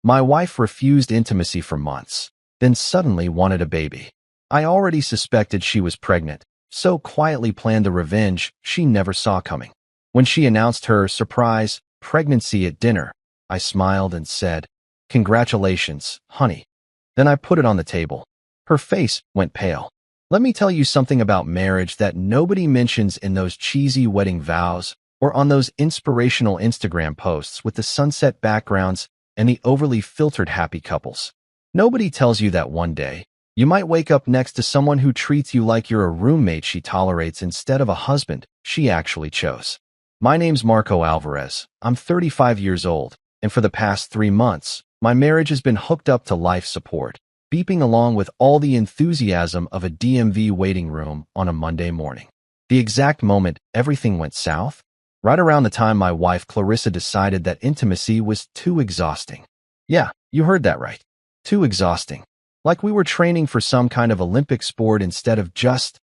My wife refused intimacy for months, then suddenly wanted a baby. I already suspected she was pregnant, so quietly planned the revenge she never saw coming. When she announced her surprise pregnancy at dinner, I smiled and said, "Congratulations, honey." Then I put it on the table. Her face went pale. Let me tell you something about marriage that nobody mentions in those cheesy wedding vows or on those inspirational Instagram posts with the sunset backgrounds and the overly filtered happy couples. Nobody tells you that one day, you might wake up next to someone who treats you like you're a roommate she tolerates instead of a husband she actually chose. My name's Marco Alvarez. I'm 35 years old, and for the past 3 months, my marriage has been hooked up to life support, beeping along with all the enthusiasm of a DMV waiting room on a Monday morning. The exact moment everything went south, right around the time my wife Clarissa decided that intimacy was too exhausting. Yeah, you heard that right. Too exhausting. Like we were training for some kind of Olympic sport instead of just,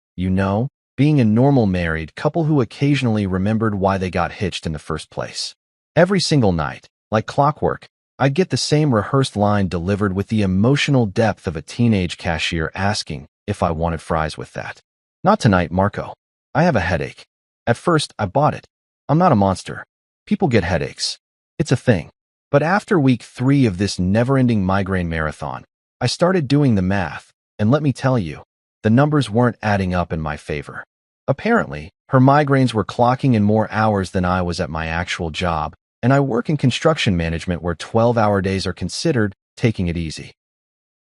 being a normal married couple who occasionally remembered why they got hitched in the first place. Every single night, like clockwork, I'd get the same rehearsed line delivered with the emotional depth of a teenage cashier asking if I wanted fries with that. "Not tonight, Marco. I have a headache." At first, I bought it. I'm not a monster. People get headaches. It's a thing. But after week 3 of this never-ending migraine marathon, I started doing the math, and let me tell you, the numbers weren't adding up in my favor. Apparently, her migraines were clocking in more hours than I was at my actual job, and I work in construction management where 12-hour days are considered taking it easy.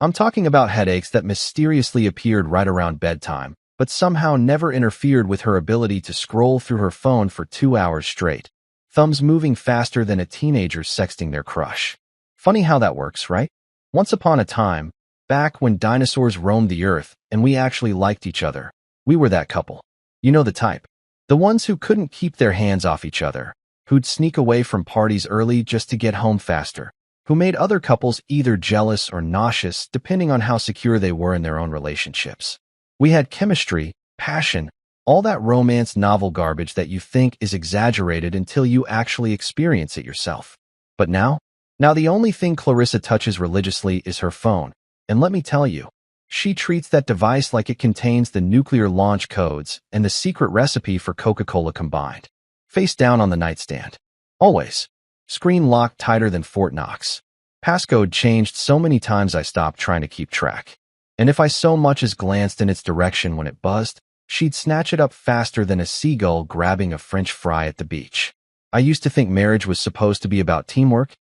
I'm talking about headaches that mysteriously appeared right around bedtime, but somehow never interfered with her ability to scroll through her phone for 2 hours straight, thumbs moving faster than a teenager sexting their crush. Funny how that works, right? Once upon a time, back when dinosaurs roamed the earth and we actually liked each other, we were that couple. You know the type. The ones who couldn't keep their hands off each other, who'd sneak away from parties early just to get home faster, who made other couples either jealous or nauseous depending on how secure they were in their own relationships. We had chemistry, passion, all that romance novel garbage that you think is exaggerated until you actually experience it yourself. But now the only thing Clarissa touches religiously is her phone, and let me tell you, she treats that device like it contains the nuclear launch codes and the secret recipe for Coca-Cola combined. Face down on the nightstand. Always. Screen locked tighter than Fort Knox. Passcode changed so many times I stopped trying to keep track. And if I so much as glanced in its direction when it buzzed, she'd snatch it up faster than a seagull grabbing a French fry at the beach. I used to think marriage was supposed to be about teamwork,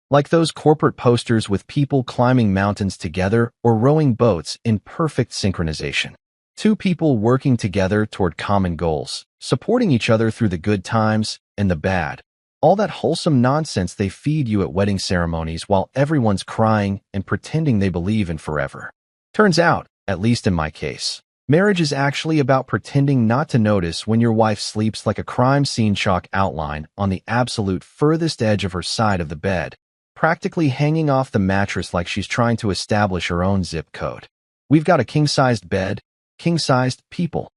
like those corporate posters with people climbing mountains together or rowing boats in perfect synchronization. 2 people working together toward common goals, supporting each other through the good times and the bad. All that wholesome nonsense they feed you at wedding ceremonies while everyone's crying and pretending they believe in forever. Turns out, at least in my case, marriage is actually about pretending not to notice when your wife sleeps like a crime scene chalk outline on the absolute furthest edge of her side of the bed, practically hanging off the mattress like she's trying to establish her own zip code. We've got a king-sized bed, king-sized people.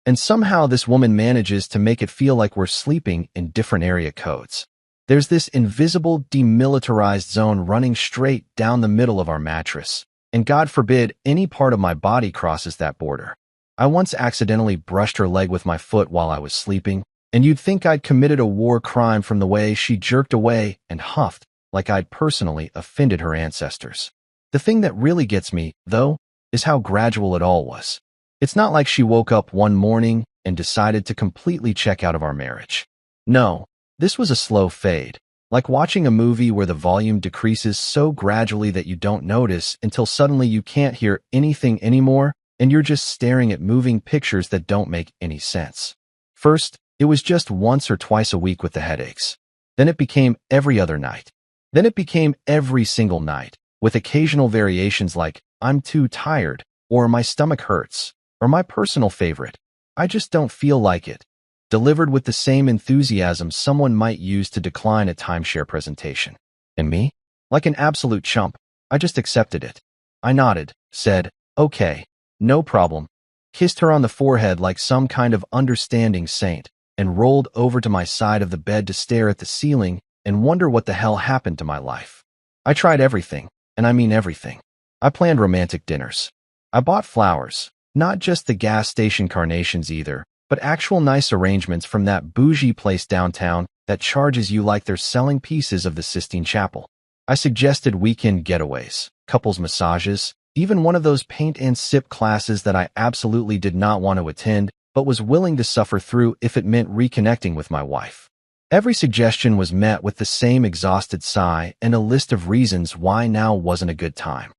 And somehow this woman manages to make it feel like we're sleeping in different area codes. There's this invisible demilitarized zone running straight down the middle of our mattress, and God forbid any part of my body crosses that border. I once accidentally brushed her leg with my foot while I was sleeping, and you'd think I'd committed a war crime from the way she jerked away and huffed like I'd personally offended her ancestors. The thing that really gets me, though, is how gradual it all was. It's not like she woke up one morning and decided to completely check out of our marriage. No, this was a slow fade, like watching a movie where the volume decreases so gradually that you don't notice until suddenly you can't hear anything anymore and you're just staring at moving pictures that don't make any sense. First, it was just once or twice a week with the headaches. Then it became every other night. Then it became every single night, with occasional variations like, "I'm too tired," or "my stomach hurts," or my personal favorite, "I just don't feel like it," delivered with the same enthusiasm someone might use to decline a timeshare presentation. And me? Like an absolute chump, I just accepted it. I nodded, said, "Okay, no problem," kissed her on the forehead like some kind of understanding saint, and rolled over to my side of the bed to stare at the ceiling and wonder what the hell happened to my life. I tried everything, and I mean everything. I planned romantic dinners. I bought flowers, not just the gas station carnations either, but actual nice arrangements from that bougie place downtown that charges you like they're selling pieces of the Sistine Chapel. I suggested weekend getaways, couples massages, even one of those paint and sip classes that I absolutely did not want to attend, but was willing to suffer through if it meant reconnecting with my wife. Every suggestion was met with the same exhausted sigh and a list of reasons why now wasn't a good time.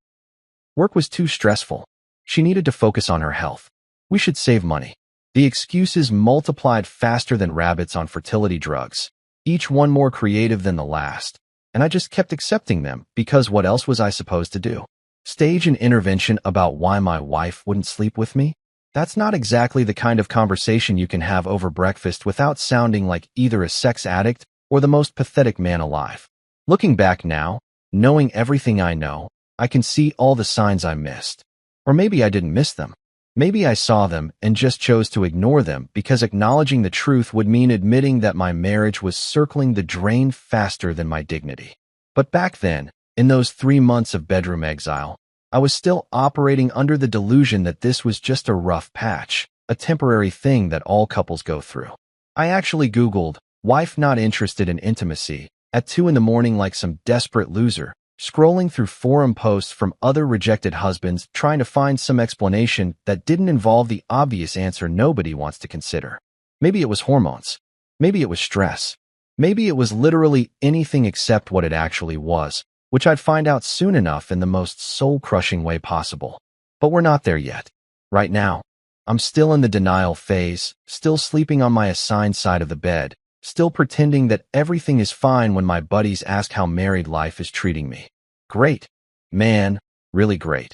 Work was too stressful. She needed to focus on her health. We should save money. The excuses multiplied faster than rabbits on fertility drugs, each one more creative than the last, and I just kept accepting them because what else was I supposed to do? Stage an intervention about why my wife wouldn't sleep with me? That's not exactly the kind of conversation you can have over breakfast without sounding like either a sex addict or the most pathetic man alive. Looking back now, knowing everything I know, I can see all the signs I missed. Or maybe I didn't miss them. Maybe I saw them and just chose to ignore them because acknowledging the truth would mean admitting that my marriage was circling the drain faster than my dignity. But back then, in those 3 months of bedroom exile, I was still operating under the delusion that this was just a rough patch, a temporary thing that all couples go through. I actually Googled, "wife not interested in intimacy," at 2 in the morning like some desperate loser, scrolling through forum posts from other rejected husbands trying to find some explanation that didn't involve the obvious answer nobody wants to consider. Maybe it was hormones. Maybe it was stress. Maybe it was literally anything except what it actually was, which I'd find out soon enough in the most soul-crushing way possible. But we're not there yet. Right now, I'm still in the denial phase, still sleeping on my assigned side of the bed, still pretending that everything is fine when my buddies ask how married life is treating me. Great. Man, really great.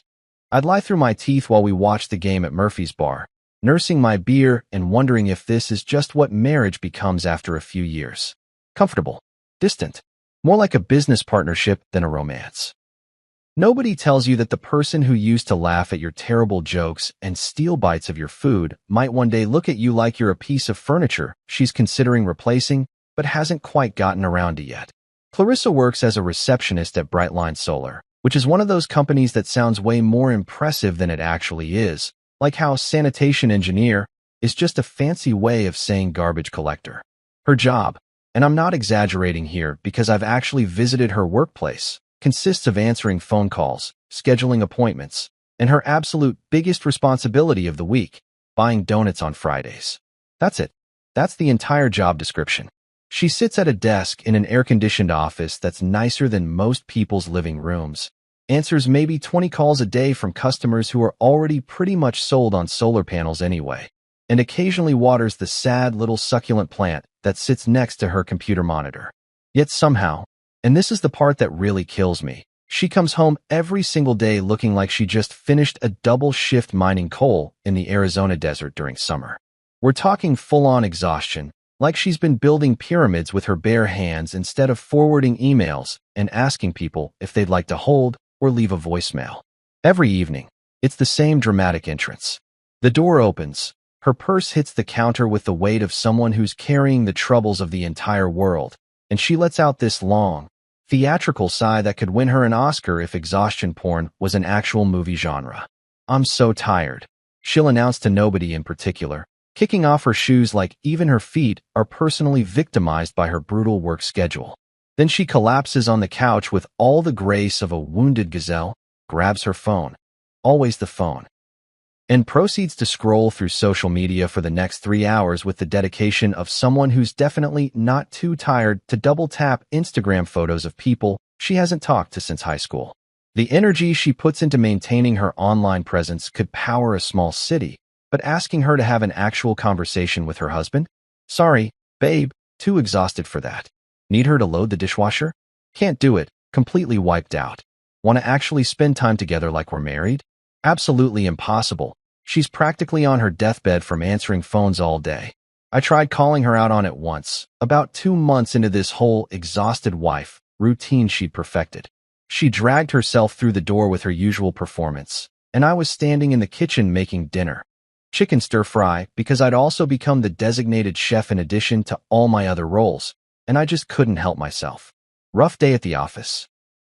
I'd lie through my teeth while we watched the game at Murphy's Bar, nursing my beer and wondering if this is just what marriage becomes after a few years. Comfortable. Distant. More like a business partnership than a romance. Nobody tells you that the person who used to laugh at your terrible jokes and steal bites of your food might one day look at you like you're a piece of furniture she's considering replacing, but hasn't quite gotten around to yet. Clarissa works as a receptionist at Brightline Solar, which is one of those companies that sounds way more impressive than it actually is, like how sanitation engineer is just a fancy way of saying garbage collector. Her job, and I'm not exaggerating here because I've actually visited her workplace, consists of answering phone calls, scheduling appointments, and her absolute biggest responsibility of the week, buying donuts on Fridays. That's it. That's the entire job description. She sits at a desk in an air-conditioned office that's nicer than most people's living rooms, answers maybe 20 calls a day from customers who are already pretty much sold on solar panels anyway, and occasionally waters the sad little succulent plant that sits next to her computer monitor. Yet somehow, and this is the part that really kills me, she comes home every single day looking like she just finished a double shift mining coal in the Arizona desert during summer. We're talking full-on exhaustion, like she's been building pyramids with her bare hands instead of forwarding emails and asking people if they'd like to hold or leave a voicemail. Every evening, it's the same dramatic entrance. The door opens, her purse hits the counter with the weight of someone who's carrying the troubles of the entire world, and she lets out this long, theatrical sigh that could win her an Oscar if exhaustion porn was an actual movie genre. "I'm so tired," she'll announce to nobody in particular, kicking off her shoes like even her feet are personally victimized by her brutal work schedule. Then she collapses on the couch with all the grace of a wounded gazelle, grabs her phone, always the phone, and proceeds to scroll through social media for the next 3 hours with the dedication of someone who's definitely not too tired to double-tap Instagram photos of people she hasn't talked to since high school. The energy she puts into maintaining her online presence could power a small city, but asking her to have an actual conversation with her husband? Sorry, babe, too exhausted for that. Need her to load the dishwasher? Can't do it, completely wiped out. Want to actually spend time together like we're married? Absolutely impossible. She's practically on her deathbed from answering phones all day. I tried calling her out on it once, about 2 months into this whole exhausted wife routine she'd perfected. She dragged herself through the door with her usual performance, and I was standing in the kitchen making dinner. Chicken stir-fry because I'd also become the designated chef in addition to all my other roles, and I just couldn't help myself. Rough day at the office.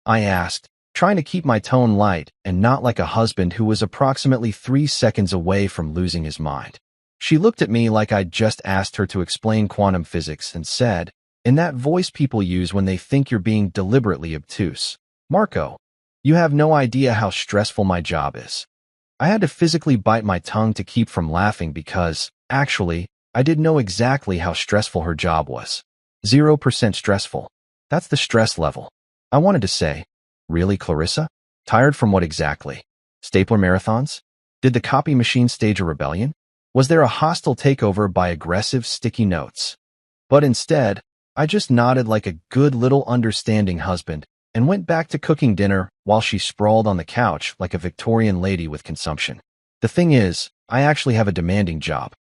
I asked, trying to keep my tone light and not like a husband who was approximately 3 seconds away from losing his mind. She looked at me like I'd just asked her to explain quantum physics and said, in that voice people use when they think you're being deliberately obtuse, "Marco, you have no idea how stressful my job is." I had to physically bite my tongue to keep from laughing because, actually, I did know exactly how stressful her job was. 0% stressful. That's the stress level. I wanted to say, really, Clarissa? Tired from what exactly? Stapler marathons? Did the copy machine stage a rebellion? Was there a hostile takeover by aggressive sticky notes? But instead, I just nodded like a good little understanding husband and went back to cooking dinner while she sprawled on the couch like a Victorian lady with consumption. The thing is, I actually have a demanding job.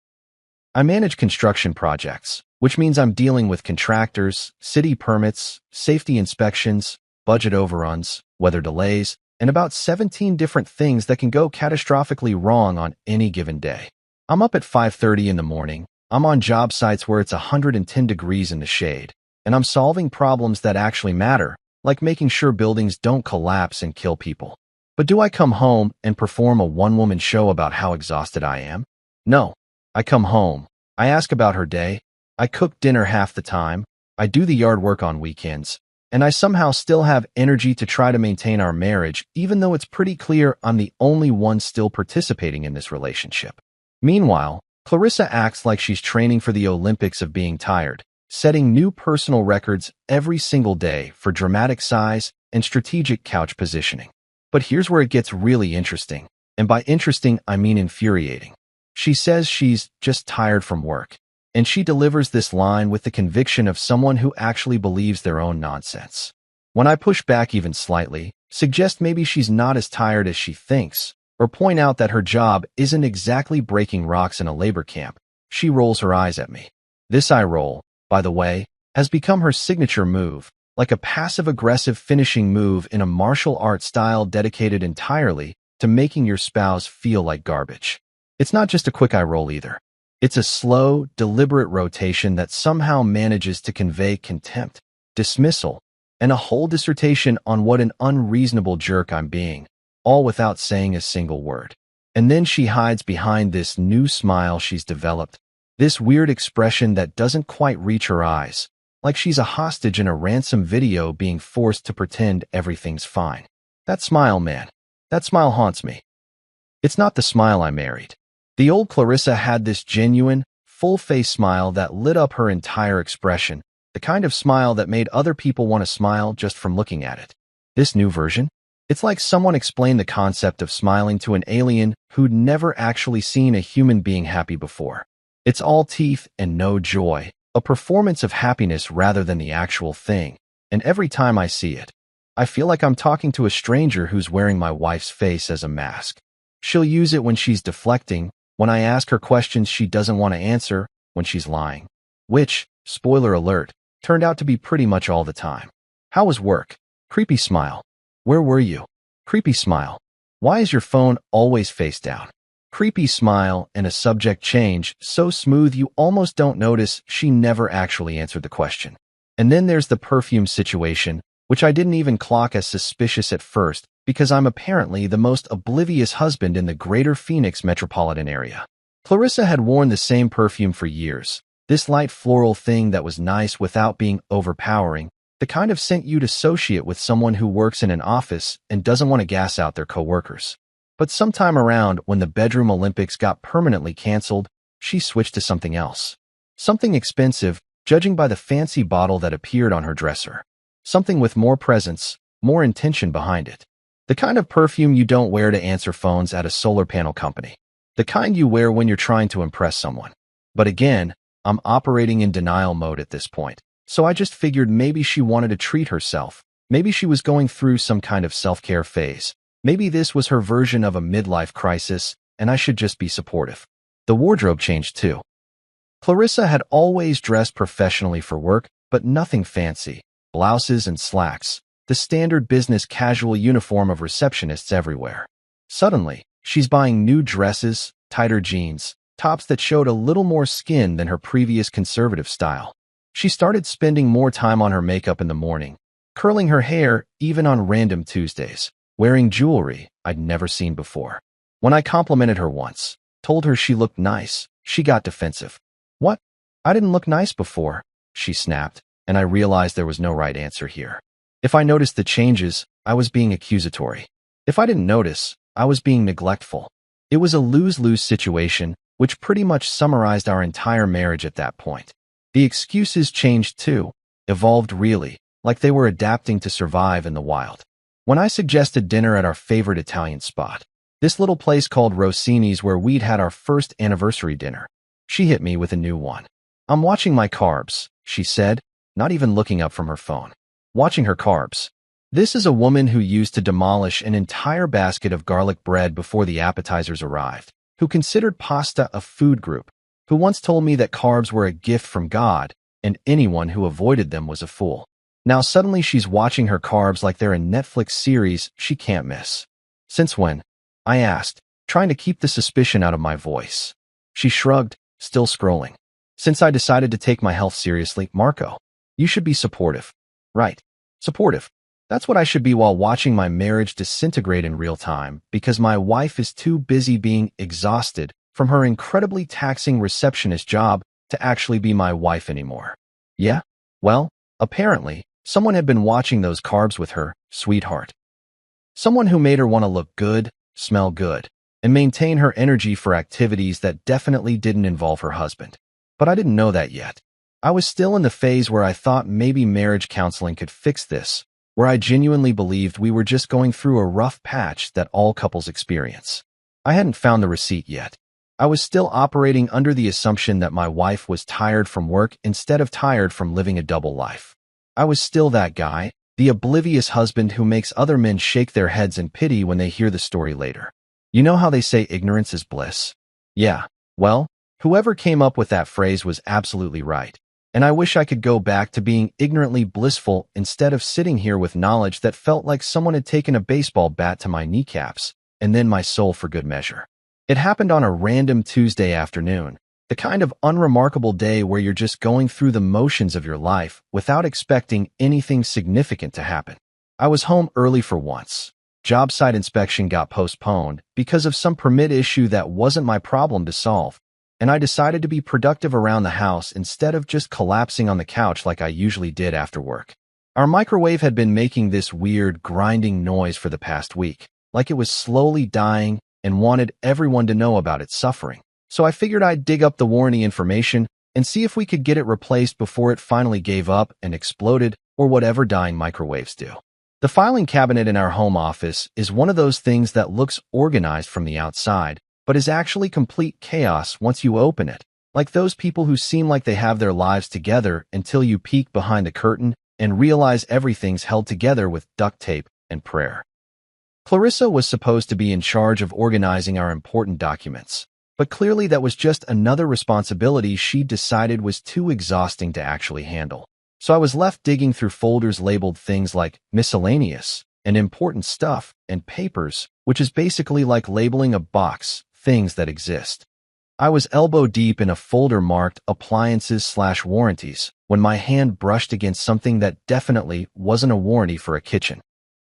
I manage construction projects, which means I'm dealing with contractors, city permits, safety inspections, budget overruns, weather delays, and about 17 different things that can go catastrophically wrong on any given day. I'm up at 5:30 in the morning. I'm on job sites where it's 110 degrees in the shade, and I'm solving problems that actually matter, like making sure buildings don't collapse and kill people. But do I come home and perform a one-woman show about how exhausted I am? No. I come home. I ask about her day. I cook dinner half the time. I do the yard work on weekends. And I somehow still have energy to try to maintain our marriage, even though it's pretty clear I'm the only one still participating in this relationship. Meanwhile, Clarissa acts like she's training for the Olympics of being tired, setting new personal records every single day for dramatic size and strategic couch positioning. But here's where it gets really interesting, and by interesting, I mean infuriating. She says she's just tired from work, and she delivers this line with the conviction of someone who actually believes their own nonsense. When I push back even slightly, suggest maybe she's not as tired as she thinks, or point out that her job isn't exactly breaking rocks in a labor camp, she rolls her eyes at me. This eye roll, by the way, has become her signature move, like a passive-aggressive finishing move in a martial arts style dedicated entirely to making your spouse feel like garbage. It's not just a quick eye roll either. It's a slow, deliberate rotation that somehow manages to convey contempt, dismissal, and a whole dissertation on what an unreasonable jerk I'm being, all without saying a single word. And then she hides behind this new smile she's developed, this weird expression that doesn't quite reach her eyes, like she's a hostage in a ransom video being forced to pretend everything's fine. That smile, man. That smile haunts me. It's not the smile I married. The old Clarissa had this genuine, full-face smile that lit up her entire expression, the kind of smile that made other people want to smile just from looking at it. This new version? It's like someone explained the concept of smiling to an alien who'd never actually seen a human being happy before. It's all teeth and no joy, a performance of happiness rather than the actual thing, and every time I see it, I feel like I'm talking to a stranger who's wearing my wife's face as a mask. She'll use it when she's deflecting, when I ask her questions she doesn't want to answer, when she's lying. Which, spoiler alert, turned out to be pretty much all the time. How was work? Creepy smile. Where were you? Creepy smile. Why is your phone always face down? Creepy smile and a subject change so smooth you almost don't notice she never actually answered the question. And then there's the perfume situation, which I didn't even clock as suspicious at first because I'm apparently the most oblivious husband in the greater Phoenix metropolitan area. Clarissa had worn the same perfume for years, this light floral thing that was nice without being overpowering, the kind of scent you'd associate with someone who works in an office and doesn't want to gas out their coworkers. But sometime around when the bedroom Olympics got permanently canceled, she switched to something else. Something expensive, judging by the fancy bottle that appeared on her dresser. Something with more presence, more intention behind it. The kind of perfume you don't wear to answer phones at a solar panel company. The kind you wear when you're trying to impress someone. But again, I'm operating in denial mode at this point. So I just figured maybe she wanted to treat herself. Maybe she was going through some kind of self-care phase. Maybe this was her version of a midlife crisis, and I should just be supportive. The wardrobe changed too. Clarissa had always dressed professionally for work, but nothing fancy. Blouses and slacks, the standard business casual uniform of receptionists everywhere. Suddenly, she's buying new dresses, tighter jeans, tops that showed a little more skin than her previous conservative style. She started spending more time on her makeup in the morning, curling her hair even on random Tuesdays, wearing jewelry I'd never seen before. When I complimented her once, told her she looked nice, she got defensive. What? I didn't look nice before, she snapped, and I realized there was no right answer here. If I noticed the changes, I was being accusatory. If I didn't notice, I was being neglectful. It was a lose-lose situation, which pretty much summarized our entire marriage at that point. The excuses changed too, evolved really, like they were adapting to survive in the wild. When I suggested dinner at our favorite Italian spot, this little place called Rossini's where we'd had our first anniversary dinner, she hit me with a new one. I'm watching my carbs, she said, not even looking up from her phone. Watching her carbs. This is a woman who used to demolish an entire basket of garlic bread before the appetizers arrived, who considered pasta a food group, who once told me that carbs were a gift from God, and anyone who avoided them was a fool. Now suddenly she's watching her carbs like they're a Netflix series she can't miss. Since when? I asked, trying to keep the suspicion out of my voice. She shrugged, still scrolling. Since I decided to take my health seriously, Marco. You should be supportive. Right. Supportive. That's what I should be while watching my marriage disintegrate in real time because my wife is too busy being exhausted from her incredibly taxing receptionist job to actually be my wife anymore. Yeah? Well, apparently, someone had been watching those carbs with her, sweetheart. Someone who made her want to look good, smell good, and maintain her energy for activities that definitely didn't involve her husband. But I didn't know that yet. I was still in the phase where I thought maybe marriage counseling could fix this, where I genuinely believed we were just going through a rough patch that all couples experience. I hadn't found the receipt yet. I was still operating under the assumption that my wife was tired from work instead of tired from living a double life. I was still that guy, the oblivious husband who makes other men shake their heads in pity when they hear the story later. You know how they say ignorance is bliss? Yeah, well, whoever came up with that phrase was absolutely right. And I wish I could go back to being ignorantly blissful instead of sitting here with knowledge that felt like someone had taken a baseball bat to my kneecaps, and then my soul for good measure. It happened on a random Tuesday afternoon, the kind of unremarkable day where you're just going through the motions of your life without expecting anything significant to happen. I was home early for once. Job site inspection got postponed because of some permit issue that wasn't my problem to solve, and I decided to be productive around the house instead of just collapsing on the couch like I usually did after work. Our microwave had been making this weird grinding noise for the past week, like it was slowly dying and wanted everyone to know about its suffering. So I figured I'd dig up the warranty information and see if we could get it replaced before it finally gave up and exploded or whatever dying microwaves do. The filing cabinet in our home office is one of those things that looks organized from the outside, but is actually complete chaos once you open it, like those people who seem like they have their lives together until you peek behind the curtain and realize everything's held together with duct tape and prayer. Clarissa was supposed to be in charge of organizing our important documents, but clearly that was just another responsibility she decided was too exhausting to actually handle. So I was left digging through folders labeled things like miscellaneous and important stuff and papers, which is basically like labeling a box, things that exist. I was elbow deep in a folder marked appliances/warranties when my hand brushed against something that definitely wasn't a warranty for a kitchen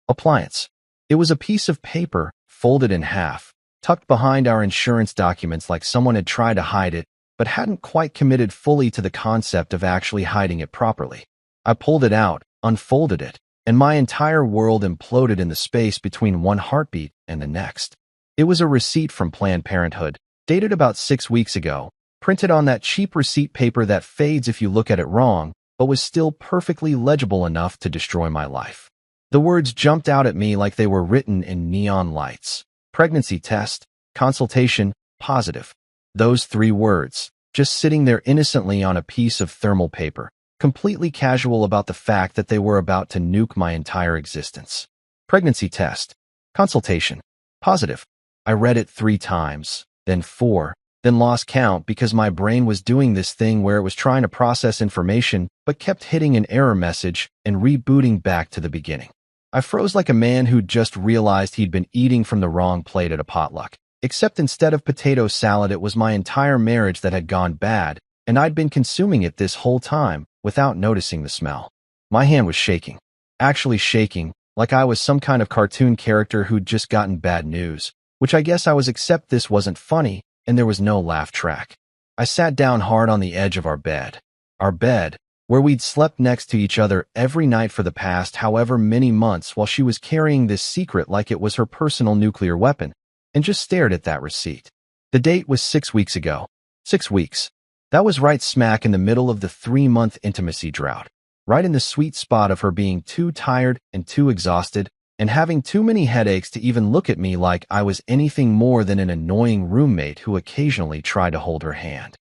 appliance. It was a piece of paper folded in half, tucked behind our insurance documents like someone had tried to hide it, but hadn't quite committed fully to the concept of actually hiding it properly. I pulled it out, unfolded it, and my entire world imploded in the space between one heartbeat and the next. It was a receipt from Planned Parenthood, dated about 6 weeks ago, printed on that cheap receipt paper that fades if you look at it wrong, but was still perfectly legible enough to destroy my life. The words jumped out at me like they were written in neon lights. Pregnancy test, consultation, positive. Those 3 words, just sitting there innocently on a piece of thermal paper, completely casual about the fact that they were about to nuke my entire existence. Pregnancy test, consultation, positive. I read it 3 times, then 4, then lost count because my brain was doing this thing where it was trying to process information but kept hitting an error message and rebooting back to the beginning. I froze like a man who'd just realized he'd been eating from the wrong plate at a potluck. Except instead of potato salad, it was my entire marriage that had gone bad, and I'd been consuming it this whole time without noticing the smell. My hand was shaking. actually shaking, like I was some kind of cartoon character who'd just gotten bad news, which I guess I was, except this wasn't funny, and there was no laugh track. I sat down hard on the edge of our bed. Our bed, where we'd slept next to each other every night for the past however many months while she was carrying this secret like it was her personal nuclear weapon, and just stared at that receipt. The date was 6 weeks ago. 6 weeks. That was right smack in the middle of the 3-month intimacy drought. Right in the sweet spot of her being too tired and too exhausted and having too many headaches to even look at me like I was anything more than an annoying roommate who occasionally tried to hold her hand.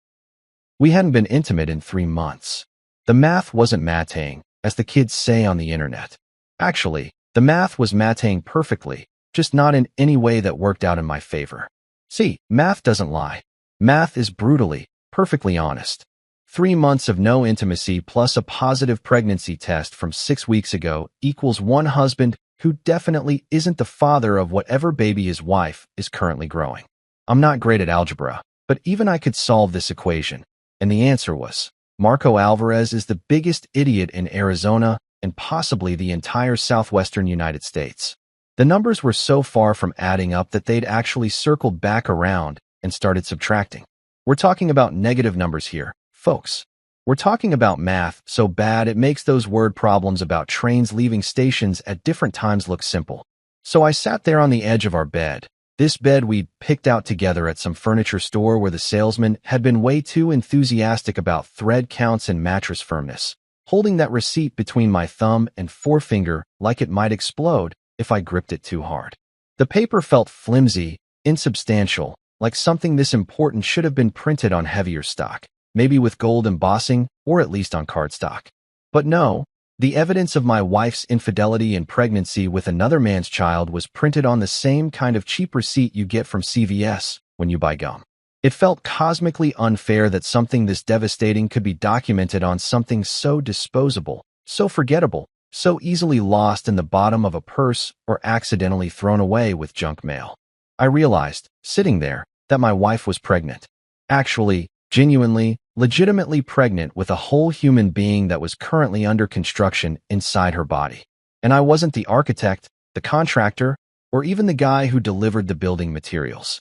We hadn't been intimate in 3 months. The math wasn't mathing, as the kids say on the internet. Actually, the math was mathing perfectly, just not in any way that worked out in my favor. See, math doesn't lie. Math is brutally, perfectly honest. 3 months of no intimacy plus a positive pregnancy test from 6 weeks ago equals one husband who definitely isn't the father of whatever baby his wife is currently growing. I'm not great at algebra, but even I could solve this equation. And the answer was, Marco Alvarez is the biggest idiot in Arizona and possibly the entire southwestern United States. The numbers were so far from adding up that they'd actually circled back around and started subtracting. We're talking about negative numbers here, folks. We're talking about math so bad it makes those word problems about trains leaving stations at different times look simple. So I sat there on the edge of our bed. This bed we'd picked out together at some furniture store where the salesman had been way too enthusiastic about thread counts and mattress firmness, holding that receipt between my thumb and forefinger like it might explode if I gripped it too hard. The paper felt flimsy, insubstantial, like something this important should have been printed on heavier stock, maybe with gold embossing or at least on cardstock. But no, the evidence of my wife's infidelity and pregnancy with another man's child was printed on the same kind of cheap receipt you get from CVS when you buy gum. It felt cosmically unfair that something this devastating could be documented on something so disposable, so forgettable, so easily lost in the bottom of a purse or accidentally thrown away with junk mail. I realized, sitting there, that my wife was pregnant. Actually, genuinely, legitimately pregnant with a whole human being that was currently under construction inside her body. And I wasn't the architect, the contractor, or even the guy who delivered the building materials.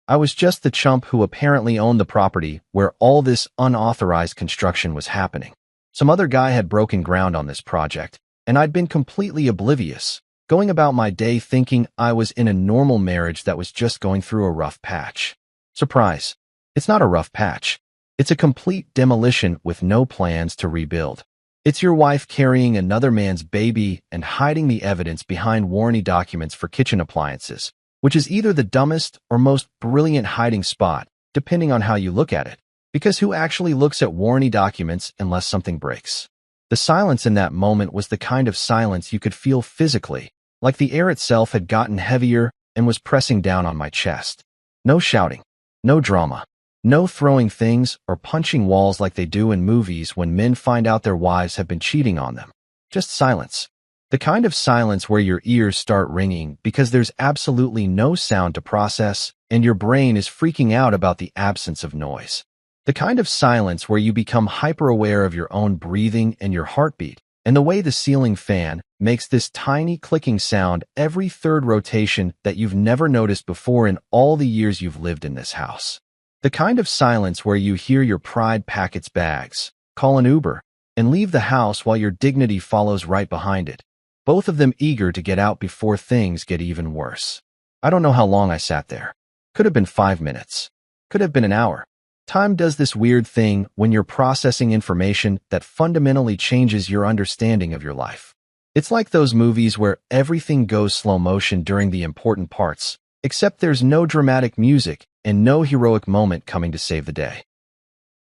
I was just the chump who apparently owned the property where all this unauthorized construction was happening. Some other guy had broken ground on this project, and I'd been completely oblivious, going about my day thinking I was in a normal marriage that was just going through a rough patch. Surprise. It's not a rough patch. It's a complete demolition with no plans to rebuild. It's your wife carrying another man's baby and hiding the evidence behind warranty documents for kitchen appliances, which is either the dumbest or most brilliant hiding spot, depending on how you look at it, because who actually looks at warranty documents unless something breaks? The silence in that moment was the kind of silence you could feel physically, like the air itself had gotten heavier and was pressing down on my chest. No shouting, no drama. No throwing things or punching walls like they do in movies when men find out their wives have been cheating on them. Just silence. The kind of silence where your ears start ringing because there's absolutely no sound to process and your brain is freaking out about the absence of noise. The kind of silence where you become hyper-aware of your own breathing and your heartbeat and the way the ceiling fan makes this tiny clicking sound every third rotation that you've never noticed before in all the years you've lived in this house. The kind of silence where you hear your pride pack its bags, call an Uber, and leave the house while your dignity follows right behind it, both of them eager to get out before things get even worse. I don't know how long I sat there. Could have been 5 minutes. Could have been an hour. Time does this weird thing when you're processing information that fundamentally changes your understanding of your life. It's like those movies where everything goes slow motion during the important parts, except there's no dramatic music and no heroic moment coming to save the day.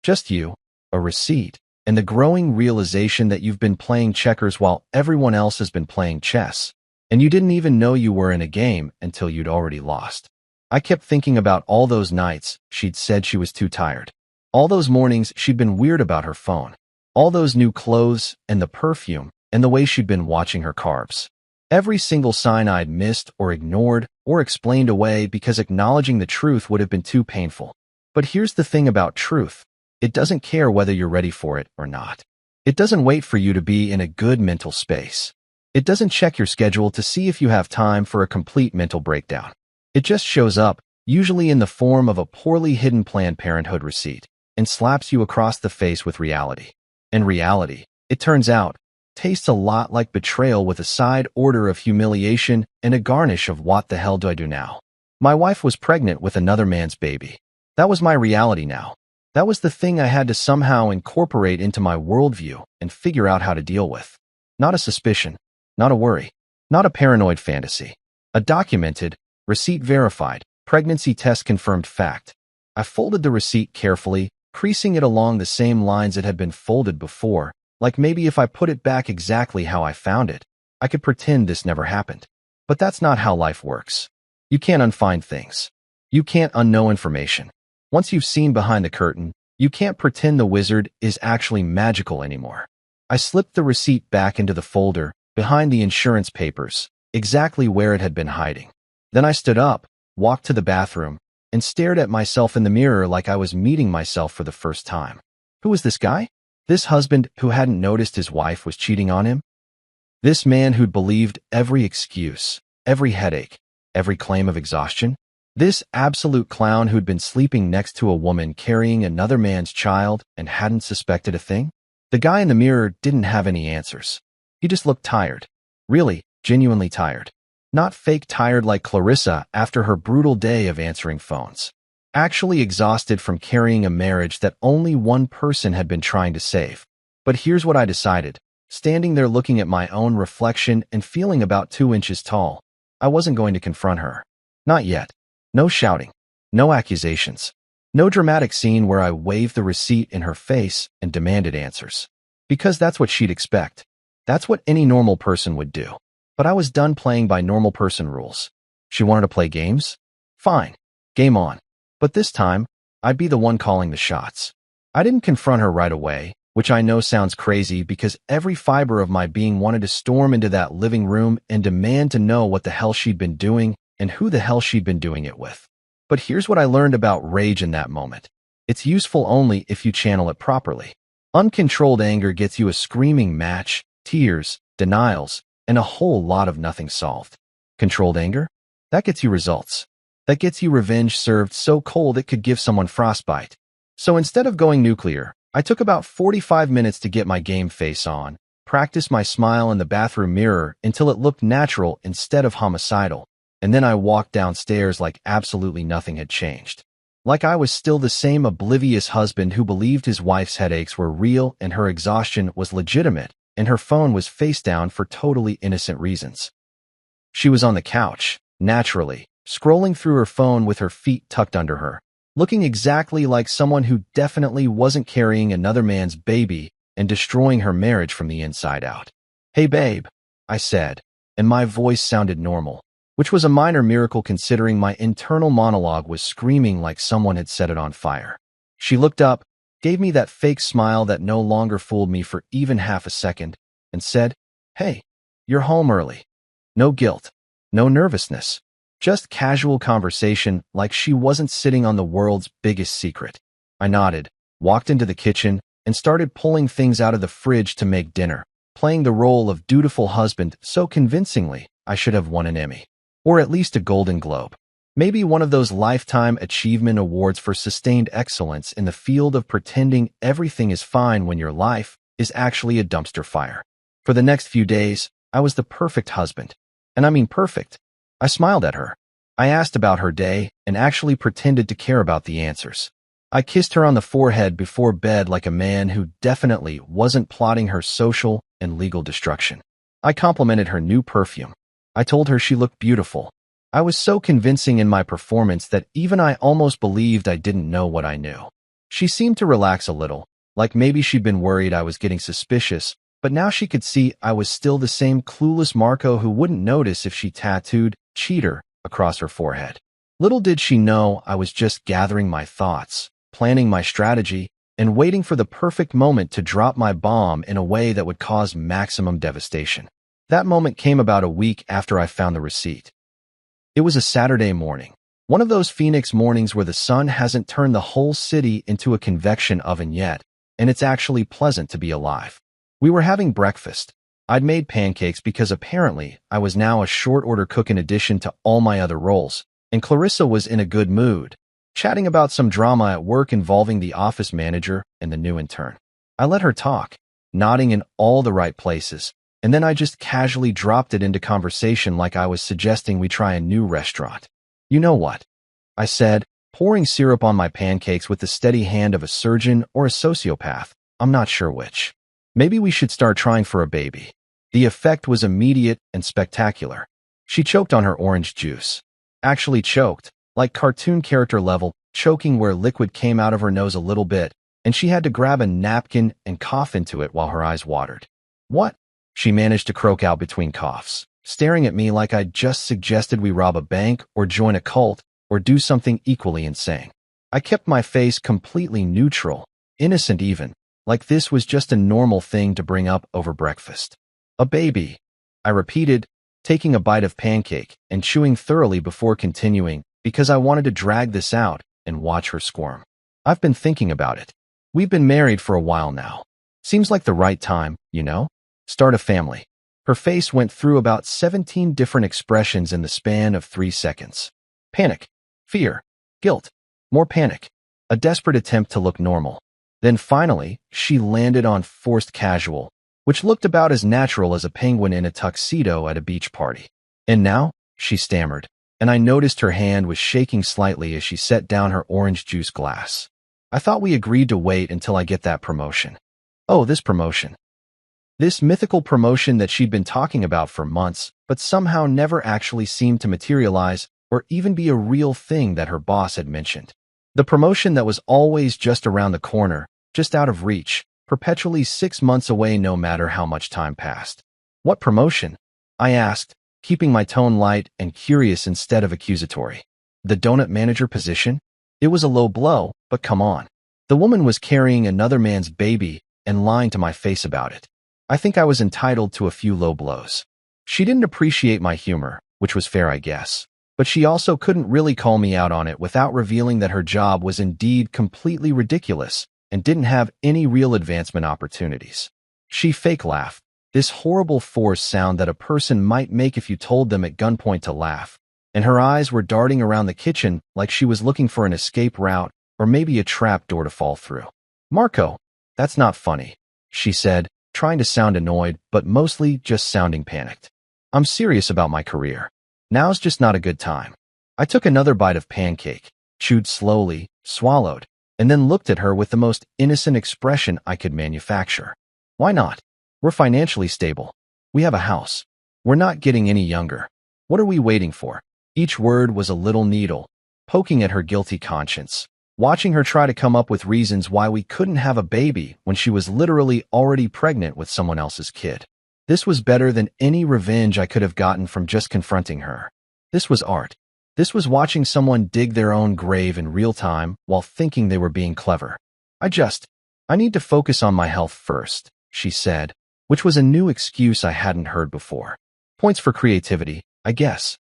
Just you, a receipt, and the growing realization that you've been playing checkers while everyone else has been playing chess, and you didn't even know you were in a game until you'd already lost. I kept thinking about all those nights she'd said she was too tired, all those mornings she'd been weird about her phone, all those new clothes and the perfume and the way she'd been watching her carbs. Every single sign I'd missed or ignored or explained away because acknowledging the truth would have been too painful. But here's the thing about truth. It doesn't care whether you're ready for it or not. It doesn't wait for you to be in a good mental space. It doesn't check your schedule to see if you have time for a complete mental breakdown. It just shows up, usually in the form of a poorly hidden Planned Parenthood receipt, and slaps you across the face with reality. And reality, it turns out, tastes a lot like betrayal with a side order of humiliation and a garnish of what the hell do I do now? My wife was pregnant with another man's baby. That was my reality now. That was the thing I had to somehow incorporate into my worldview and figure out how to deal with. Not a suspicion, not a worry, not a paranoid fantasy. A documented, receipt-verified, pregnancy test-confirmed fact. I folded the receipt carefully, creasing it along the same lines it had been folded before, like maybe if I put it back exactly how I found it, I could pretend this never happened. But that's not how life works. You can't unfind things. You can't unknow information. Once you've seen behind the curtain, you can't pretend the wizard is actually magical anymore. I slipped the receipt back into the folder, behind the insurance papers, exactly where it had been hiding. Then I stood up, walked to the bathroom, and stared at myself in the mirror like I was meeting myself for the first time. Who was this guy? This husband who hadn't noticed his wife was cheating on him? This man who'd believed every excuse, every headache, every claim of exhaustion? This absolute clown who'd been sleeping next to a woman carrying another man's child and hadn't suspected a thing? The guy in the mirror didn't have any answers. He just looked tired. Really, genuinely tired. Not fake tired like Clarissa after her brutal day of answering phones. Actually exhausted from carrying a marriage that only one person had been trying to save. But here's what I decided. Standing there looking at my own reflection and feeling about 2 inches tall, I wasn't going to confront her. Not yet. No shouting. No accusations. No dramatic scene where I waved the receipt in her face and demanded answers. Because that's what she'd expect. That's what any normal person would do. But I was done playing by normal person rules. She wanted to play games? Fine. Game on. But this time, I'd be the one calling the shots. I didn't confront her right away, which I know sounds crazy because every fiber of my being wanted to storm into that living room and demand to know what the hell she'd been doing and who the hell she'd been doing it with. But here's what I learned about rage in that moment. It's useful only if you channel it properly. Uncontrolled anger gets you a screaming match, tears, denials, and a whole lot of nothing solved. Controlled anger? That gets you results. That gets you revenge served so cold it could give someone frostbite. So instead of going nuclear, I took about 45 minutes to get my game face on, practice my smile in the bathroom mirror until it looked natural instead of homicidal, and then I walked downstairs like absolutely nothing had changed. Like I was still the same oblivious husband who believed his wife's headaches were real and her exhaustion was legitimate, and her phone was face down for totally innocent reasons. She was on the couch, naturally, scrolling through her phone with her feet tucked under her, looking exactly like someone who definitely wasn't carrying another man's baby and destroying her marriage from the inside out. "Hey babe," I said, and my voice sounded normal, which was a minor miracle considering my internal monologue was screaming like someone had set it on fire. She looked up, gave me that fake smile that no longer fooled me for even half a second, and said, "Hey, you're home early." No guilt, no nervousness, just casual conversation like she wasn't sitting on the world's biggest secret. I nodded, walked into the kitchen, and started pulling things out of the fridge to make dinner, playing the role of dutiful husband so convincingly I should have won an Emmy. Or at least a Golden Globe. Maybe one of those Lifetime Achievement Awards for sustained excellence in the field of pretending everything is fine when your life is actually a dumpster fire. For the next few days, I was the perfect husband. And I mean perfect. I smiled at her. I asked about her day and actually pretended to care about the answers. I kissed her on the forehead before bed like a man who definitely wasn't plotting her social and legal destruction. I complimented her new perfume. I told her she looked beautiful. I was so convincing in my performance that even I almost believed I didn't know what I knew. She seemed to relax a little, like maybe she'd been worried I was getting suspicious, but now she could see I was still the same clueless Marco who wouldn't notice if she tattooed "cheater" across her forehead. Little did she know I was just gathering my thoughts, planning my strategy, and waiting for the perfect moment to drop my bomb in a way that would cause maximum devastation. That moment came about a week after I found the receipt. It was a Saturday morning, one of those Phoenix mornings where the sun hasn't turned the whole city into a convection oven yet, and it's actually pleasant to be alive. We were having breakfast, I'd made pancakes because apparently I was now a short-order cook in addition to all my other roles, and Clarissa was in a good mood, chatting about some drama at work involving the office manager and the new intern. I let her talk, nodding in all the right places, and then I just casually dropped it into conversation like I was suggesting we try a new restaurant. You know what? I said, pouring syrup on my pancakes with the steady hand of a surgeon or a sociopath. I'm not sure which. Maybe we should start trying for a baby. The effect was immediate and spectacular. She choked on her orange juice. Actually choked, like cartoon character level, choking where liquid came out of her nose a little bit, and she had to grab a napkin and cough into it while her eyes watered. What? She managed to croak out between coughs, staring at me like I'd just suggested we rob a bank or join a cult or do something equally insane. I kept my face completely neutral, innocent even, like this was just a normal thing to bring up over breakfast. A baby, I repeated, taking a bite of pancake and chewing thoroughly before continuing because I wanted to drag this out and watch her squirm. I've been thinking about it. We've been married for a while now. Seems like the right time, you know? Start a family. Her face went through about 17 different expressions in the span of 3 seconds. Panic, fear, guilt, more panic, a desperate attempt to look normal. Then finally, she landed on forced casual, which looked about as natural as a penguin in a tuxedo at a beach party. And now, she stammered, and I noticed her hand was shaking slightly as she set down her orange juice glass. I thought we agreed to wait until I get that promotion. Oh, this promotion. This mythical promotion that she'd been talking about for months, but somehow never actually seemed to materialize or even be a real thing that her boss had mentioned. The promotion that was always just around the corner, just out of reach, perpetually 6 months away no matter how much time passed. What promotion? I asked, keeping my tone light and curious instead of accusatory. The donut manager position? It was a low blow, but come on. The woman was carrying another man's baby and lying to my face about it. I think I was entitled to a few low blows. She didn't appreciate my humor, which was fair, I guess. But she also couldn't really call me out on it without revealing that her job was indeed completely ridiculous and didn't have any real advancement opportunities. She fake laughed, this horrible forced sound that a person might make if you told them at gunpoint to laugh, and her eyes were darting around the kitchen like she was looking for an escape route or maybe a trap door to fall through. Marco, that's not funny, she said, trying to sound annoyed, but mostly just sounding panicked. I'm serious about my career. Now's just not a good time. I took another bite of pancake, chewed slowly, swallowed, and then looked at her with the most innocent expression I could manufacture. Why not? We're financially stable. We have a house. We're not getting any younger. What are we waiting for? Each word was a little needle, poking at her guilty conscience, watching her try to come up with reasons why we couldn't have a baby when she was literally already pregnant with someone else's kid. This was better than any revenge I could have gotten from just confronting her. This was art. This was watching someone dig their own grave in real time while thinking they were being clever. I need to focus on my health first, she said, which was a new excuse I hadn't heard before. Points for creativity, I guess.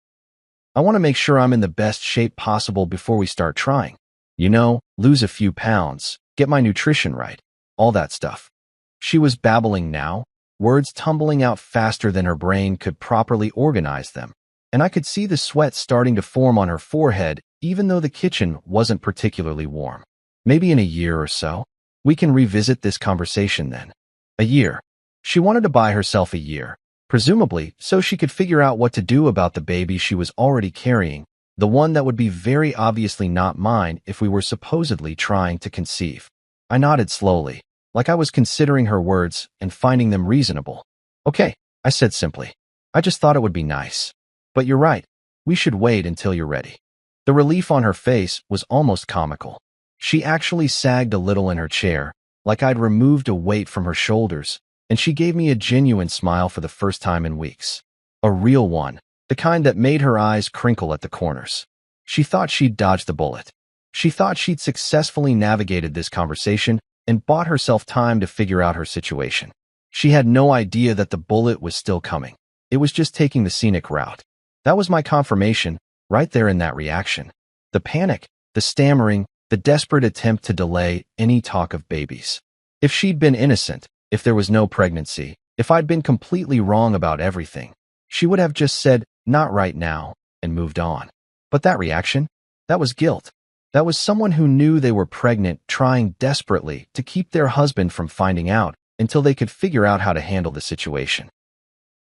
I want to make sure I'm in the best shape possible before we start trying. You know, lose a few pounds, get my nutrition right, all that stuff. She was babbling now, words tumbling out faster than her brain could properly organize them, and I could see the sweat starting to form on her forehead even though the kitchen wasn't particularly warm. Maybe in a year or so, we can revisit this conversation then. A year. She wanted to buy herself a year, presumably so she could figure out what to do about the baby she was already carrying, the one that would be very obviously not mine if we were supposedly trying to conceive. I nodded slowly, like I was considering her words and finding them reasonable. Okay, I said simply. I just thought it would be nice. But you're right. We should wait until you're ready. The relief on her face was almost comical. She actually sagged a little in her chair, like I'd removed a weight from her shoulders, and she gave me a genuine smile for the first time in weeks. A real one, the kind that made her eyes crinkle at the corners. She thought she'd dodged the bullet. She thought she'd successfully navigated this conversation and bought herself time to figure out her situation. She had no idea that the bullet was still coming. It was just taking the scenic route. That was my confirmation, right there in that reaction. The panic, the stammering, the desperate attempt to delay any talk of babies. If she'd been innocent, if there was no pregnancy, If I'd been completely wrong about everything, she would have just said, "Not right now," and moved on. But that reaction? That was guilt. That was someone who knew they were pregnant, trying desperately to keep their husband from finding out until they could figure out how to handle the situation.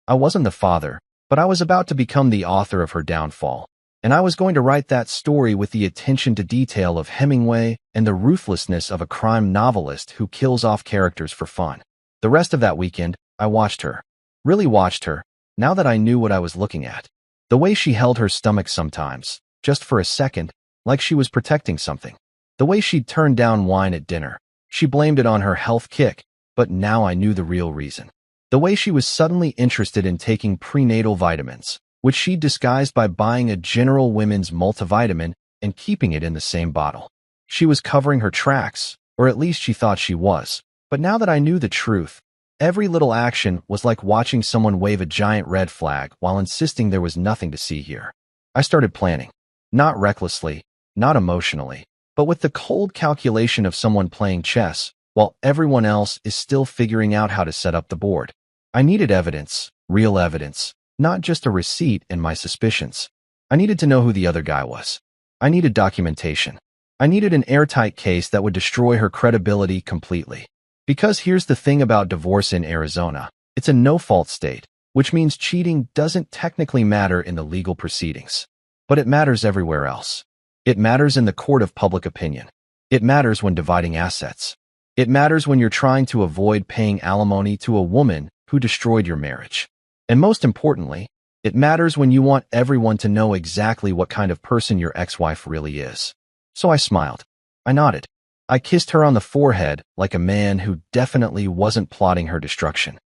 I wasn't the father, but I was about to become the author of her downfall, and I was going to write that story with the attention to detail of Hemingway and the ruthlessness of a crime novelist who kills off characters for fun. The rest of that weekend, I watched her. Really watched her, now that I knew what I was looking at. The way she held her stomach sometimes, just for a second, like she was protecting something. The way she'd turned down wine at dinner. She blamed it on her health kick, but now I knew the real reason. The way she was suddenly interested in taking prenatal vitamins, which she disguised by buying a General Women's multivitamin and keeping it in the same bottle. She was covering her tracks, or at least she thought she was. But now that I knew the truth, every little action was like watching someone wave a giant red flag while insisting there was nothing to see here. I started planning. Not recklessly, not emotionally, but with the cold calculation of someone playing chess, while everyone else is still figuring out how to set up the board. I needed evidence, real evidence, not just a receipt and my suspicions. I needed to know who the other guy was. I needed documentation. I needed an airtight case that would destroy her credibility completely. Because here's the thing about divorce in Arizona. It's a no-fault state, which means cheating doesn't technically matter in the legal proceedings. But it matters everywhere else. It matters in the court of public opinion. It matters when dividing assets. It matters when you're trying to avoid paying alimony to a woman who destroyed your marriage. And most importantly, it matters when you want everyone to know exactly what kind of person your ex-wife really is. So I smiled. I nodded. I kissed her on the forehead like a man who definitely wasn't plotting her destruction.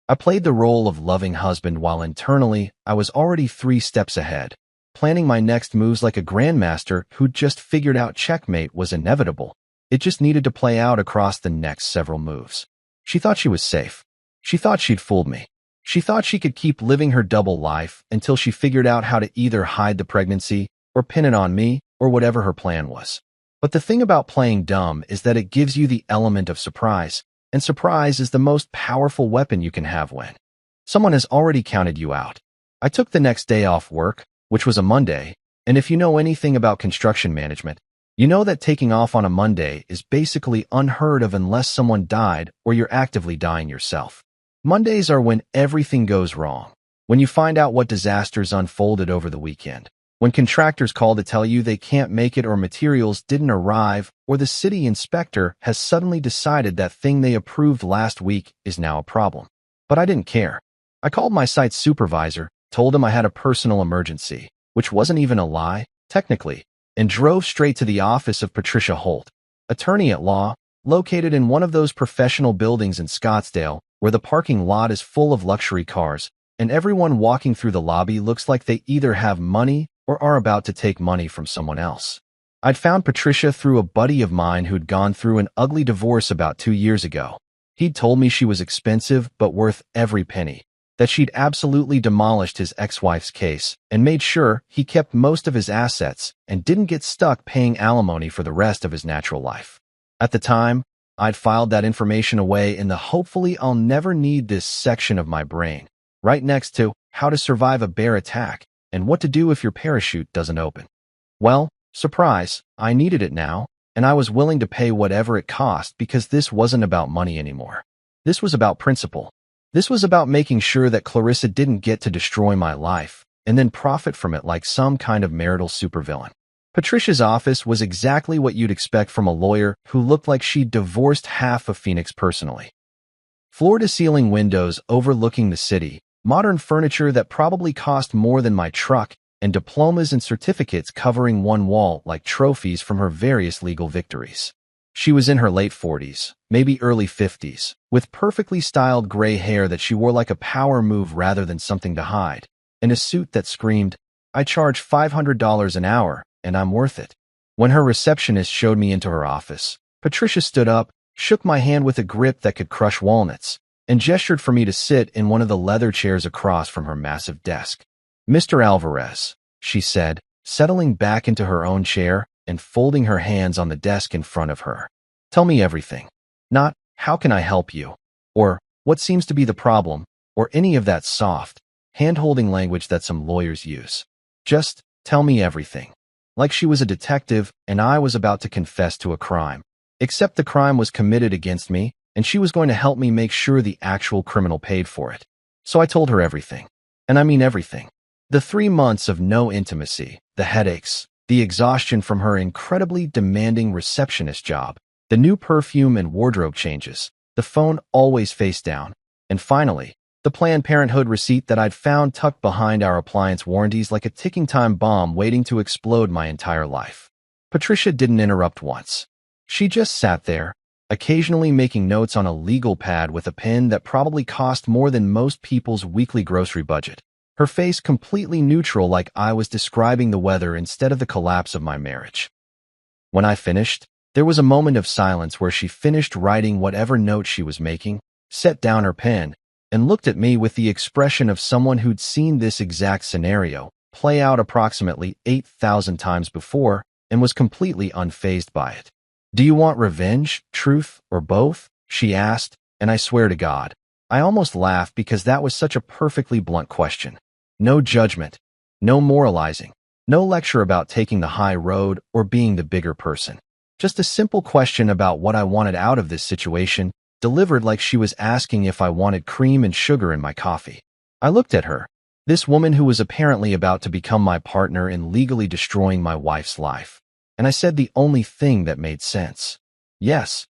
I played the role of loving husband while internally I was already 3 steps ahead, planning my next moves like a grandmaster who'd just figured out checkmate was inevitable. It just needed to play out across the next several moves. She thought she was safe. She thought she'd fooled me. She thought she could keep living her double life until she figured out how to either hide the pregnancy or pin it on me or whatever her plan was. But the thing about playing dumb is that it gives you the element of surprise, and surprise is the most powerful weapon you can have when someone has already counted you out. I took the next day off work, which was a Monday, and if you know anything about construction management, you know that taking off on a Monday is basically unheard of unless someone died or you're actively dying yourself. Mondays are when everything goes wrong, when you find out what disasters unfolded over the weekend, when contractors call to tell you they can't make it or materials didn't arrive, or the city inspector has suddenly decided that thing they approved last week is now a problem. But I didn't care. I called my site supervisor, told him I had a personal emergency, which wasn't even a lie, technically, and drove straight to the office of Patricia Holt, attorney at law, located in one of those professional buildings in Scottsdale, where the parking lot is full of luxury cars, and everyone walking through the lobby looks like they either have money or are about to take money from someone else. I'd found Patricia through a buddy of mine who'd gone through an ugly divorce about 2 years ago. He'd told me she was expensive but worth every penny, that she'd absolutely demolished his ex-wife's case and made sure he kept most of his assets and didn't get stuck paying alimony for the rest of his natural life. At the time, I'd filed that information away in the hopefully I'll never need this section of my brain, right next to how to survive a bear attack and what to do if your parachute doesn't open. Well, surprise, I needed it now, and I was willing to pay whatever it cost because this wasn't about money anymore. This was about principle. This was about making sure that Clarissa didn't get to destroy my life and then profit from it like some kind of marital supervillain. Patricia's office was exactly what you'd expect from a lawyer who looked like she'd divorced half of Phoenix personally. Floor-to-ceiling windows overlooking the city, modern furniture that probably cost more than my truck, and diplomas and certificates covering one wall like trophies from her various legal victories. She was in her late 40s, maybe early 50s, with perfectly styled gray hair that she wore like a power move rather than something to hide, and a suit that screamed, "I charge $500 an hour, and I'm worth it." When her receptionist showed me into her office, Patricia stood up, shook my hand with a grip that could crush walnuts, and gestured for me to sit in one of the leather chairs across from her massive desk. "Mr. Alvarez," she said, settling back into her own chair and folding her hands on the desk in front of her. "Tell me everything. Not, how can I help you? Or, What seems to be the problem, or any of that soft, hand-holding language that some lawyers use. Just tell me everything. Like she was a detective and I was about to confess to a crime. Except the crime was committed against me, and she was going to help me make sure the actual criminal paid for it. So I told her everything. And I mean everything. The 3 months of no intimacy, the headaches, the exhaustion from her incredibly demanding receptionist job, the new perfume and wardrobe changes, the phone always face down, and finally, the Planned Parenthood receipt that I'd found tucked behind our appliance warranties like a ticking time bomb waiting to explode my entire life. Patricia didn't interrupt once. She just sat there, occasionally making notes on a legal pad with a pen that probably cost more than most people's weekly grocery budget. Her face completely neutral, like I was describing the weather instead of the collapse of my marriage. When I finished, there was a moment of silence where she finished writing whatever note she was making, set down her pen, and looked at me with the expression of someone who'd seen this exact scenario play out approximately 8,000 times before and was completely unfazed by it. "Do you want revenge, truth, or both?" she asked, and I swear to God, I almost laughed because that was such a perfectly blunt question. No judgment, no moralizing, no lecture about taking the high road or being the bigger person. Just a simple question about what I wanted out of this situation, delivered like she was asking if I wanted cream and sugar in my coffee. I looked at her, this woman who was apparently about to become my partner in legally destroying my wife's life, and I said the only thing that made sense. Yes.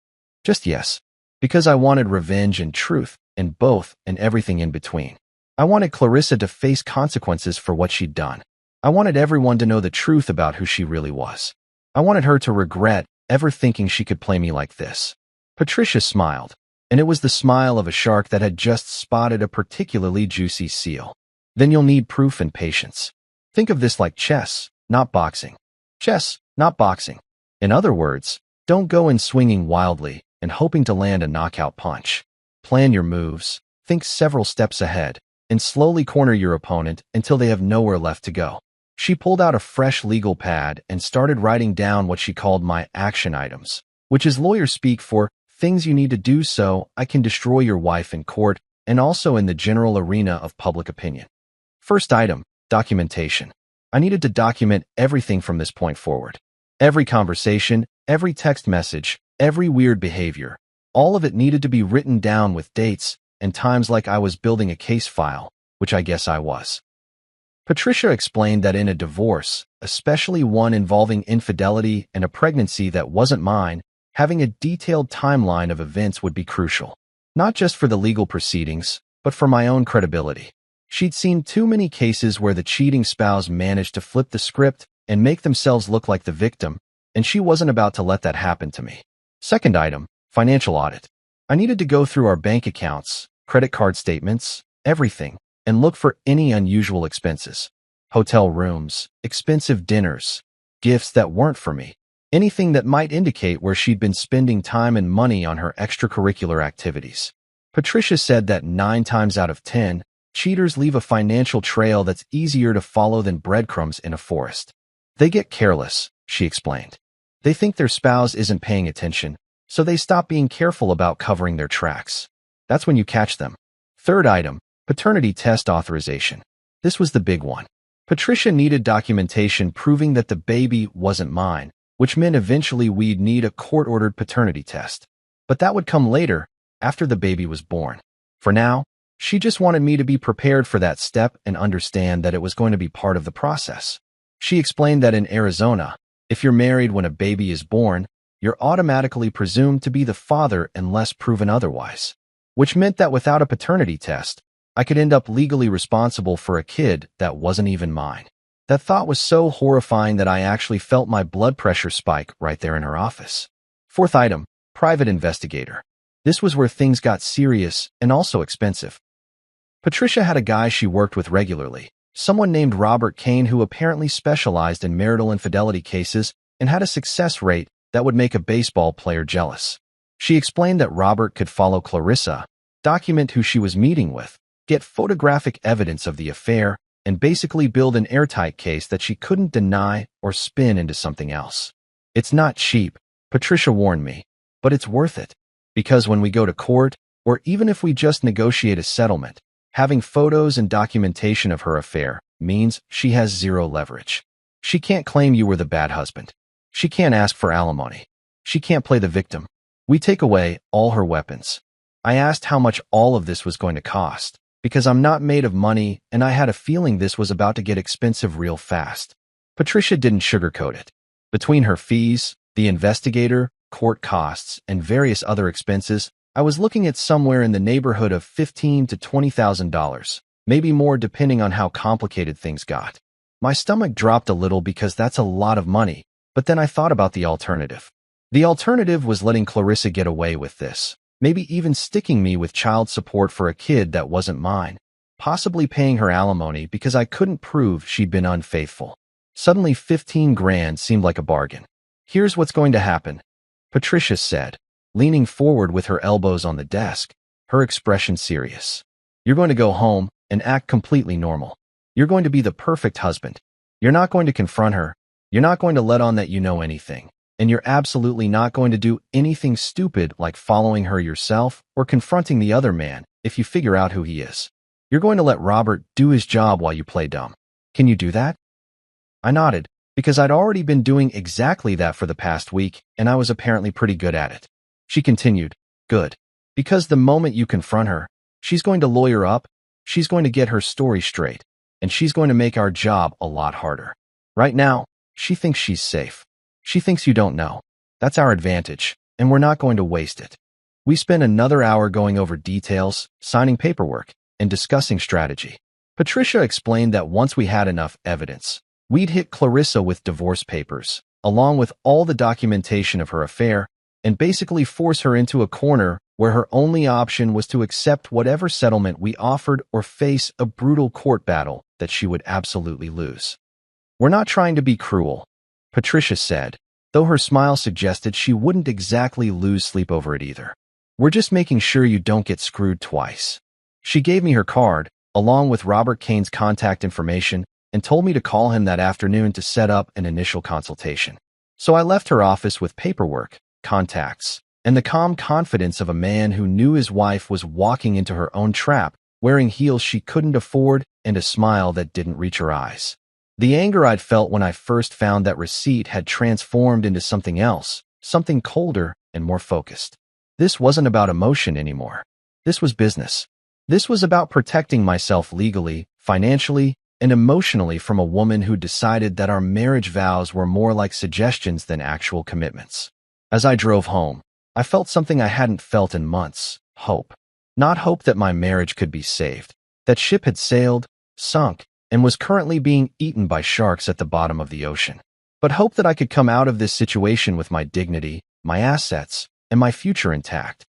Just yes. Because I wanted revenge and truth, and both and everything in between. I wanted Clarissa to face consequences for what she'd done. I wanted everyone to know the truth about who she really was. I wanted her to regret ever thinking she could play me like this. Patricia smiled, and it was the smile of a shark that had just spotted a particularly juicy seal. "Then you'll need proof and patience. Think of this like chess, not boxing. Chess, not boxing. In other words, don't go in swinging wildly and hoping to land a knockout punch. Plan your moves, think several steps ahead, and slowly corner your opponent until they have nowhere left to go." She pulled out a fresh legal pad and started writing down what she called my action items, which is lawyer speak for things you need to do so I can destroy your wife in court and also in the general arena of public opinion. First item, documentation. I needed to document everything from this point forward. Every conversation, every text message, every weird behavior. All of it needed to be written down with dates and times like I was building a case file, which I guess I was. Patricia explained that in a divorce, especially one involving infidelity and a pregnancy that wasn't mine, having a detailed timeline of events would be crucial. Not just for the legal proceedings, but for my own credibility. She'd seen too many cases where the cheating spouse managed to flip the script and make themselves look like the victim, and she wasn't about to let that happen to me. Second item, financial audit. I needed to go through our bank accounts, credit card statements, everything, and look for any unusual expenses. Hotel rooms, expensive dinners, gifts that weren't for me. Anything that might indicate where she'd been spending time and money on her extracurricular activities. Patricia said that 9 times out of 10, cheaters leave a financial trail that's easier to follow than breadcrumbs in a forest. They get careless, she explained. They think their spouse isn't paying attention, so they stop being careful about covering their tracks. That's when you catch them. Third item, paternity test authorization. This was the big one. Patricia needed documentation proving that the baby wasn't mine, which meant eventually we'd need a court-ordered paternity test. But that would come later, after the baby was born. For now, she just wanted me to be prepared for that step and understand that it was going to be part of the process. She explained that in Arizona, if you're married when a baby is born, you're automatically presumed to be the father unless proven otherwise, which meant that without a paternity test, I could end up legally responsible for a kid that wasn't even mine. That thought was so horrifying that I actually felt my blood pressure spike right there in her office. Fourth item, private investigator. This was where things got serious and also expensive. Patricia had a guy she worked with regularly, someone named Robert Kane, who apparently specialized in marital infidelity cases and had a success rate that would make a baseball player jealous. She explained that Robert could follow Clarissa, document who she was meeting with, get photographic evidence of the affair, and basically build an airtight case that she couldn't deny or spin into something else. It's not cheap, Patricia warned me, but it's worth it. Because when we go to court, Or even if we just negotiate a settlement, having photos and documentation of her affair means she has zero leverage. She can't claim you were the bad husband. She can't ask for alimony. She can't play the victim. We take away all her weapons. I asked how much all of this was going to cost, because I'm not made of money and I had a feeling this was about to get expensive real fast. Patricia didn't sugarcoat it. Between her fees, the investigator, court costs, and various other expenses, I was looking at somewhere in the neighborhood of $15,000 to $20,000, maybe more depending on how complicated things got. My stomach dropped a little because that's a lot of money, but then I thought about the alternative. The alternative was letting Clarissa get away with this, maybe even sticking me with child support for a kid that wasn't mine, possibly paying her alimony because I couldn't prove she'd been unfaithful. Suddenly 15 grand seemed like a bargain. Here's what's going to happen, Patricia said, leaning forward with her elbows on the desk, her expression serious. You're going to go home and act completely normal. You're going to be the perfect husband. You're not going to confront her. You're not going to let on that you know anything. And you're absolutely not going to do anything stupid like following her yourself or confronting the other man if you figure out who he is. You're going to let Robert do his job while you play dumb. Can you do that? I nodded, because I'd already been doing exactly that for the past week, and I was apparently pretty good at it. She continued, good. Because the moment you confront her, she's going to lawyer up, she's going to get her story straight, and she's going to make our job a lot harder. Right now, she thinks she's safe. She thinks you don't know. That's our advantage, and we're not going to waste it. We spent another hour going over details, signing paperwork, and discussing strategy. Patricia explained that once we had enough evidence, we'd hit Clarissa with divorce papers, along with all the documentation of her affair, and basically force her into a corner where her only option was to accept whatever settlement we offered or face a brutal court battle that she would absolutely lose. We're not trying to be cruel, Patricia said, though her smile suggested she wouldn't exactly lose sleep over it either. We're just making sure you don't get screwed twice. She gave me her card, along with Robert Kane's contact information, and told me to call him that afternoon to set up an initial consultation. So I left her office with paperwork, contacts, and the calm confidence of a man who knew his wife was walking into her own trap, wearing heels she couldn't afford and a smile that didn't reach her eyes. The anger I'd felt when I first found that receipt had transformed into something else, something colder and more focused. This wasn't about emotion anymore. This was business. This was about protecting myself legally, financially, and emotionally from a woman who decided that our marriage vows were more like suggestions than actual commitments. As I drove home, I felt something I hadn't felt in months, hope. Not hope that my marriage could be saved, that ship had sailed, sunk, and was currently being eaten by sharks at the bottom of the ocean, but hope that I could come out of this situation with my dignity, my assets, and my future intact.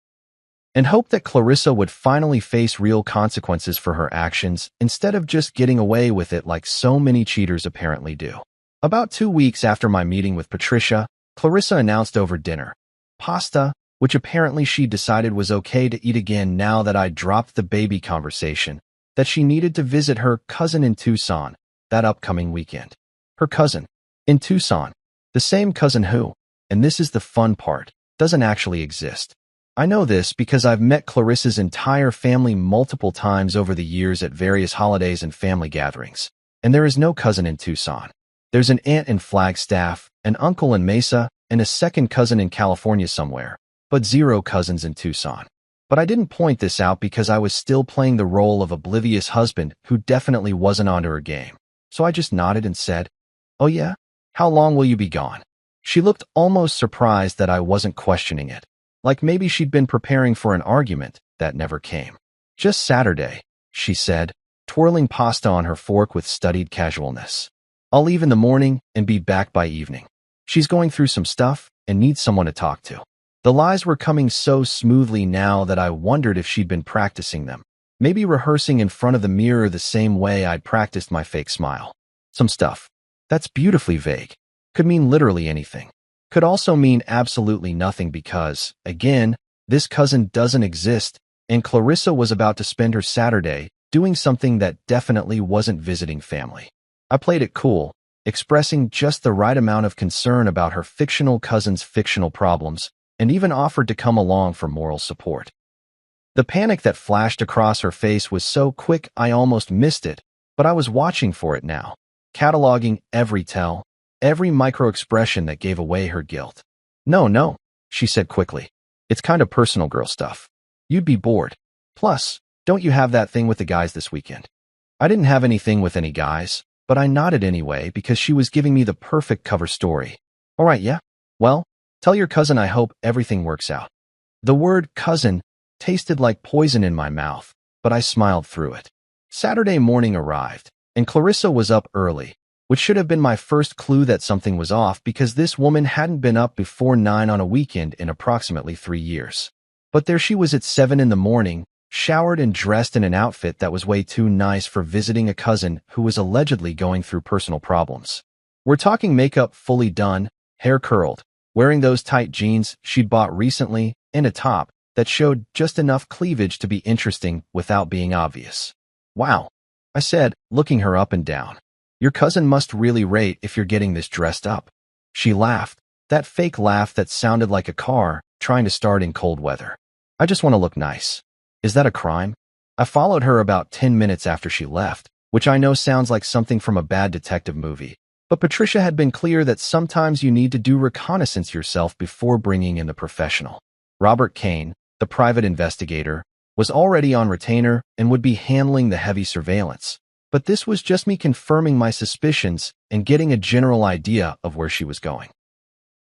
And hope that Clarissa would finally face real consequences for her actions instead of just getting away with it like so many cheaters apparently do. About 2 weeks after my meeting with Patricia, Clarissa announced over dinner, pasta, which apparently she decided was okay to eat again now that I'd dropped the baby conversation, that she needed to visit her cousin in Tucson that upcoming weekend. Her cousin, in Tucson, the same cousin who, and this is the fun part, doesn't actually exist. I know this because I've met Clarissa's entire family multiple times over the years at various holidays and family gatherings, and there is no cousin in Tucson. There's an aunt in Flagstaff, an uncle in Mesa, and a second cousin in California somewhere, but zero cousins in Tucson. But I didn't point this out because I was still playing the role of oblivious husband who definitely wasn't onto her game. So I just nodded and said, "Oh yeah? How long will you be gone?" She looked almost surprised that I wasn't questioning it, like maybe she'd been preparing for an argument that never came. "Just Saturday," she said, twirling pasta on her fork with studied casualness. "I'll leave in the morning and be back by evening. She's going through some stuff and needs someone to talk to." The lies were coming so smoothly now that I wondered if she'd been practicing them, maybe rehearsing in front of the mirror the same way I'd practiced my fake smile. Some stuff. That's beautifully vague. Could mean literally anything. Could also mean absolutely nothing because, again, this cousin doesn't exist, and Clarissa was about to spend her Saturday doing something that definitely wasn't visiting family. I played it cool, expressing just the right amount of concern about her fictional cousin's fictional problems, and even offered to come along for moral support. The panic that flashed across her face was so quick I almost missed it, but I was watching for it now, cataloging every tell, every micro-expression that gave away her guilt. No, no, she said quickly. It's kind of personal girl stuff. You'd be bored. Plus, don't you have that thing with the guys this weekend? I didn't have anything with any guys, but I nodded anyway because she was giving me the perfect cover story. All right, yeah? Well, tell your cousin I hope everything works out. The word cousin tasted like poison in my mouth, but I smiled through it. Saturday morning arrived, and Clarissa was up early, which should have been my first clue that something was off because this woman hadn't been up before 9 on a weekend in approximately 3 years. But there she was at 7 in the morning, showered and dressed in an outfit that was way too nice for visiting a cousin who was allegedly going through personal problems. We're talking makeup fully done, hair curled, wearing those tight jeans she'd bought recently, and a top that showed just enough cleavage to be interesting without being obvious. Wow, I said, looking her up and down. Your cousin must really rate if you're getting this dressed up. She laughed, that fake laugh that sounded like a car trying to start in cold weather. I just want to look nice. Is that a crime? I followed her about 10 minutes after she left, which I know sounds like something from a bad detective movie. But Patricia had been clear that sometimes you need to do reconnaissance yourself before bringing in the professional. Robert Kane, the private investigator, was already on retainer and would be handling the heavy surveillance. But this was just me confirming my suspicions and getting a general idea of where she was going.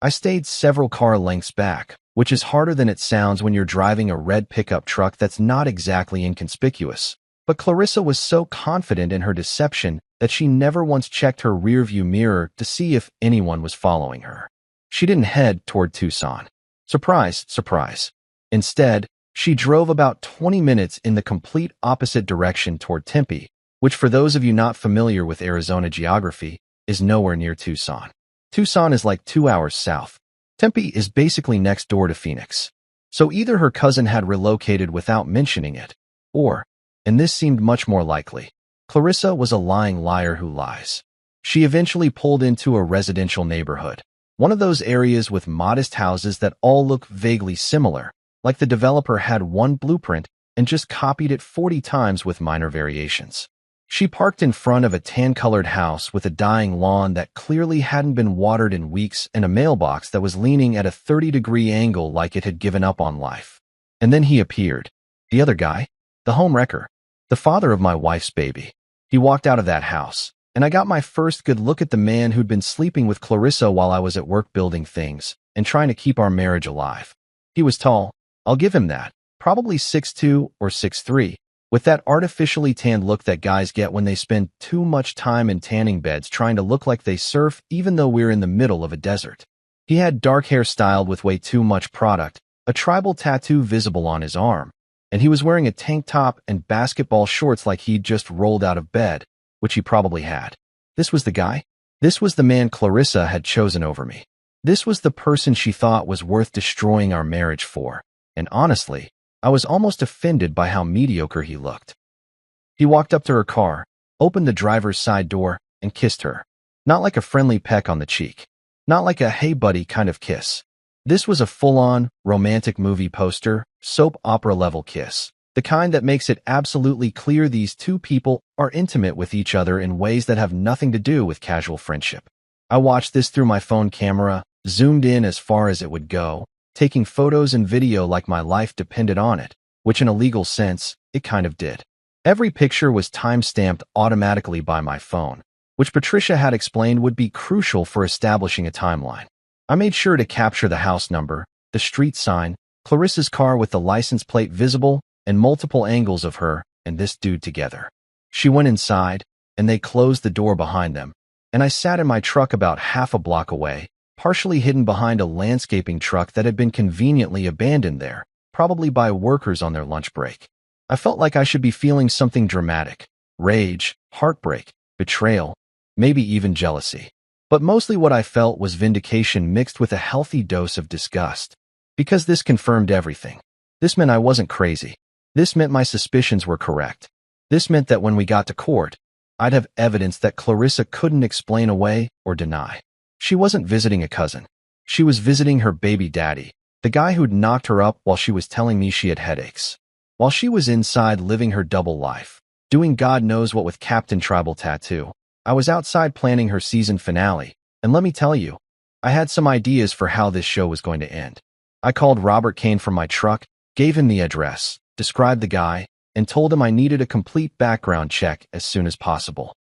I stayed several car lengths back, which is harder than it sounds when you're driving a red pickup truck that's not exactly inconspicuous. But Clarissa was so confident in her deception that she never once checked her rearview mirror to see if anyone was following her. She didn't head toward Tucson. Surprise, surprise. Instead, she drove about 20 minutes in the complete opposite direction toward Tempe, which for those of you not familiar with Arizona geography, is nowhere near Tucson. Tucson is like 2 hours south. Tempe is basically next door to Phoenix. So either her cousin had relocated without mentioning it, or, and this seemed much more likely, Clarissa was a lying liar who lies. She eventually pulled into a residential neighborhood, one of those areas with modest houses that all look vaguely similar, like the developer had one blueprint and just copied it 40 times with minor variations. She parked in front of a tan-colored house with a dying lawn that clearly hadn't been watered in weeks and a mailbox that was leaning at a 30-degree angle like it had given up on life. And then he appeared. The other guy, the homewrecker, the father of my wife's baby. He walked out of that house, and I got my first good look at the man who'd been sleeping with Clarissa while I was at work building things and trying to keep our marriage alive. He was tall. I'll give him that, probably 6'2" or 6'3", with that artificially tanned look that guys get when they spend too much time in tanning beds trying to look like they surf even though we're in the middle of a desert. He had dark hair styled with way too much product, a tribal tattoo visible on his arm, and he was wearing a tank top and basketball shorts like he'd just rolled out of bed, which he probably had. This was the guy? This was the man Clarissa had chosen over me. This was the person she thought was worth destroying our marriage for. And honestly, I was almost offended by how mediocre he looked. He walked up to her car, opened the driver's side door, and kissed her. Not like a friendly peck on the cheek. Not like a hey buddy kind of kiss. This was a full-on, romantic movie poster, soap opera-level kiss. The kind that makes it absolutely clear these two people are intimate with each other in ways that have nothing to do with casual friendship. I watched this through my phone camera, zoomed in as far as it would go, taking photos and video like my life depended on it, which in a legal sense, it kind of did. Every picture was time-stamped automatically by my phone, which Patricia had explained would be crucial for establishing a timeline. I made sure to capture the house number, the street sign, Clarissa's car with the license plate visible, and multiple angles of her and this dude together. She went inside, and they closed the door behind them, and I sat in my truck about half a block away, partially hidden behind a landscaping truck that had been conveniently abandoned there, probably by workers on their lunch break. I felt like I should be feeling something dramatic: rage, heartbreak, betrayal, maybe even jealousy. But mostly what I felt was vindication mixed with a healthy dose of disgust. Because this confirmed everything. This meant I wasn't crazy. This meant my suspicions were correct. This meant that when we got to court, I'd have evidence that Clarissa couldn't explain away or deny. She wasn't visiting a cousin. She was visiting her baby daddy, the guy who'd knocked her up while she was telling me she had headaches. while she was inside living her double life, doing God knows what with Captain Tribal Tattoo. I was outside planning her season finale, and let me tell you, I had some ideas for how this show was going to end. I called Robert Kane from my truck, gave him the address, described the guy, and told him I needed a complete background check as soon as possible.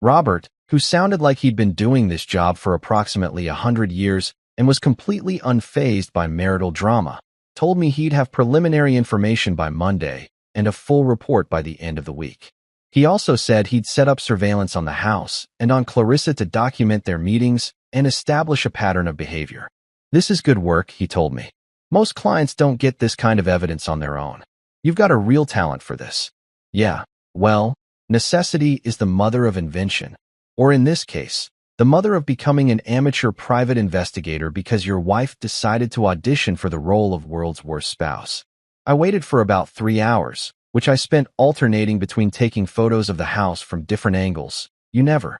Robert, who sounded like he'd been doing this job for approximately 100 years and was completely unfazed by marital drama, told me he'd have preliminary information by Monday and a full report by the end of the week. He also said he'd set up surveillance on the house and on Clarissa to document their meetings and establish a pattern of behavior. This is good work, he told me. Most clients don't get this kind of evidence on their own. You've got a real talent for this. Yeah, well, necessity is the mother of invention. Or in this case, the mother of becoming an amateur private investigator because your wife decided to audition for the role of world's worst spouse. I waited for about 3 hours, which I spent alternating between taking photos of the house from different angles. You never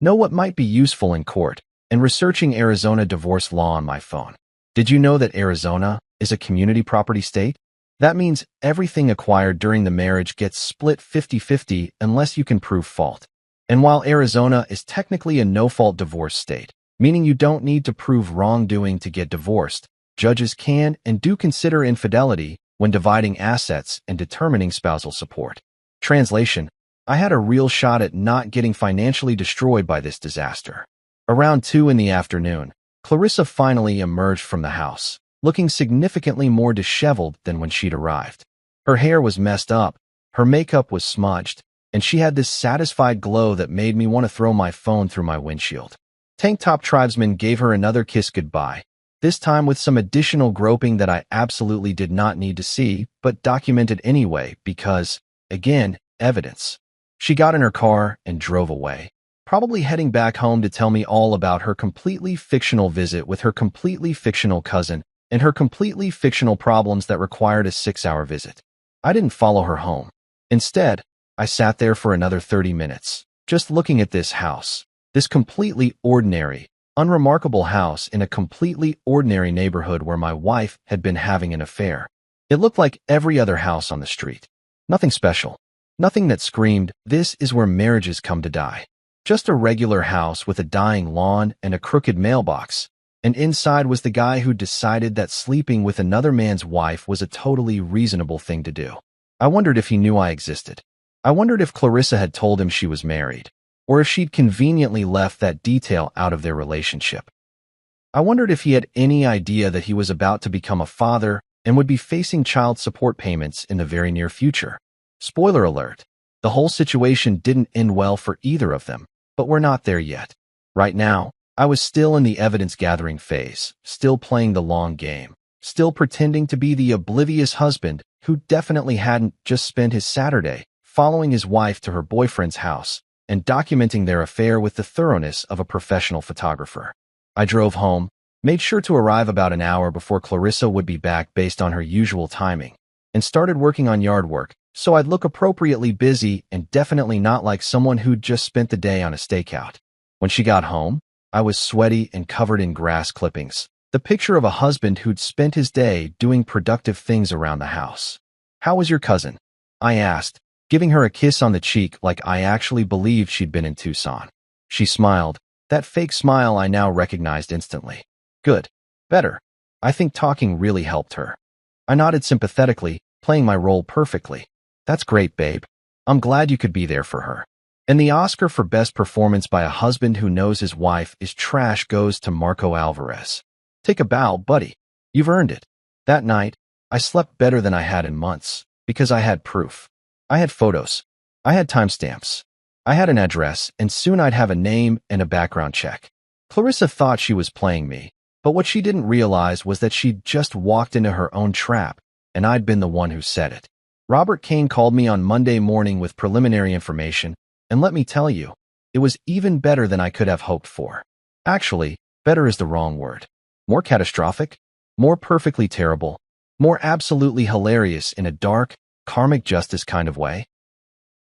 know what might be useful in court, and researching Arizona divorce law on my phone. Did you know that Arizona is a community property state? That means everything acquired during the marriage gets split 50-50 unless you can prove fault. And while Arizona is technically a no-fault divorce state, meaning you don't need to prove wrongdoing to get divorced, judges can and do consider infidelity when dividing assets and determining spousal support. Translation: I had a real shot at not getting financially destroyed by this disaster. Around 2 in the afternoon, Clarissa finally emerged from the house, looking significantly more disheveled than when she'd arrived. Her hair was messed up, her makeup was smudged, and she had this satisfied glow that made me want to throw my phone through my windshield. Tank Top Tribesman gave her another kiss goodbye, this time with some additional groping that I absolutely did not need to see, but documented anyway because, again, evidence. She got in her car and drove away, probably heading back home to tell me all about her completely fictional visit with her completely fictional cousin and her completely fictional problems that required a 6-hour visit. I didn't follow her home. Instead, I sat there for another 30 minutes, just looking at this house, this completely ordinary, unremarkable house in a completely ordinary neighborhood where my wife had been having an affair. It looked like every other house on the street. Nothing special. Nothing that screamed, "This is where marriages come to die." Just a regular house with a dying lawn and a crooked mailbox. And inside was the guy who decided that sleeping with another man's wife was a totally reasonable thing to do. I wondered if he knew I existed. I wondered if Clarissa had told him she was married, or if she'd conveniently left that detail out of their relationship. I wondered if he had any idea that he was about to become a father and would be facing child support payments in the very near future. Spoiler alert, the whole situation didn't end well for either of them, but we're not there yet. Right now, I was still in the evidence-gathering phase, still playing the long game, still pretending to be the oblivious husband who definitely hadn't just spent his Saturday following his wife to her boyfriend's house and documenting their affair with the thoroughness of a professional photographer. I drove home, made sure to arrive about an hour before Clarissa would be back based on her usual timing, and started working on yard work so I'd look appropriately busy and definitely not like someone who'd just spent the day on a stakeout. When she got home, I was sweaty and covered in grass clippings, the picture of a husband who'd spent his day doing productive things around the house. "How was your cousin?" I asked, giving her a kiss on the cheek like I actually believed she'd been in Tucson. She smiled, that fake smile I now recognized instantly. "Good. Better." I think talking really helped her. I nodded sympathetically, playing my role perfectly. "That's great, babe. I'm glad you could be there for her." And the Oscar for Best Performance by a husband who knows his wife is trash goes to Marco Alvarez. Take a bow, buddy. You've earned it. That night, I slept better than I had in months, because I had proof. I had photos. I had timestamps. I had an address, and soon I'd have a name and a background check. Clarissa thought she was playing me, but what she didn't realize was that she'd just walked into her own trap, and I'd been the one who set it. Robert Kane called me on Monday morning with preliminary information, and let me tell you, it was even better than I could have hoped for. Actually, better is the wrong word. More catastrophic, more perfectly terrible, more absolutely hilarious in a dark, karmic justice kind of way.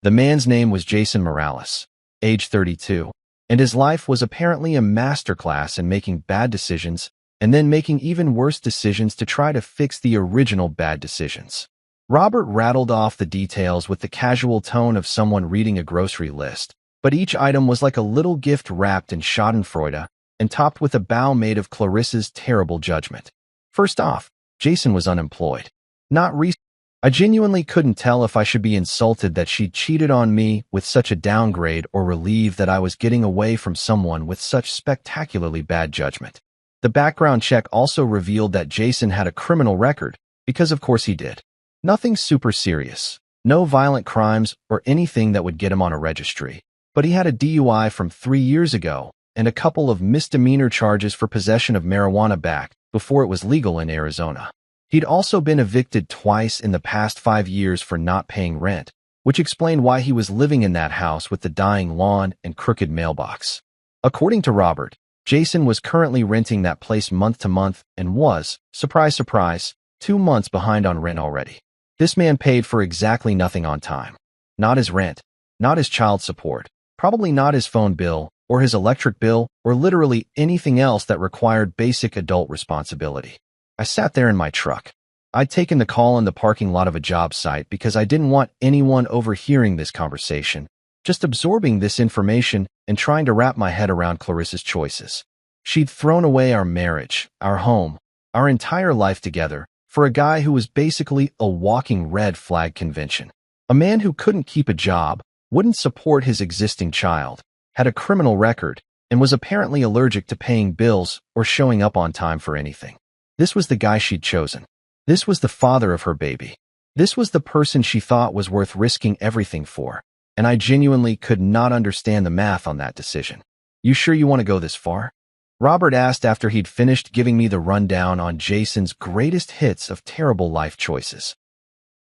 The man's name was Jason Morales, age 32, and his life was apparently a masterclass in making bad decisions and then making even worse decisions to try to fix the original bad decisions. Robert rattled off the details with the casual tone of someone reading a grocery list, but each item was like a little gift wrapped in schadenfreude and topped with a bow made of Clarissa's terrible judgment. First off, Jason was unemployed. Not recently. I genuinely couldn't tell if I should be insulted that she'd cheated on me with such a downgrade or relieved that I was getting away from someone with such spectacularly bad judgment. The background check also revealed that Jason had a criminal record, because of course he did. Nothing super serious, no violent crimes or anything that would get him on a registry, but he had a DUI from 3 years ago and a couple of misdemeanor charges for possession of marijuana back before it was legal in Arizona. He'd also been evicted twice in the past 5 years for not paying rent, which explained why he was living in that house with the dying lawn and crooked mailbox. According to Robert, Jason was currently renting that place month to month and was, surprise, surprise, 2 months behind on rent already. This man paid for exactly nothing on time. Not his rent, not his child support, probably not his phone bill or his electric bill or literally anything else that required basic adult responsibility. I sat there in my truck. I'd taken the call in the parking lot of a job site because I didn't want anyone overhearing this conversation, just absorbing this information and trying to wrap my head around Clarissa's choices. She'd thrown away our marriage, our home, our entire life together for a guy who was basically a walking red flag convention. A man who couldn't keep a job, wouldn't support his existing child, had a criminal record, and was apparently allergic to paying bills or showing up on time for anything. This was the guy she'd chosen. This was the father of her baby. This was the person she thought was worth risking everything for, and I genuinely could not understand the math on that decision. You sure you want to go this far? Robert asked after he'd finished giving me the rundown on Jason's greatest hits of terrible life choices.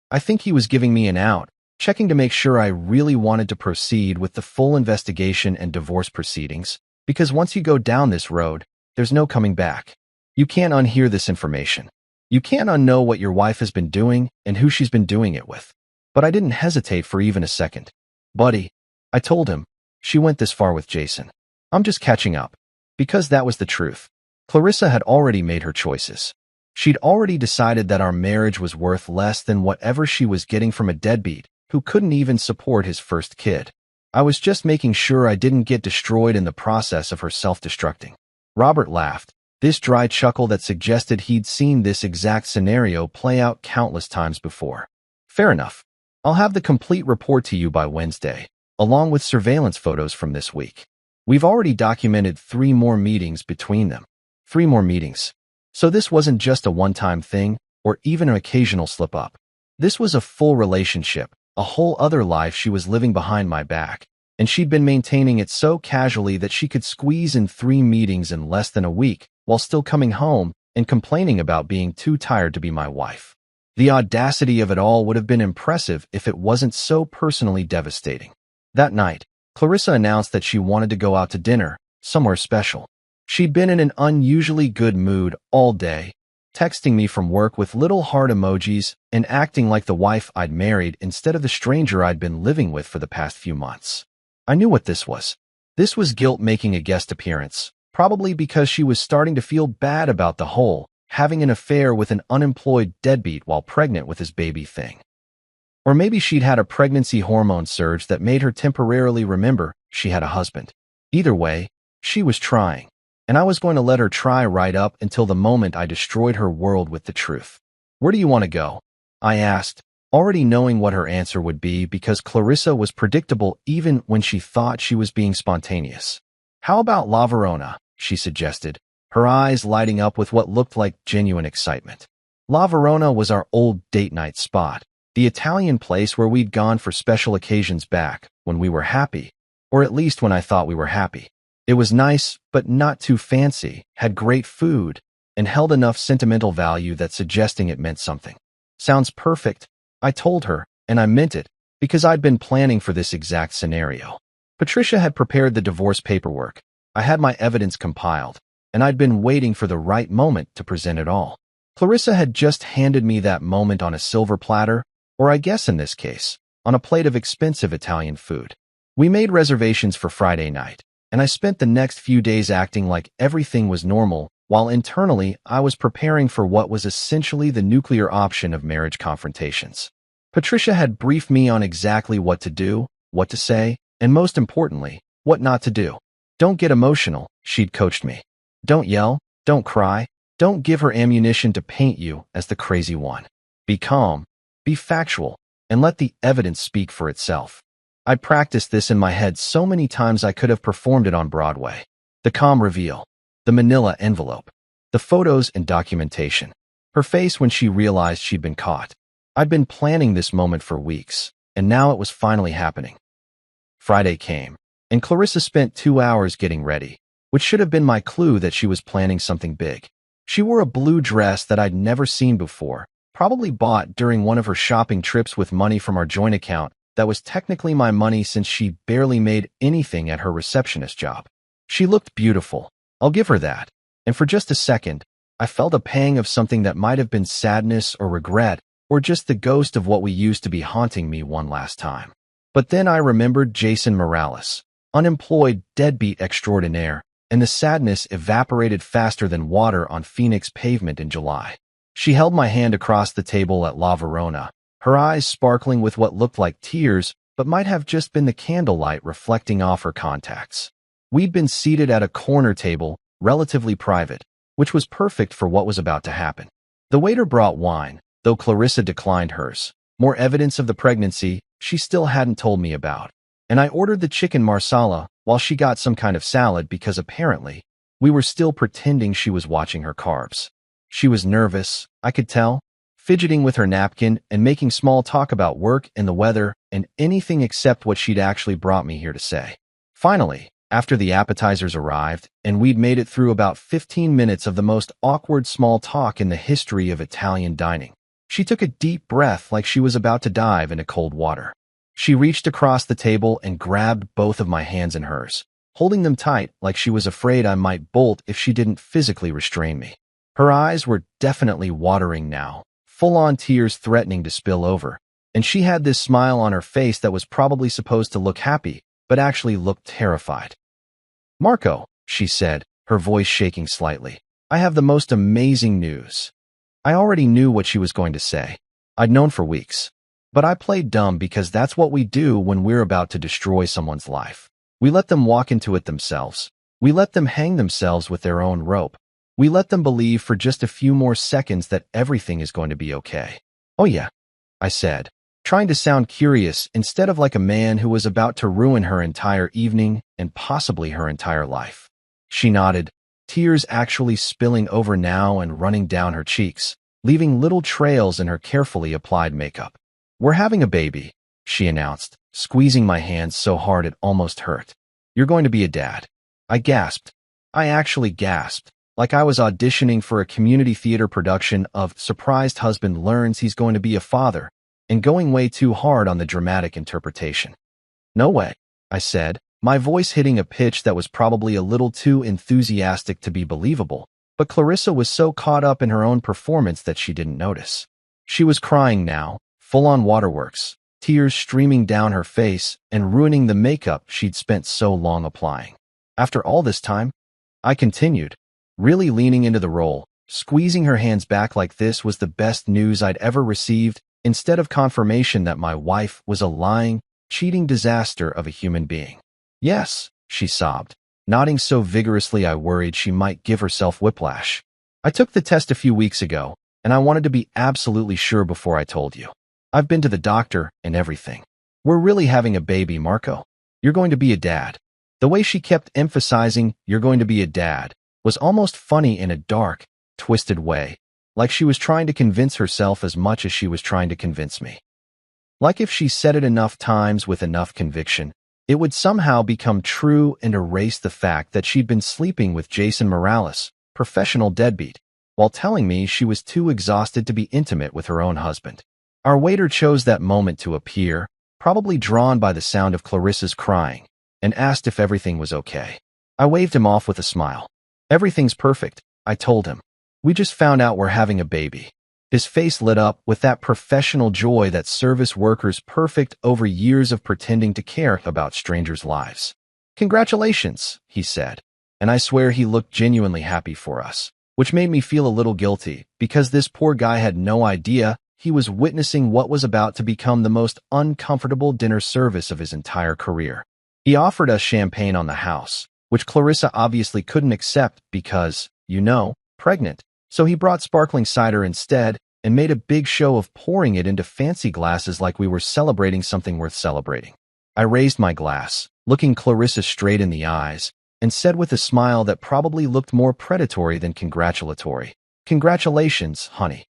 I think he was giving me an out, checking to make sure I really wanted to proceed with the full investigation and divorce proceedings, because once you go down this road, there's no coming back. You can't unhear this information. You can't unknow what your wife has been doing and who she's been doing it with. But I didn't hesitate for even a second. Buddy, I told him, she went this far with Jason. I'm just catching up. Because that was the truth. Clarissa had already made her choices. She'd already decided that our marriage was worth less than whatever she was getting from a deadbeat who couldn't even support his first kid. I was just making sure I didn't get destroyed in the process of her self-destructing. Robert laughed. This dry chuckle that suggested he'd seen this exact scenario play out countless times before. Fair enough. I'll have the complete report to you by Wednesday, along with surveillance photos from this week. We've already documented 3 more meetings between them. 3 more meetings. So this wasn't just a one-time thing, or even an occasional slip-up. This was a full relationship, a whole other life she was living behind my back, and she'd been maintaining it so casually that she could squeeze in 3 meetings in less than a week, while still coming home and complaining about being too tired to be my wife. The audacity of it all would have been impressive if it wasn't so personally devastating. That night, Clarissa announced that she wanted to go out to dinner, somewhere special. She'd been in an unusually good mood all day, texting me from work with little heart emojis and acting like the wife I'd married instead of the stranger I'd been living with for the past few months. I knew what this was. This was guilt making a guest appearance, probably because she was starting to feel bad about the whole having an affair with an unemployed deadbeat while pregnant with his baby thing. Or maybe she'd had a pregnancy hormone surge that made her temporarily remember she had a husband. Either way, she was trying, and I was going to let her try right up until the moment I destroyed her world with the truth. Where do you want to go? I asked, already knowing what her answer would be because Clarissa was predictable even when she thought she was being spontaneous. How about La Verona? She suggested, her eyes lighting up with what looked like genuine excitement. La Verona was our old date night spot, the Italian place where we'd gone for special occasions back when we were happy, or at least when I thought we were happy. It was nice, but not too fancy, had great food, and held enough sentimental value that suggesting it meant something. Sounds perfect, I told her, and I meant it, because I'd been planning for this exact scenario. Patricia had prepared the divorce paperwork. I had my evidence compiled, and I'd been waiting for the right moment to present it all. Clarissa had just handed me that moment on a silver platter, or I guess in this case, on a plate of expensive Italian food. We made reservations for Friday night, and I spent the next few days acting like everything was normal while internally I was preparing for what was essentially the nuclear option of marriage confrontations. Patricia had briefed me on exactly what to do, what to say, and most importantly, what not to do. Don't get emotional, she'd coached me. Don't yell, don't cry, don't give her ammunition to paint you as the crazy one. Be calm, be factual, and let the evidence speak for itself. I practiced this in my head so many times I could have performed it on Broadway. The calm reveal, the manila envelope, the photos and documentation, her face when she realized she'd been caught. I'd been planning this moment for weeks, and now it was finally happening. Friday came, and Clarissa spent 2 hours getting ready, which should have been my clue that she was planning something big. She wore a blue dress that I'd never seen before, probably bought during one of her shopping trips with money from our joint account that was technically my money since she barely made anything at her receptionist job. She looked beautiful, I'll give her that, and for just a second, I felt a pang of something that might have been sadness or regret, or just the ghost of what we used to be haunting me one last time. But then I remembered Jason Morales, unemployed deadbeat extraordinaire, and the sadness evaporated faster than water on Phoenix pavement in July. She held my hand across the table at La Verona, her eyes sparkling with what looked like tears, but might have just been the candlelight reflecting off her contacts. We'd been seated at a corner table, relatively private, which was perfect for what was about to happen. The waiter brought wine, though Clarissa declined hers. More evidence of the pregnancy she still hadn't told me about. And I ordered the chicken marsala while she got some kind of salad because apparently we were still pretending she was watching her carbs. She was nervous, I could tell, fidgeting with her napkin and making small talk about work and the weather and anything except what she'd actually brought me here to say. Finally, after the appetizers arrived and we'd made it through about 15 minutes of the most awkward small talk in the history of Italian dining, she took a deep breath like she was about to dive into cold water. She reached across the table and grabbed both of my hands in hers, holding them tight like she was afraid I might bolt if she didn't physically restrain me. Her eyes were definitely watering now, full-on tears threatening to spill over, and she had this smile on her face that was probably supposed to look happy, but actually looked terrified. "Marco," she said, her voice shaking slightly, "I have the most amazing news." I already knew what she was going to say. I'd known for weeks. But I played dumb because that's what we do when we're about to destroy someone's life. We let them walk into it themselves. We let them hang themselves with their own rope. We let them believe for just a few more seconds that everything is going to be okay. "Oh yeah," I said, trying to sound curious instead of like a man who was about to ruin her entire evening and possibly her entire life. She nodded, tears actually spilling over now and running down her cheeks, leaving little trails in her carefully applied makeup. "We're having a baby," she announced, squeezing my hand so hard it almost hurt. "You're going to be a dad." I gasped. I actually gasped, like I was auditioning for a community theater production of Surprised Husband Learns He's Going to Be a Father, and going way too hard on the dramatic interpretation. "No way," I said, my voice hitting a pitch that was probably a little too enthusiastic to be believable, but Clarissa was so caught up in her own performance that she didn't notice. She was crying now, full-on waterworks, tears streaming down her face and ruining the makeup she'd spent so long applying. After all this time, I continued, really leaning into the role, squeezing her hands back like this was the best news I'd ever received instead of confirmation that my wife was a lying, cheating disaster of a human being. "Yes," she sobbed, nodding so vigorously I worried she might give herself whiplash. "I took the test a few weeks ago, and I wanted to be absolutely sure before I told you. I've been to the doctor and everything. We're really having a baby, Marco. You're going to be a dad." The way she kept emphasizing, "You're going to be a dad," was almost funny in a dark, twisted way, like she was trying to convince herself as much as she was trying to convince me. Like if she said it enough times with enough conviction, it would somehow become true and erase the fact that she'd been sleeping with Jason Morales, professional deadbeat, while telling me she was too exhausted to be intimate with her own husband. Our waiter chose that moment to appear, probably drawn by the sound of Clarissa's crying, and asked if everything was okay. I waved him off with a smile. "Everything's perfect," I told him. "We just found out we're having a baby." His face lit up with that professional joy that service workers perfect over years of pretending to care about strangers' lives. "Congratulations," he said, and I swear he looked genuinely happy for us. which made me feel a little guilty because this poor guy had no idea he was witnessing what was about to become the most uncomfortable dinner service of his entire career. He offered us champagne on the house, which Clarissa obviously couldn't accept because, pregnant. So he brought sparkling cider instead and made a big show of pouring it into fancy glasses like we were celebrating something worth celebrating. I raised my glass, looking Clarissa straight in the eyes, and said with a smile that probably looked more predatory than congratulatory, "Congratulations, honey."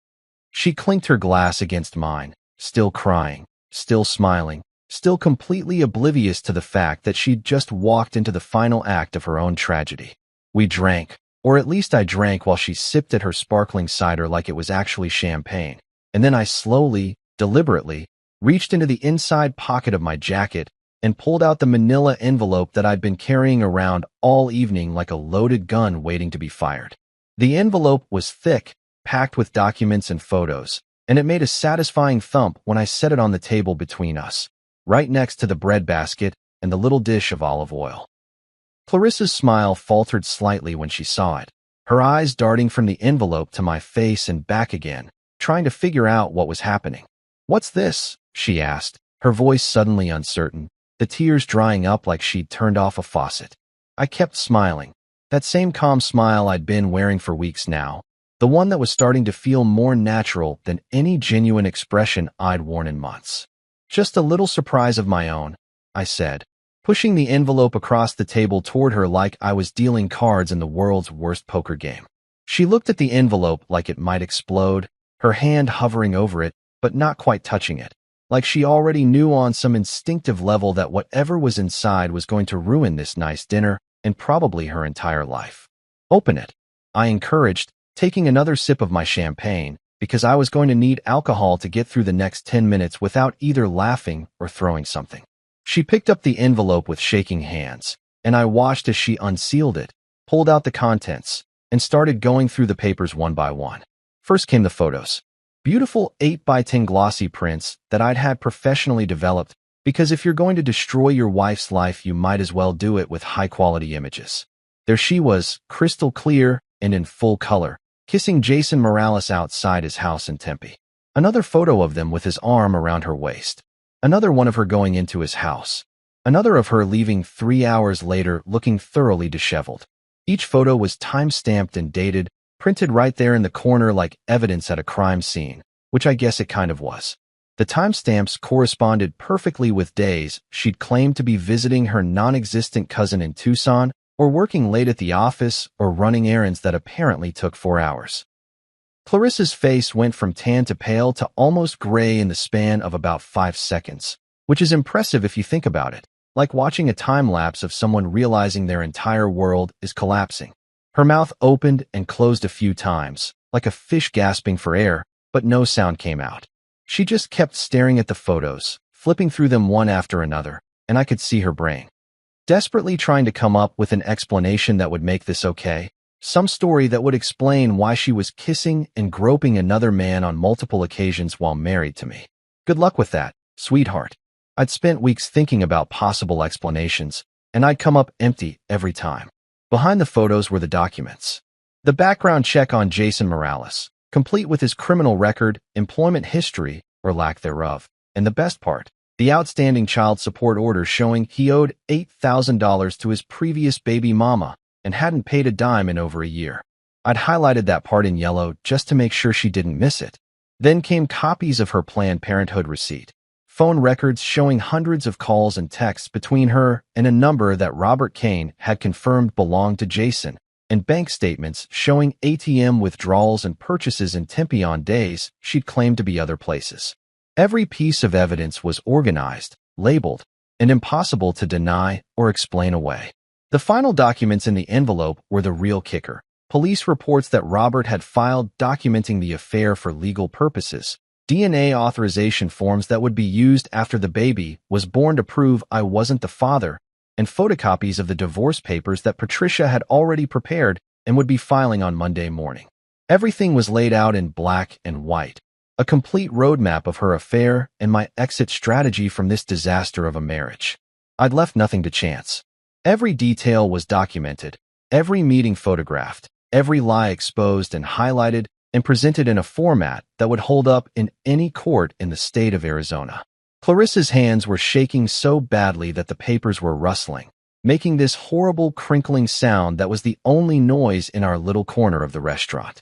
She clinked her glass against mine, still crying, still smiling, still completely oblivious to the fact that she'd just walked into the final act of her own tragedy. We drank, or at least I drank while she sipped at her sparkling cider like it was actually champagne, and then I slowly, deliberately, reached into the inside pocket of my jacket and pulled out the manila envelope that I'd been carrying around all evening like a loaded gun waiting to be fired. The envelope was thick, packed with documents and photos, and it made a satisfying thump when I set it on the table between us, right next to the bread basket and the little dish of olive oil. Clarissa's smile faltered slightly when she saw it, her eyes darting from the envelope to my face and back again, trying to figure out what was happening. "What's this?" she asked, her voice suddenly uncertain, the tears drying up like she'd turned off a faucet. I kept smiling, that same calm smile I'd been wearing for weeks now, the one that was starting to feel more natural than any genuine expression I'd worn in months. "Just a little surprise of my own," I said, pushing the envelope across the table toward her like I was dealing cards in the world's worst poker game. She looked at the envelope like it might explode, her hand hovering over it, but not quite touching it, like she already knew on some instinctive level that whatever was inside was going to ruin this nice dinner and probably her entire life. "Open it," I encouraged, taking another sip of my champagne, because I was going to need alcohol to get through the next 10 minutes without either laughing or throwing something. She picked up the envelope with shaking hands, and I watched as she unsealed it, pulled out the contents, and started going through the papers one by one. First came the photos. Beautiful 8x10 glossy prints that I'd had professionally developed, because if you're going to destroy your wife's life, you might as well do it with high-quality images. There she was, crystal clear and in full color, kissing Jason Morales outside his house in Tempe. Another photo of them with his arm around her waist. Another one of her going into his house. Another of her leaving 3 hours later looking thoroughly disheveled. Each photo was time-stamped and dated, printed right there in the corner like evidence at a crime scene, which I guess it kind of was. The timestamps corresponded perfectly with days she'd claimed to be visiting her non-existent cousin in Tucson, or working late at the office, or running errands that apparently took 4 hours. Clarissa's face went from tan to pale to almost gray in the span of about 5 seconds, which is impressive if you think about it, like watching a time-lapse of someone realizing their entire world is collapsing. Her mouth opened and closed a few times, like a fish gasping for air, but no sound came out. She just kept staring at the photos, flipping through them one after another, and I could see her brain desperately trying to come up with an explanation that would make this okay. Some story that would explain why she was kissing and groping another man on multiple occasions while married to me. Good luck with that, sweetheart. I'd spent weeks thinking about possible explanations, and I'd come up empty every time. Behind the photos were the documents. The background check on Jason Morales, complete with his criminal record, employment history, or lack thereof. And the best part, the outstanding child support order showing he owed $8,000 to his previous baby mama and hadn't paid a dime in over a year. I'd highlighted that part in yellow just to make sure she didn't miss it. Then came copies of her Planned Parenthood receipt, phone records showing hundreds of calls and texts between her and a number that Robert Kane had confirmed belonged to Jason, and bank statements showing ATM withdrawals and purchases in Tempe on days she'd claimed to be other places. Every piece of evidence was organized, labeled, and impossible to deny or explain away. The final documents in the envelope were the real kicker. Police reports that Robert had filed documenting the affair for legal purposes, DNA authorization forms that would be used after the baby was born to prove I wasn't the father, and photocopies of the divorce papers that Patricia had already prepared and would be filing on Monday morning. Everything was laid out in black and white, a complete roadmap of her affair and my exit strategy from this disaster of a marriage. I'd left nothing to chance. Every detail was documented, every meeting photographed, every lie exposed and highlighted and presented in a format that would hold up in any court in the state of Arizona. Clarissa's hands were shaking so badly that the papers were rustling, making this horrible crinkling sound that was the only noise in our little corner of the restaurant.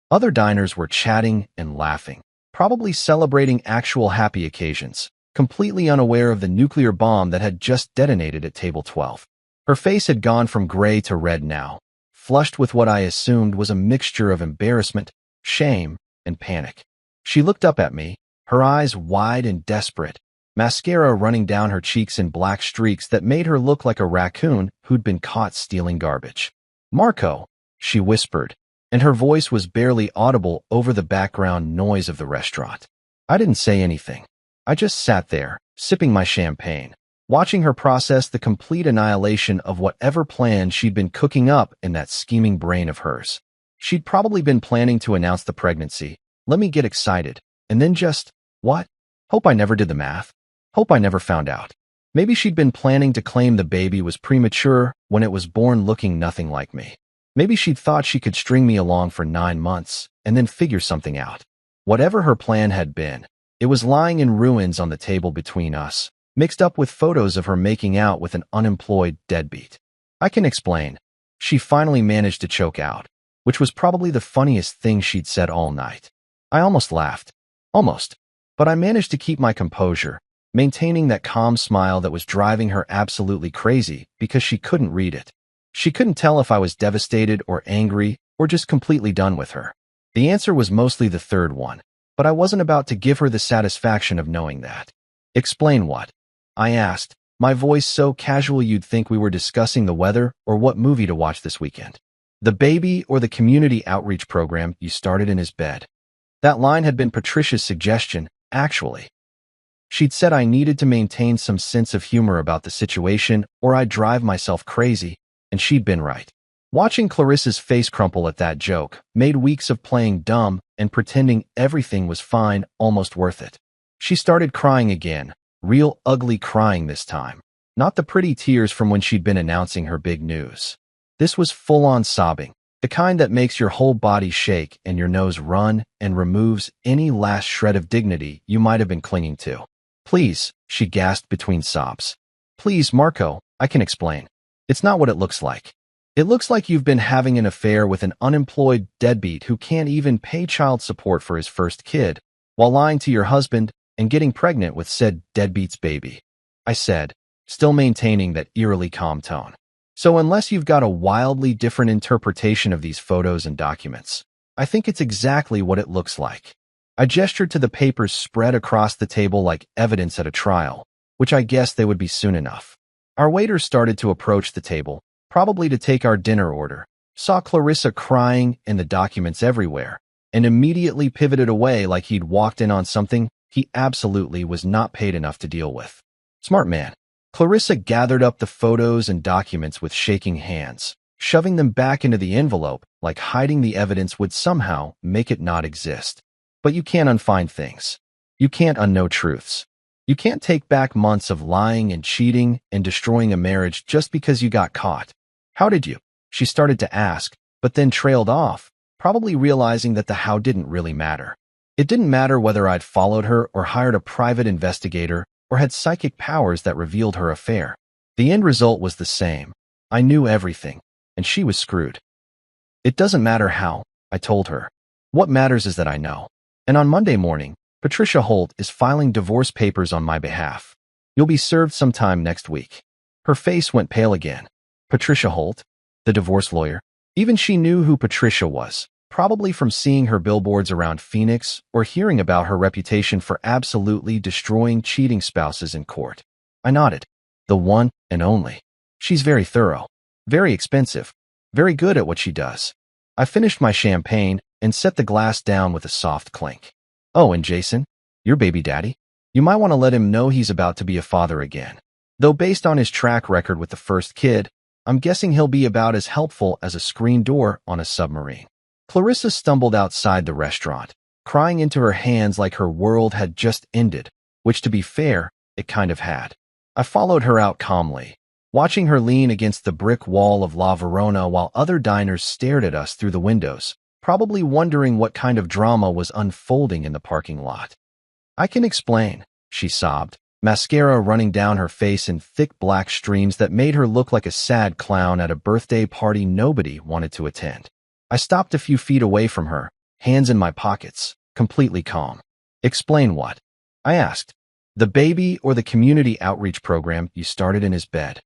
Other diners were chatting and laughing, probably celebrating actual happy occasions, completely unaware of the nuclear bomb that had just detonated at table 12. Her face had gone from gray to red now, flushed with what I assumed was a mixture of embarrassment, shame, and panic. She looked up at me, her eyes wide and desperate, mascara running down her cheeks in black streaks that made her look like a raccoon who'd been caught stealing garbage. "Marco," she whispered, and her voice was barely audible over the background noise of the restaurant. I didn't say anything. I just sat there, sipping my champagne, watching her process the complete annihilation of whatever plan she'd been cooking up in that scheming brain of hers. She'd probably been planning to announce the pregnancy, let me get excited, and then just, what? Hope I never did the math. Hope I never found out. Maybe she'd been planning to claim the baby was premature when it was born looking nothing like me. Maybe she'd thought she could string me along for 9 months and then figure something out. Whatever her plan had been, it was lying in ruins on the table between us, mixed up with photos of her making out with an unemployed deadbeat. I can explain. She finally managed to choke out, which was probably the funniest thing she'd said all night. I almost laughed. Almost. But I managed to keep my composure, maintaining that calm smile that was driving her absolutely crazy because she couldn't read it. She couldn't tell if I was devastated or angry or just completely done with her. The answer was mostly the third one, but I wasn't about to give her the satisfaction of knowing that. "Explain what?" I asked, my voice so casual you'd think we were discussing the weather or what movie to watch this weekend. "The baby or the community outreach program you started in his bed." That line had been Patricia's suggestion, actually. She'd said I needed to maintain some sense of humor about the situation or I'd drive myself crazy, and she'd been right. Watching Clarissa's face crumple at that joke made weeks of playing dumb and pretending everything was fine almost worth it. She started crying again, real ugly crying this time, not the pretty tears from when she'd been announcing her big news. This was full-on sobbing, the kind that makes your whole body shake and your nose run and removes any last shred of dignity you might have been clinging to. "Please," she gasped between sobs. "Please, Marco, I can explain. It's not what it looks like. It looks like you've been having an affair with an unemployed deadbeat who can't even pay child support for his first kid, while lying to your husband and getting pregnant with said deadbeat's baby," I said, still maintaining that eerily calm tone. "So unless you've got a wildly different interpretation of these photos and documents, I think it's exactly what it looks like." I gestured to the papers spread across the table like evidence at a trial, which I guessed they would be soon enough. Our waiter started to approach the table, probably to take our dinner order, saw Clarissa crying and the documents everywhere, and immediately pivoted away like he'd walked in on something he absolutely was not paid enough to deal with. Smart man. Clarissa gathered up the photos and documents with shaking hands, shoving them back into the envelope like hiding the evidence would somehow make it not exist. But you can't unfind things. You can't unknow truths. You can't take back months of lying and cheating and destroying a marriage just because you got caught. "How did you?" she started to ask, but then trailed off, probably realizing that the how didn't really matter. It didn't matter whether I'd followed her or hired a private investigator or had psychic powers that revealed her affair. The end result was the same. I knew everything, and she was screwed. "It doesn't matter how," I told her. "What matters is that I know. And on Monday morning, Patricia Holt is filing divorce papers on my behalf. You'll be served sometime next week." Her face went pale again. Patricia Holt? The divorce lawyer? Even she knew who Patricia was, probably from seeing her billboards around Phoenix or hearing about her reputation for absolutely destroying cheating spouses in court. I nodded. "The one and only. She's very thorough, very expensive, very good at what she does." I finished my champagne and set the glass down with a soft clink. "Oh, and Jason, your baby daddy? You might want to let him know he's about to be a father again. Though based on his track record with the first kid, I'm guessing he'll be about as helpful as a screen door on a submarine." Clarissa stumbled outside the restaurant, crying into her hands like her world had just ended, which to be fair, it kind of had. I followed her out calmly, watching her lean against the brick wall of La Verona while other diners stared at us through the windows, probably wondering what kind of drama was unfolding in the parking lot. "I can explain," she sobbed, mascara running down her face in thick black streams that made her look like a sad clown at a birthday party nobody wanted to attend. I stopped a few feet away from her, hands in my pockets, completely calm. "Explain what?" I asked. "The baby or the community outreach program you started in his bed."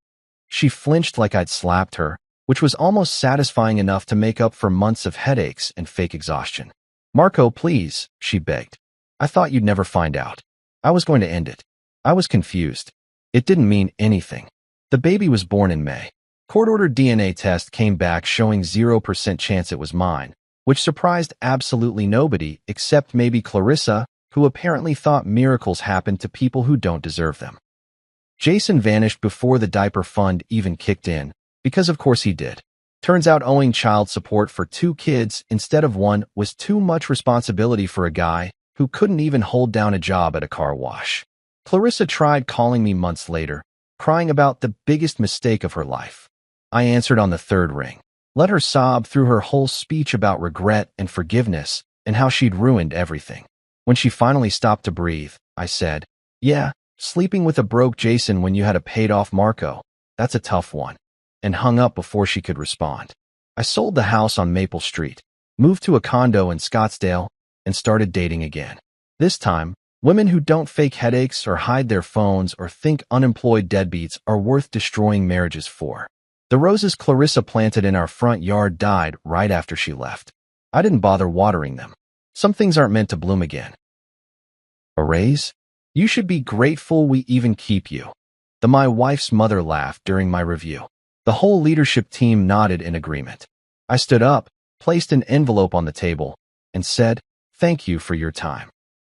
She flinched like I'd slapped her, which was almost satisfying enough to make up for months of headaches and fake exhaustion. "Marco, please," she begged. "I thought you'd never find out. I was going to end it." I was confused. It didn't mean anything. The baby was born in May. Court-ordered DNA test came back showing 0% chance it was mine, which surprised absolutely nobody except maybe Clarissa, who apparently thought miracles happen to people who don't deserve them. Jason vanished before the diaper fund even kicked in, because of course he did. Turns out owing child support for 2 kids instead of 1 was too much responsibility for a guy who couldn't even hold down a job at a car wash. Clarissa tried calling me months later, crying about the biggest mistake of her life. I answered on the 3rd ring, let her sob through her whole speech about regret and forgiveness and how she'd ruined everything. When she finally stopped to breathe, I said, "Yeah, sleeping with a broke Jason when you had a paid-off Marco, that's a tough one," and hung up before she could respond. I sold the house on Maple Street, moved to a condo in Scottsdale, and started dating again. This time, women who don't fake headaches or hide their phones or think unemployed deadbeats are worth destroying marriages for. The roses Clarissa planted in our front yard died right after she left. I didn't bother watering them. Some things aren't meant to bloom again. A raise? You should be grateful we even keep you. My wife's mother laughed during my review. The whole leadership team nodded in agreement. I stood up, placed an envelope on the table, and said, "Thank you for your time."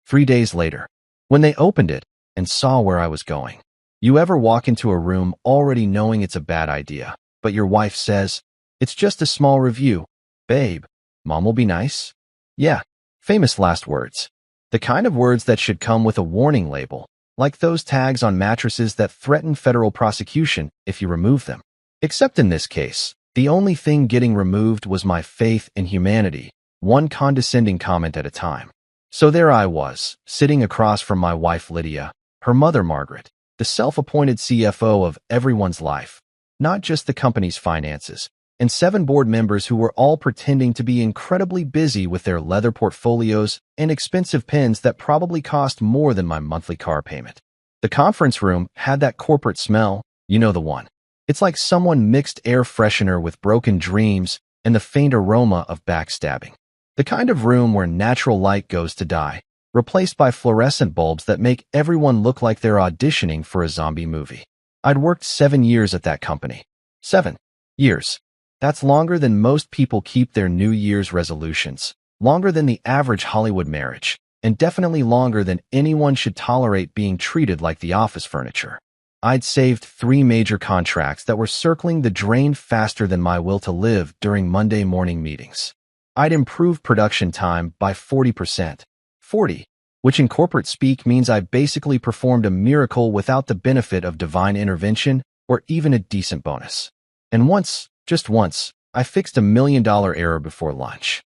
3 days later, when they opened it and saw where I was going. You ever walk into a room already knowing it's a bad idea, but your wife says, "It's just a small review. Babe, Mom will be nice?" Yeah, famous last words. The kind of words that should come with a warning label, like those tags on mattresses that threaten federal prosecution if you remove them. Except in this case, the only thing getting removed was my faith in humanity, one condescending comment at a time. So there I was, sitting across from my wife Lydia, her mother Margaret, the self-appointed CFO of everyone's life, not just the company's finances, and 7 board members who were all pretending to be incredibly busy with their leather portfolios and expensive pens that probably cost more than my monthly car payment. The conference room had that corporate smell, you know the one. It's like someone mixed air freshener with broken dreams and the faint aroma of backstabbing. The kind of room where natural light goes to die, replaced by fluorescent bulbs that make everyone look like they're auditioning for a zombie movie. I'd worked 7 years at that company. 7 years. That's longer than most people keep their New Year's resolutions, longer than the average Hollywood marriage, and definitely longer than anyone should tolerate being treated like the office furniture. I'd saved 3 major contracts that were circling the drain faster than my will to live during Monday morning meetings. I'd improved production time by 40%. 40, which in corporate speak means I basically performed a miracle without the benefit of divine intervention or even a decent bonus. And once, just once, I fixed $1 million error before lunch.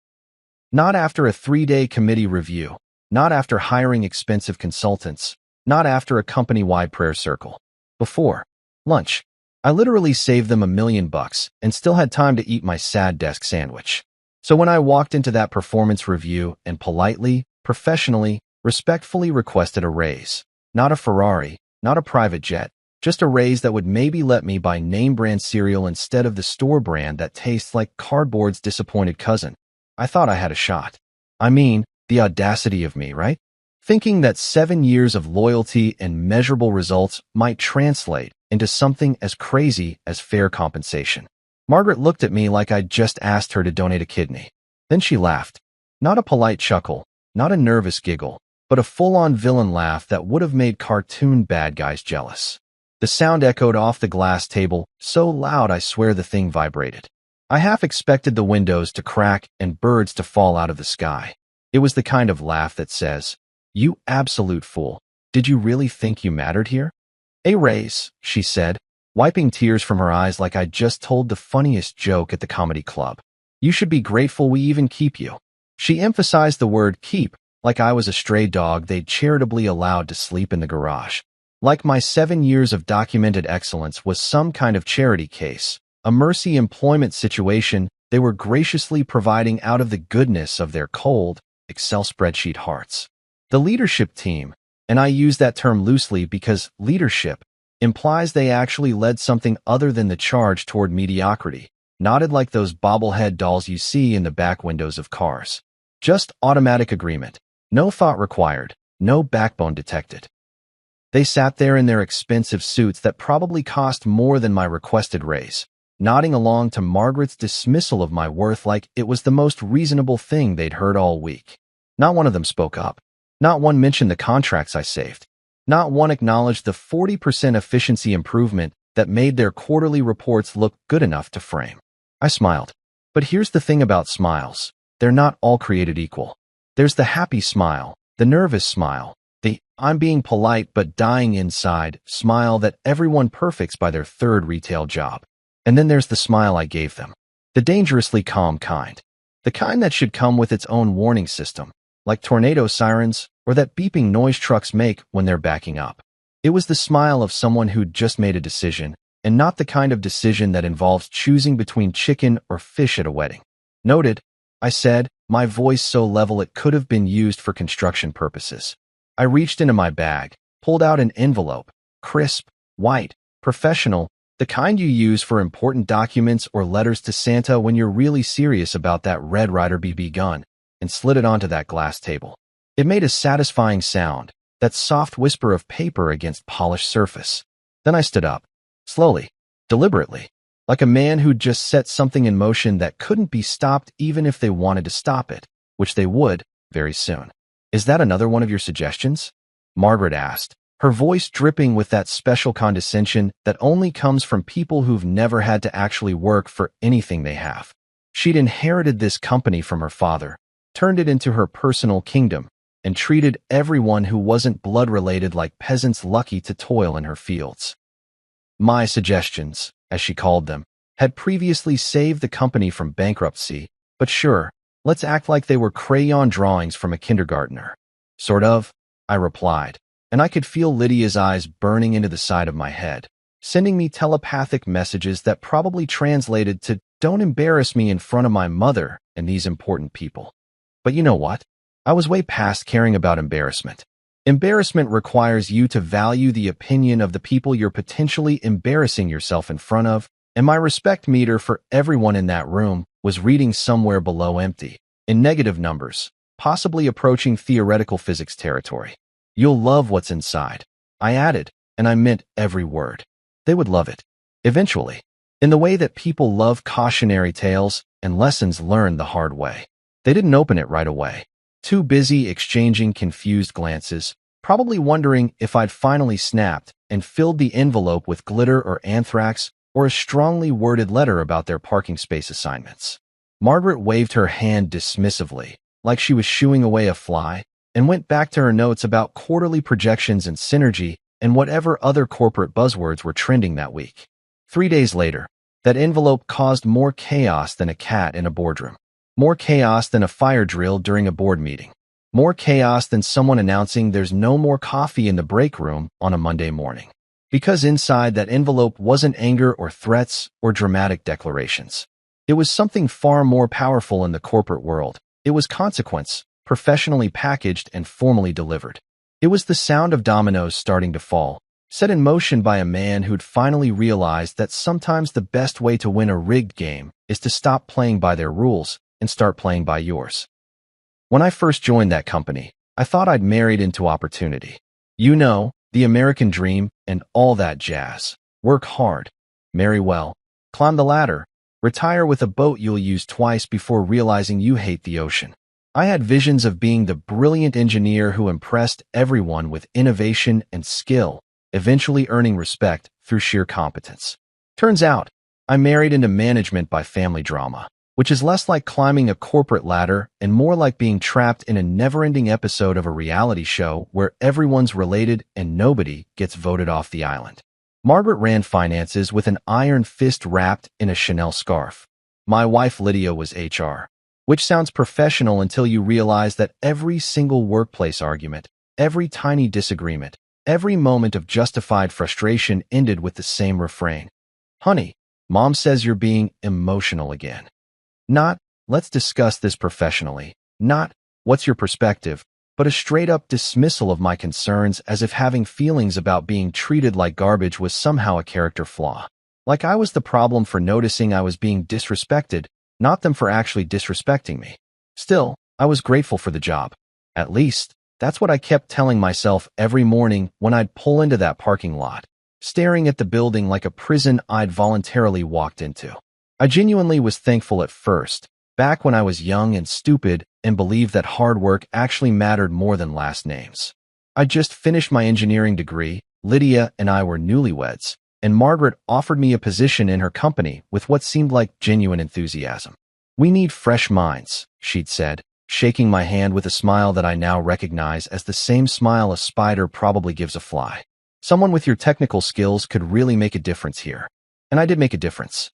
Not after a 3-day committee review, not after hiring expensive consultants, not after a company-wide prayer circle. Before lunch, I literally saved them $1 million and still had time to eat my sad desk sandwich. So when I walked into that performance review and politely, professionally, respectfully requested a raise, not a Ferrari, not a private jet, just a raise that would maybe let me buy name brand cereal instead of the store brand that tastes like cardboard's disappointed cousin, I thought I had a shot. I mean, the audacity of me, right? Thinking that 7 years of loyalty and measurable results might translate into something as crazy as fair compensation. Margaret looked at me like I'd just asked her to donate a kidney. Then she laughed. Not a polite chuckle, not a nervous giggle, but a full-on villain laugh that would have made cartoon bad guys jealous. The sound echoed off the glass table, so loud I swear the thing vibrated. I half expected the windows to crack and birds to fall out of the sky. It was the kind of laugh that says, "You absolute fool. Did you really think you mattered here?" "A raise," she said, wiping tears from her eyes like I'd just told the funniest joke at the comedy club. You should be grateful we even keep you. She emphasized the word keep, like I was a stray dog they'd charitably allowed to sleep in the garage. Like my 7 years of documented excellence was some kind of charity case, a mercy employment situation they were graciously providing out of the goodness of their cold, Excel spreadsheet hearts. The leadership team, and I use that term loosely because leadership implies they actually led something other than the charge toward mediocrity, nodded like those bobblehead dolls you see in the back windows of cars. Just automatic agreement. No thought required, no backbone detected. They sat there in their expensive suits that probably cost more than my requested raise, nodding along to Margaret's dismissal of my worth like it was the most reasonable thing they'd heard all week. Not one of them spoke up. Not one mentioned the contracts I saved. Not one acknowledged the 40% efficiency improvement that made their quarterly reports look good enough to frame. I smiled. But here's the thing about smiles. They're not all created equal. There's the happy smile, the nervous smile, the I'm being polite but dying inside smile that everyone perfects by their third retail job. And then there's the smile I gave them. The dangerously calm kind. The kind that should come with its own warning system, like tornado sirens or that beeping noise trucks make when they're backing up. It was the smile of someone who'd just made a decision, and not the kind of decision that involves choosing between chicken or fish at a wedding. Noted, I said, my voice so level it could have been used for construction purposes. I reached into my bag, pulled out an envelope, crisp, white, professional, the kind you use for important documents or letters to Santa when you're really serious about that Red Ryder BB gun, and slid it onto that glass table. It made a satisfying sound, that soft whisper of paper against polished surface. Then I stood up, slowly, deliberately, like a man who'd just set something in motion that couldn't be stopped even if they wanted to stop it, which they would, very soon. Is that another one of your suggestions? Margaret asked, her voice dripping with that special condescension that only comes from people who've never had to actually work for anything they have. She'd inherited this company from her father, turned it into her personal kingdom, and treated everyone who wasn't blood-related like peasants lucky to toil in her fields. My suggestions, as she called them, had previously saved the company from bankruptcy, but sure, let's act like they were crayon drawings from a kindergartner. Sort of, I replied, and I could feel Lydia's eyes burning into the side of my head, sending me telepathic messages that probably translated to don't embarrass me in front of my mother and these important people. But you know what? I was way past caring about embarrassment. Embarrassment requires you to value the opinion of the people you're potentially embarrassing yourself in front of, and my respect meter for everyone in that room was reading somewhere below empty, in negative numbers, possibly approaching theoretical physics territory. You'll love what's inside, I added, and I meant every word. They would love it. Eventually. In the way that people love cautionary tales and lessons learned the hard way. They didn't open it right away. Too busy exchanging confused glances, probably wondering if I'd finally snapped and filled the envelope with glitter or anthrax or a strongly worded letter about their parking space assignments. Margaret waved her hand dismissively, like she was shooing away a fly, and went back to her notes about quarterly projections and synergy and whatever other corporate buzzwords were trending that week. 3 days later, that envelope caused more chaos than a cat in a boardroom. More chaos than a fire drill during a board meeting. More chaos than someone announcing there's no more coffee in the break room on a Monday morning. Because inside that envelope wasn't anger or threats or dramatic declarations. It was something far more powerful in the corporate world. It was consequence, professionally packaged and formally delivered. It was the sound of dominoes starting to fall, set in motion by a man who'd finally realized that sometimes the best way to win a rigged game is to stop playing by their rules and start playing by yours. When I first joined that company, I thought I'd married into opportunity. You know, the American dream and all that jazz. Work hard, marry well, climb the ladder, retire with a boat you'll use twice before realizing you hate the ocean. I had visions of being the brilliant engineer who impressed everyone with innovation and skill, eventually earning respect through sheer competence. Turns out, I married into management by family drama, which is less like climbing a corporate ladder and more like being trapped in a never-ending episode of a reality show where everyone's related and nobody gets voted off the island. Margaret ran finances with an iron fist wrapped in a Chanel scarf. My wife Lydia was HR, which sounds professional until you realize that every single workplace argument, every tiny disagreement, every moment of justified frustration ended with the same refrain. Honey, Mom says you're being emotional again. Not, let's discuss this professionally. Not, what's your perspective? But a straight-up dismissal of my concerns as if having feelings about being treated like garbage was somehow a character flaw. Like I was the problem for noticing I was being disrespected, not them for actually disrespecting me. Still, I was grateful for the job. At least, that's what I kept telling myself every morning when I'd pull into that parking lot, staring at the building like a prison I'd voluntarily walked into. I genuinely was thankful at first, back when I was young and stupid and believed that hard work actually mattered more than last names. I just finished my engineering degree, Lydia and I were newlyweds, and Margaret offered me a position in her company with what seemed like genuine enthusiasm. We need fresh minds, she'd said, shaking my hand with a smile that I now recognize as the same smile a spider probably gives a fly. Someone with your technical skills could really make a difference here. And I did make a difference.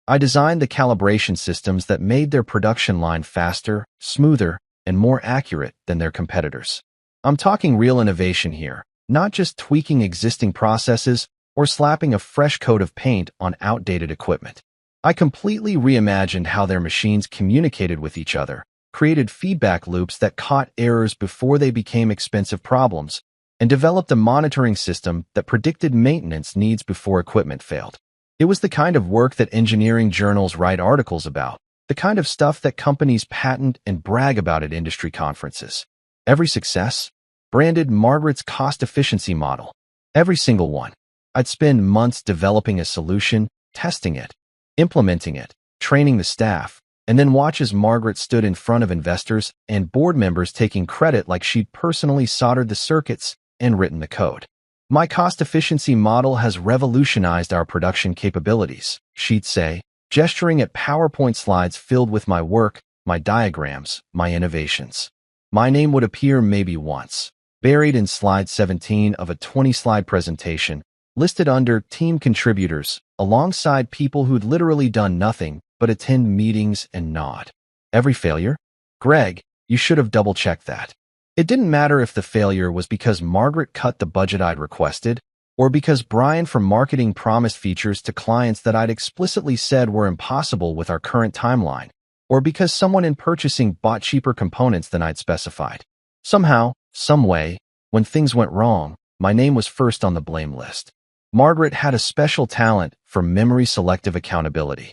I designed the calibration systems that made their production line faster, smoother, and more accurate than their competitors. I'm talking real innovation here, not just tweaking existing processes or slapping a fresh coat of paint on outdated equipment. I completely reimagined how their machines communicated with each other, created feedback loops that caught errors before they became expensive problems, and developed a monitoring system that predicted maintenance needs before equipment failed. It was the kind of work that engineering journals write articles about, the kind of stuff that companies patent and brag about at industry conferences. Every success, branded Margaret's cost efficiency model. Every single one. I'd spend months developing a solution, testing it, implementing it, training the staff, and then watch as Margaret stood in front of investors and board members taking credit like she'd personally soldered the circuits and written the code. My cost efficiency model has revolutionized our production capabilities, she'd say, gesturing at PowerPoint slides filled with my work, my diagrams, my innovations. My name would appear maybe once, buried in slide 17 of a 20-slide presentation, listed under team contributors, alongside people who'd literally done nothing but attend meetings and nod. Every failure? Greg, you should have double-checked that. It didn't matter if the failure was because Margaret cut the budget I'd requested, or because Brian from marketing promised features to clients that I'd explicitly said were impossible with our current timeline, or because someone in purchasing bought cheaper components than I'd specified. Somehow, some way, when things went wrong, my name was first on the blame list. Margaret had a special talent for memory-selective accountability.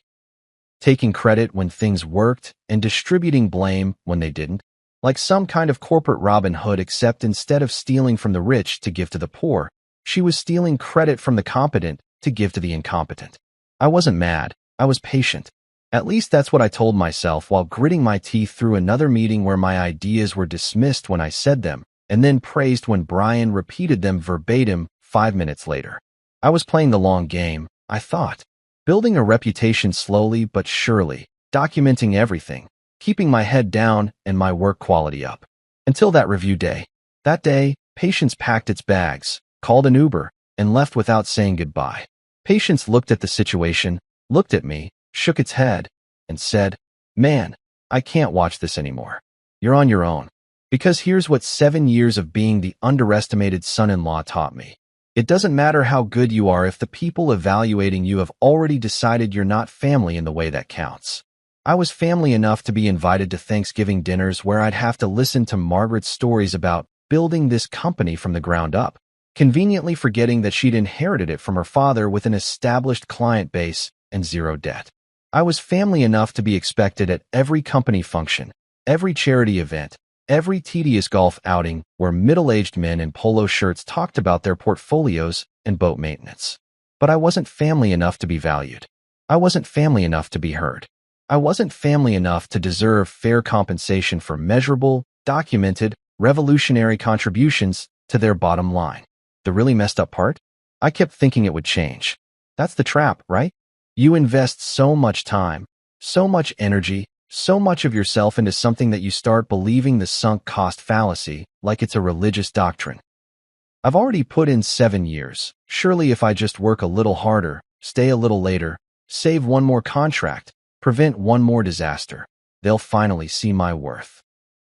Taking credit when things worked and distributing blame when they didn't, like some kind of corporate Robin Hood, except instead of stealing from the rich to give to the poor, she was stealing credit from the competent to give to the incompetent. I wasn't mad. I was patient. At least that's what I told myself while gritting my teeth through another meeting where my ideas were dismissed when I said them, and then praised when Brian repeated them verbatim 5 minutes later. I was playing the long game, I thought, building a reputation slowly but surely, documenting everything, keeping my head down and my work quality up. Until that review day. That day, Patience packed its bags, called an Uber, and left without saying goodbye. Patience looked at the situation, looked at me, shook its head, and said, "Man, I can't watch this anymore. You're on your own." Because here's what 7 years of being the underestimated son-in-law taught me. It doesn't matter how good you are if the people evaluating you have already decided you're not family in the way that counts. I was family enough to be invited to Thanksgiving dinners where I'd have to listen to Margaret's stories about building this company from the ground up, conveniently forgetting that she'd inherited it from her father with an established client base and zero debt. I was family enough to be expected at every company function, every charity event, every tedious golf outing where middle-aged men in polo shirts talked about their portfolios and boat maintenance. But I wasn't family enough to be valued. I wasn't family enough to be heard. I wasn't family enough to deserve fair compensation for measurable, documented, revolutionary contributions to their bottom line. The really messed up part? I kept thinking it would change. That's the trap, right? You invest so much time, so much energy, so much of yourself into something that you start believing the sunk cost fallacy, like it's a religious doctrine. I've already put in 7 years. Surely if I just work a little harder, stay a little later, save one more contract, prevent one more disaster, they'll finally see my worth.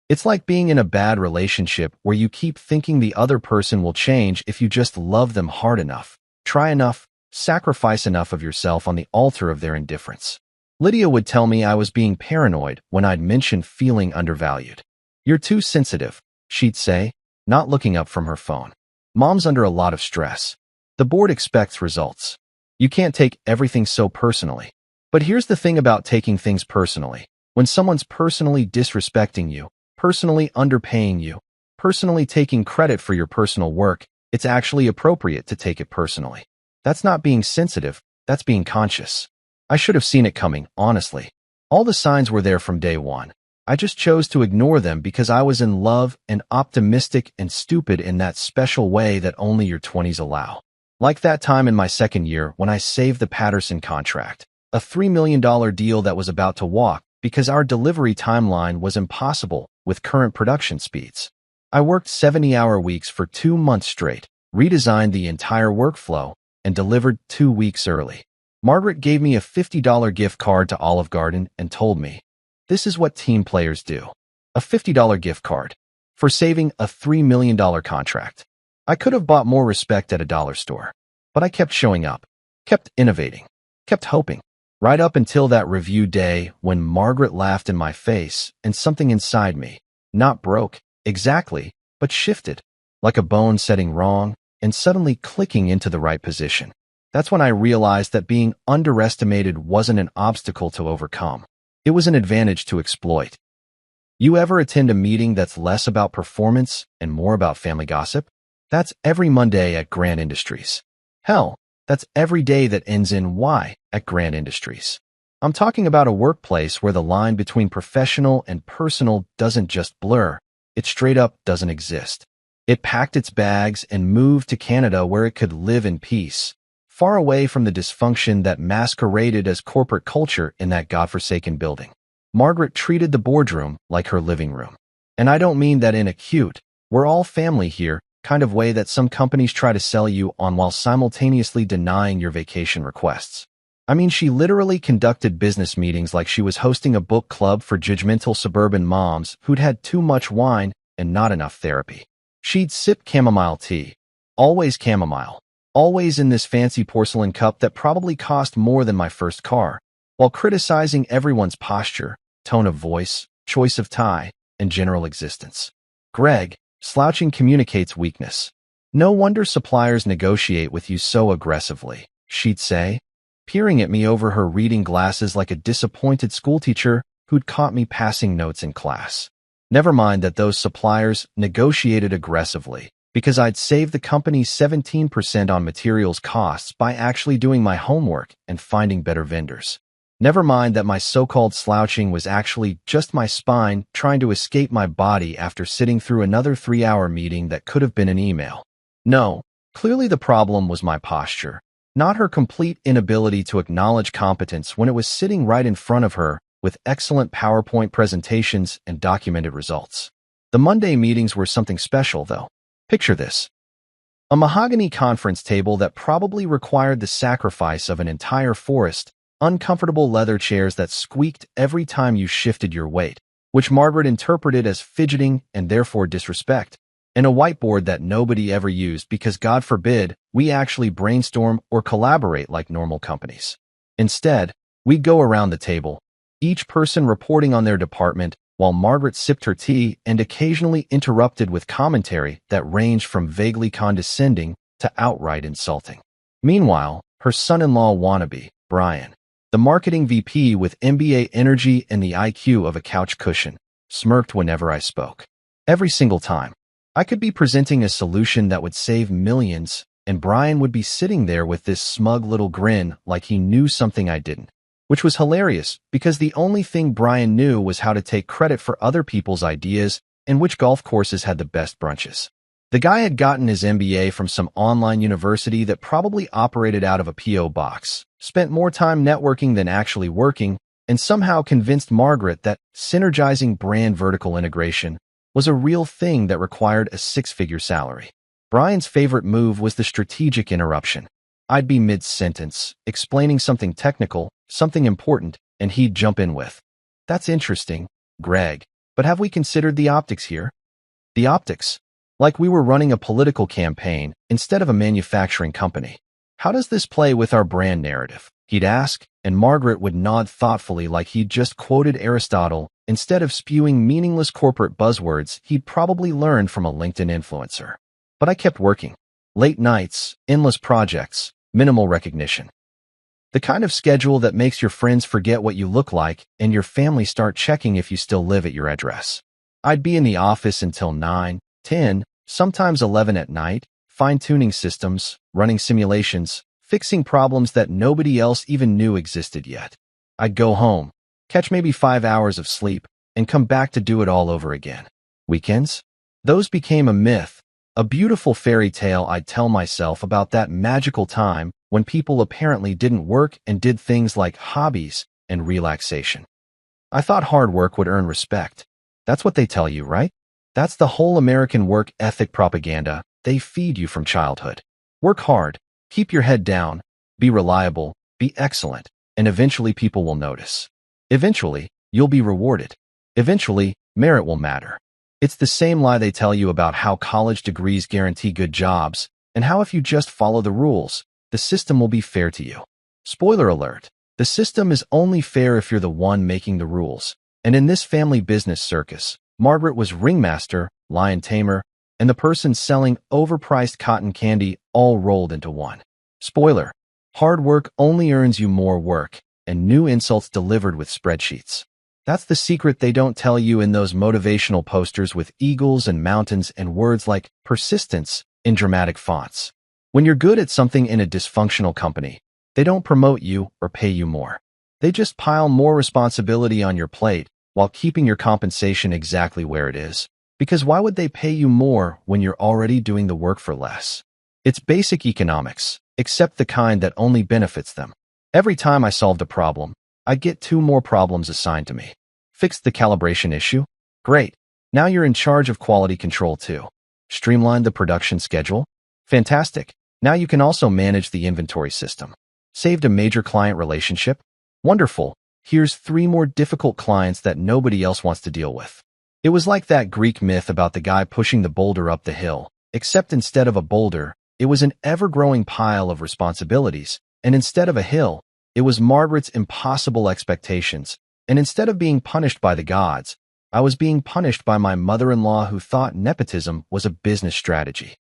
It's like being in a bad relationship where you keep thinking the other person will change if you just love them hard enough, try enough, sacrifice enough of yourself on the altar of their indifference. Lydia would tell me I was being paranoid when I'd mention feeling undervalued. "You're too sensitive," she'd say, not looking up from her phone. "Mom's under a lot of stress. The board expects results. You can't take everything so personally." But here's the thing about taking things personally. When someone's personally disrespecting you, personally underpaying you, personally taking credit for your personal work, it's actually appropriate to take it personally. That's not being sensitive, that's being conscious. I should have seen it coming, honestly. All the signs were there from day one. I just chose to ignore them because I was in love and optimistic and stupid in that special way that only your 20s allow. Like that time in my second year when I saved the Patterson contract, a $3 million deal that was about to walk because our delivery timeline was impossible with current production speeds. I worked 70-hour weeks for 2 months straight, redesigned the entire workflow, and delivered 2 weeks early. Margaret gave me a $50 gift card to Olive Garden and told me, "This is what team players do." A $50 gift card for saving a $3 million contract. I could have bought more respect at a dollar store, but I kept showing up, kept innovating, kept hoping. Right up until that review day when Margaret laughed in my face and something inside me, not broke, exactly, but shifted, like a bone setting wrong and suddenly clicking into the right position. That's when I realized that being underestimated wasn't an obstacle to overcome. It was an advantage to exploit. You ever attend a meeting that's less about performance and more about family gossip? That's every Monday at Grand Industries. Hell, that's every day that ends in Y at Grand Industries. I'm talking about a workplace where the line between professional and personal doesn't just blur, it straight up doesn't exist. It packed its bags and moved to Canada where it could live in peace, far away from the dysfunction that masqueraded as corporate culture in that godforsaken building. Margaret treated the boardroom like her living room. And I don't mean that in a cute, "we're all family here" kind of way that some companies try to sell you on while simultaneously denying your vacation requests. I mean, she literally conducted business meetings like she was hosting a book club for judgmental suburban moms who'd had too much wine and not enough therapy. She'd sip chamomile tea, always chamomile, always in this fancy porcelain cup that probably cost more than my first car, while criticizing everyone's posture, tone of voice, choice of tie, and general existence. "Greg, slouching communicates weakness. No wonder suppliers negotiate with you so aggressively," she'd say, peering at me over her reading glasses like a disappointed schoolteacher who'd caught me passing notes in class. Never mind that those suppliers negotiated aggressively, because I'd saved the company 17% on materials costs by actually doing my homework and finding better vendors. Never mind that my so-called slouching was actually just my spine trying to escape my body after sitting through another 3-hour meeting that could have been an email. No, clearly the problem was my posture, not her complete inability to acknowledge competence when it was sitting right in front of her with excellent PowerPoint presentations and documented results. The Monday meetings were something special, though. Picture this. A mahogany conference table that probably required the sacrifice of an entire forest, uncomfortable leather chairs that squeaked every time you shifted your weight, which Margaret interpreted as fidgeting and therefore disrespect, and a whiteboard that nobody ever used because, God forbid, we actually brainstorm or collaborate like normal companies. Instead, we'd go around the table, each person reporting on their department, while Margaret sipped her tea and occasionally interrupted with commentary that ranged from vaguely condescending to outright insulting. Meanwhile, her son-in-law wannabe, Brian, the marketing VP with MBA energy and the IQ of a couch cushion, smirked whenever I spoke. Every single time. I could be presenting a solution that would save millions, and Brian would be sitting there with this smug little grin like he knew something I didn't. Which was hilarious, because the only thing Brian knew was how to take credit for other people's ideas and which golf courses had the best brunches. The guy had gotten his MBA from some online university that probably operated out of a P.O. box, spent more time networking than actually working, and somehow convinced Margaret that synergizing brand vertical integration was a real thing that required a 6-figure salary. Brian's favorite move was the strategic interruption. I'd be mid-sentence, explaining something technical, something important, and he'd jump in with, "That's interesting, Greg, but have we considered the optics here?" The optics? Like we were running a political campaign instead of a manufacturing company. "How does this play with our brand narrative?" He'd ask, and Margaret would nod thoughtfully like he'd just quoted Aristotle instead of spewing meaningless corporate buzzwords he'd probably learned from a LinkedIn influencer. But I kept working. Late nights, endless projects, minimal recognition. The kind of schedule that makes your friends forget what you look like and your family start checking if you still live at your address. I'd be in the office until 9, 10, sometimes 11 at night, fine-tuning systems, running simulations, fixing problems that nobody else even knew existed yet. I'd go home, catch maybe 5 hours of sleep, and come back to do it all over again. Weekends? Those became a myth, a beautiful fairy tale I'd tell myself about that magical time when people apparently didn't work and did things like hobbies and relaxation. I thought hard work would earn respect. That's what they tell you, right? That's the whole American work ethic propaganda they feed you from childhood. Work hard, keep your head down, be reliable, be excellent, and eventually people will notice. Eventually, you'll be rewarded. Eventually, merit will matter. It's the same lie they tell you about how college degrees guarantee good jobs, and how if you just follow the rules, the system will be fair to you. Spoiler alert, the system is only fair if you're the one making the rules. And in this family business circus, Margaret was ringmaster, lion tamer, and the person selling overpriced cotton candy all rolled into one. Spoiler, hard work only earns you more work, and new insults delivered with spreadsheets. That's the secret they don't tell you in those motivational posters with eagles and mountains and words like persistence in dramatic fonts. When you're good at something in a dysfunctional company, they don't promote you or pay you more. They just pile more responsibility on your plate while keeping your compensation exactly where it is. Because why would they pay you more when you're already doing the work for less? It's basic economics, except the kind that only benefits them. Every time I solved a problem, I'd get 2 more problems assigned to me. Fixed the calibration issue? Great. Now you're in charge of quality control too. Streamlined the production schedule? Fantastic. Now you can also manage the inventory system. Saved a major client relationship? Wonderful. Here's 3 more difficult clients that nobody else wants to deal with. It was like that Greek myth about the guy pushing the boulder up the hill, except instead of a boulder, it was an ever-growing pile of responsibilities, and instead of a hill, it was Margaret's impossible expectations, and instead of being punished by the gods, I was being punished by my mother-in-law who thought nepotism was a business strategy.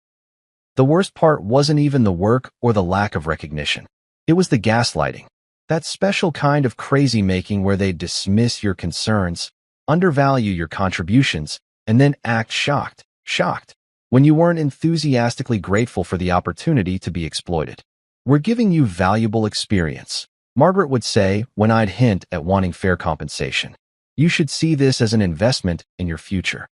The worst part wasn't even the work or the lack of recognition. It was the gaslighting, that special kind of crazy-making where they dismiss your concerns, undervalue your contributions, and then act shocked, when you weren't enthusiastically grateful for the opportunity to be exploited. "We're giving you valuable experience," Margaret would say when I'd hint at wanting fair compensation. "You should see this as an investment in your future.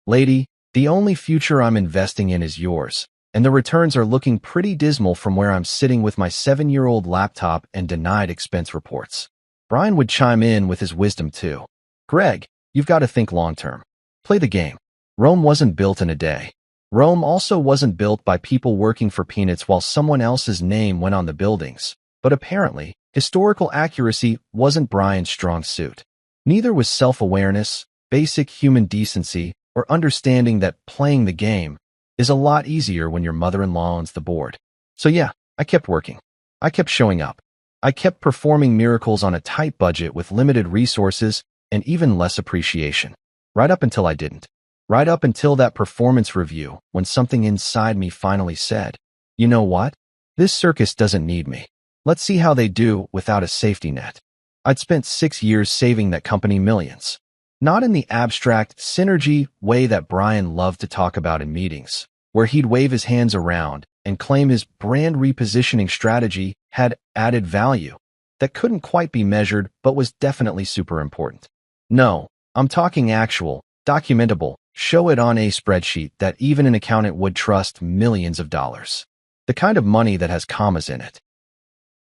Lady, the only future I'm investing in is yours, and the returns are looking pretty dismal from where I'm sitting with my 7-year-old laptop and denied expense reports." Brian would chime in with his wisdom too. "Greg, you've got to think long-term. Play the game. Rome wasn't built in a day. Rome also wasn't built by people working for peanuts while someone else's name went on the buildings. But apparently, historical accuracy wasn't Brian's strong suit. Neither was self-awareness, basic human decency, or understanding that playing the game is a lot easier when your mother-in-law owns the board. So yeah, I kept working. I kept showing up. I kept performing miracles on a tight budget with limited resources and even less appreciation. Right up until I didn't. Right up until that performance review when something inside me finally said, "You know what? This circus doesn't need me. Let's see how they do without a safety net." I'd spent 6 years saving that company millions. Not in the abstract synergy way that Brian loved to talk about in meetings, where he'd wave his hands around and claim his brand repositioning strategy had added value that couldn't quite be measured but was definitely super important. No, I'm talking actual, documentable, show it on a spreadsheet that even an accountant would trust millions of dollars. The kind of money that has commas in it.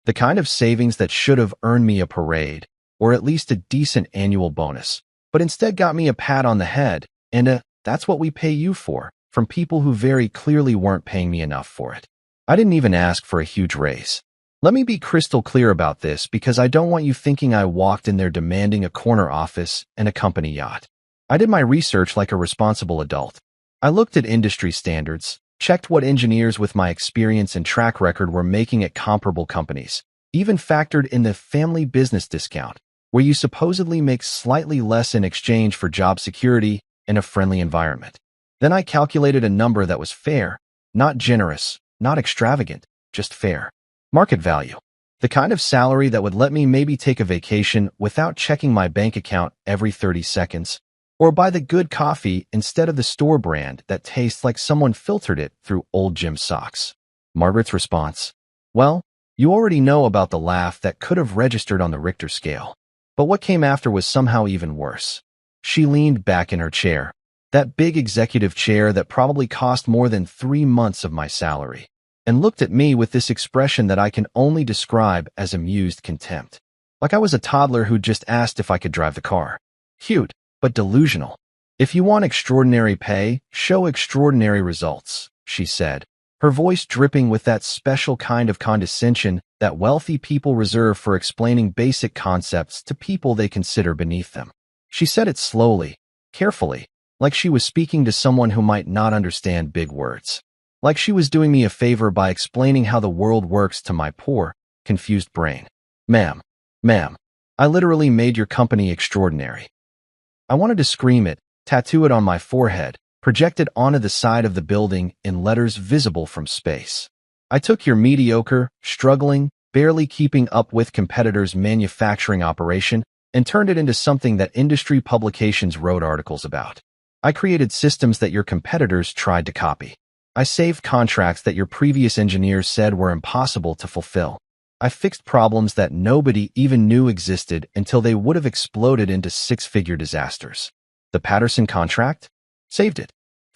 The kind of savings that should have earned me a parade, or at least a decent annual bonus, but instead got me a pat on the head and a "that's what we pay you for" from people who very clearly weren't paying me enough for it. I didn't even ask for a huge raise. Let me be crystal clear about this because I don't want you thinking I walked in there demanding a corner office and a company yacht. I did my research like a responsible adult. I looked at industry standards, checked what engineers with my experience and track record were making at comparable companies, even factored in the family business discount, where you supposedly make slightly less in exchange for job security and a friendly environment. Then I calculated a number that was fair, not generous, not extravagant, just fair. Market value. The kind of salary that would let me maybe take a vacation without checking my bank account every 30 seconds, or buy the good coffee instead of the store brand that tastes like someone filtered it through old gym socks. Margaret's response. Well, you already know about the laugh that could have registered on the Richter scale. But what came after was somehow even worse. She leaned back in her chair, that big executive chair that probably cost more than 3 months of my salary, and looked at me with this expression that I can only describe as amused contempt. Like I was a toddler who just asked if I could drive the car. Cute, but delusional. If you want extraordinary pay, show extraordinary results, she said, her voice dripping with that special kind of condescension that wealthy people reserve for explaining basic concepts to people they consider beneath them. She said it slowly, carefully, like she was speaking to someone who might not understand big words. Like she was doing me a favor by explaining how the world works to my poor, confused brain. Ma'am, I literally made your company extraordinary. I wanted to scream it, tattoo it on my forehead, project it onto the side of the building in letters visible from space. I took your mediocre, struggling, barely keeping up with competitors' manufacturing operation and turned it into something that industry publications wrote articles about. I created systems that your competitors tried to copy. I saved contracts that your previous engineers said were impossible to fulfill. I fixed problems that nobody even knew existed until they would have exploded into 6-figure disasters. The Patterson contract? Saved it.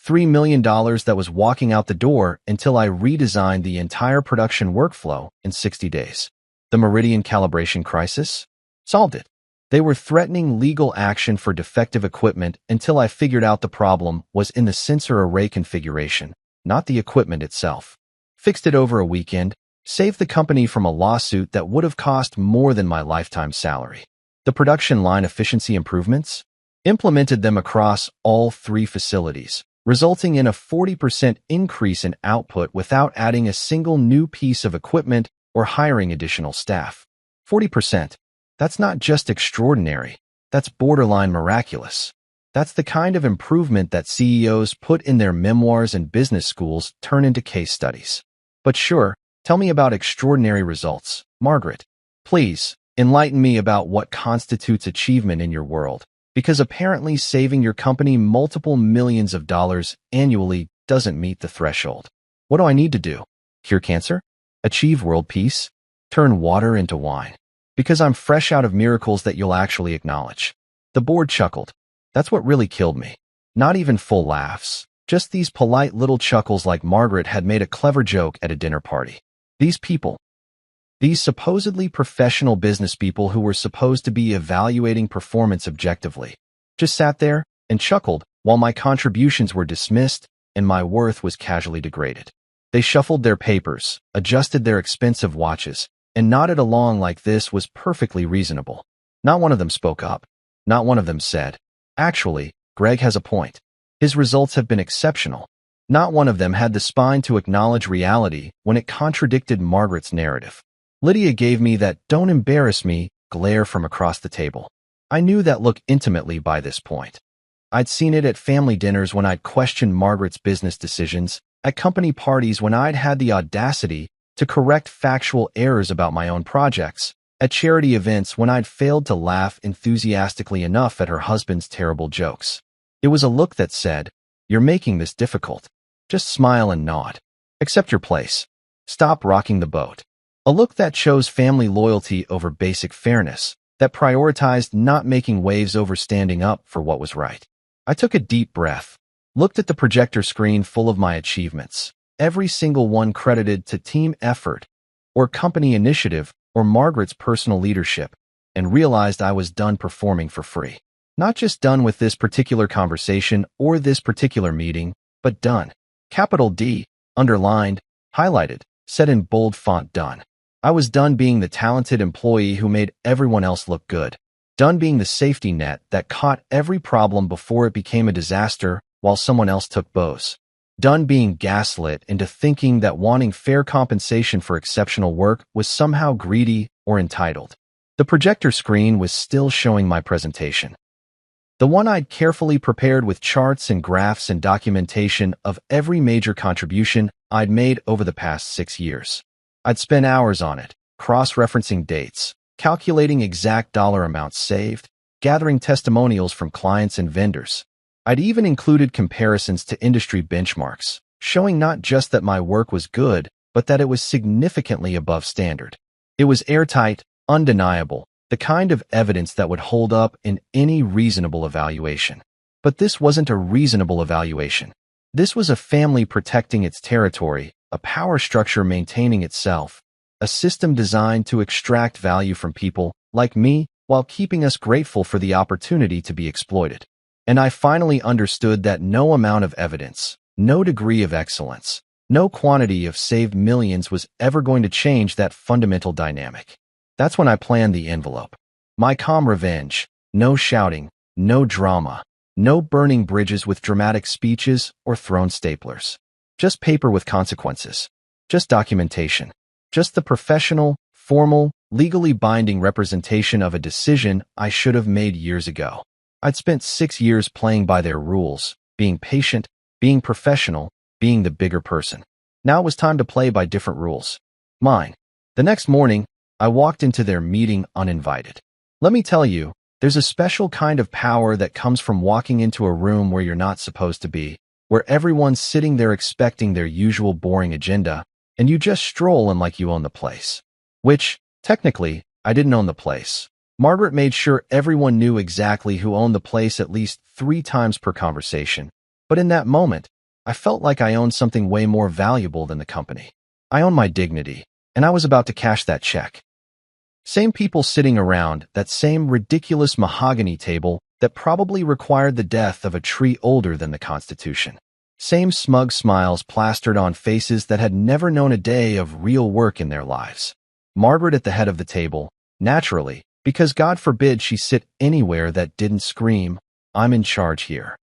$3 million that was walking out the door until I redesigned the entire production workflow in 60 days. The Meridian calibration crisis? Solved it. They were threatening legal action for defective equipment until I figured out the problem was in the sensor array configuration, not the equipment itself. Fixed it over a weekend, saved the company from a lawsuit that would have cost more than my lifetime salary. The production line efficiency improvements? Implemented them across all 3 facilities, resulting in a 40% increase in output without adding a single new piece of equipment or hiring additional staff. 40%. That's not just extraordinary, that's borderline miraculous. That's the kind of improvement that CEOs put in their memoirs and business schools turn into case studies. But sure, tell me about extraordinary results, Margaret. Please, enlighten me about what constitutes achievement in your world, because apparently saving your company multiple millions of dollars annually doesn't meet the threshold. What do I need to do? Cure cancer? Achieve world peace? Turn water into wine? Because I'm fresh out of miracles that you'll actually acknowledge. The board chuckled. That's what really killed me. Not even full laughs, just these polite little chuckles like Margaret had made a clever joke at a dinner party. These people, these supposedly professional business people who were supposed to be evaluating performance objectively, just sat there and chuckled while my contributions were dismissed and my worth was casually degraded. They shuffled their papers, adjusted their expensive watches, and nodded along like this was perfectly reasonable. Not one of them spoke up. Not one of them said, "Actually, Greg has a point. His results have been exceptional." Not one of them had the spine to acknowledge reality when it contradicted Margaret's narrative. Lydia gave me that "don't embarrass me" glare from across the table. I knew that look intimately by this point. I'd seen it at family dinners when I'd questioned Margaret's business decisions, at company parties when I'd had the audacity to correct factual errors about my own projects, at charity events when I'd failed to laugh enthusiastically enough at her husband's terrible jokes. It was a look that said, "You're making this difficult. Just smile and nod. Accept your place. Stop rocking the boat." A look that chose family loyalty over basic fairness, that prioritized not making waves over standing up for what was right. I took a deep breath, looked at the projector screen full of my achievements, every single one credited to team effort, or company initiative, or Margaret's personal leadership, and realized I was done performing for free. Not just done with this particular conversation or this particular meeting, but done. Capital D, underlined, highlighted, said in bold font done. I was done being the talented employee who made everyone else look good. Done being the safety net that caught every problem before it became a disaster while someone else took bows. Done being gaslit into thinking that wanting fair compensation for exceptional work was somehow greedy or entitled. The projector screen was still showing my presentation. The one I'd carefully prepared with charts and graphs and documentation of every major contribution I'd made over the past 6 years. I'd spent hours on it, cross-referencing dates, calculating exact dollar amounts saved, gathering testimonials from clients and vendors. I'd even included comparisons to industry benchmarks, showing not just that my work was good, but that it was significantly above standard. It was airtight, undeniable, the kind of evidence that would hold up in any reasonable evaluation. But this wasn't a reasonable evaluation. This was a family protecting its territory, a power structure maintaining itself, a system designed to extract value from people like me while keeping us grateful for the opportunity to be exploited. And I finally understood that no amount of evidence, no degree of excellence, no quantity of saved millions was ever going to change that fundamental dynamic. That's when I planned the envelope. My calm revenge, no shouting, no drama, no burning bridges with dramatic speeches or thrown staplers. Just paper with consequences. Just documentation. Just the professional, formal, legally binding representation of a decision I should have made years ago. I'd spent 6 years playing by their rules, being patient, being professional, being the bigger person. Now it was time to play by different rules. Mine. The next morning, I walked into their meeting uninvited. Let me tell you, there's a special kind of power that comes from walking into a room where you're not supposed to be, where everyone's sitting there expecting their usual boring agenda, and you just stroll in like you own the place. Which, technically, I didn't own the place. Margaret made sure everyone knew exactly who owned the place at least 3 times per conversation. But in that moment, I felt like I owned something way more valuable than the company. I owned my dignity, and I was about to cash that check. Same people sitting around that same ridiculous mahogany table that probably required the death of a tree older than the Constitution. Same smug smiles plastered on faces that had never known a day of real work in their lives. Margaret at the head of the table, naturally, because God forbid she sit anywhere that didn't scream, "I'm in charge here."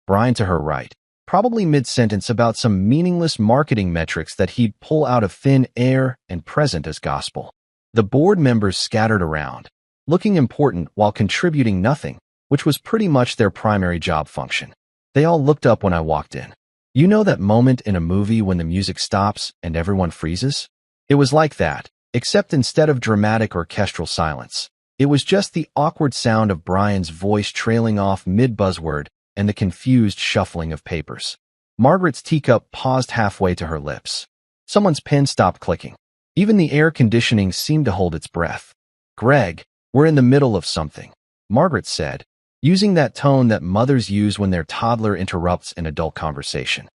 Brian to her right, probably mid-sentence about some meaningless marketing metrics that he'd pull out of thin air and present as gospel. The board members scattered around, looking important while contributing nothing, which was pretty much their primary job function. They all looked up when I walked in. You know that moment in a movie when the music stops and everyone freezes? It was like that, except instead of dramatic orchestral silence, it was just the awkward sound of Brian's voice trailing off mid-buzzword and the confused shuffling of papers. Margaret's teacup paused halfway to her lips. Someone's pen stopped clicking. Even the air conditioning seemed to hold its breath. "Greg, we're in the middle of something," Margaret said, using that tone that mothers use when their toddler interrupts an adult conversation.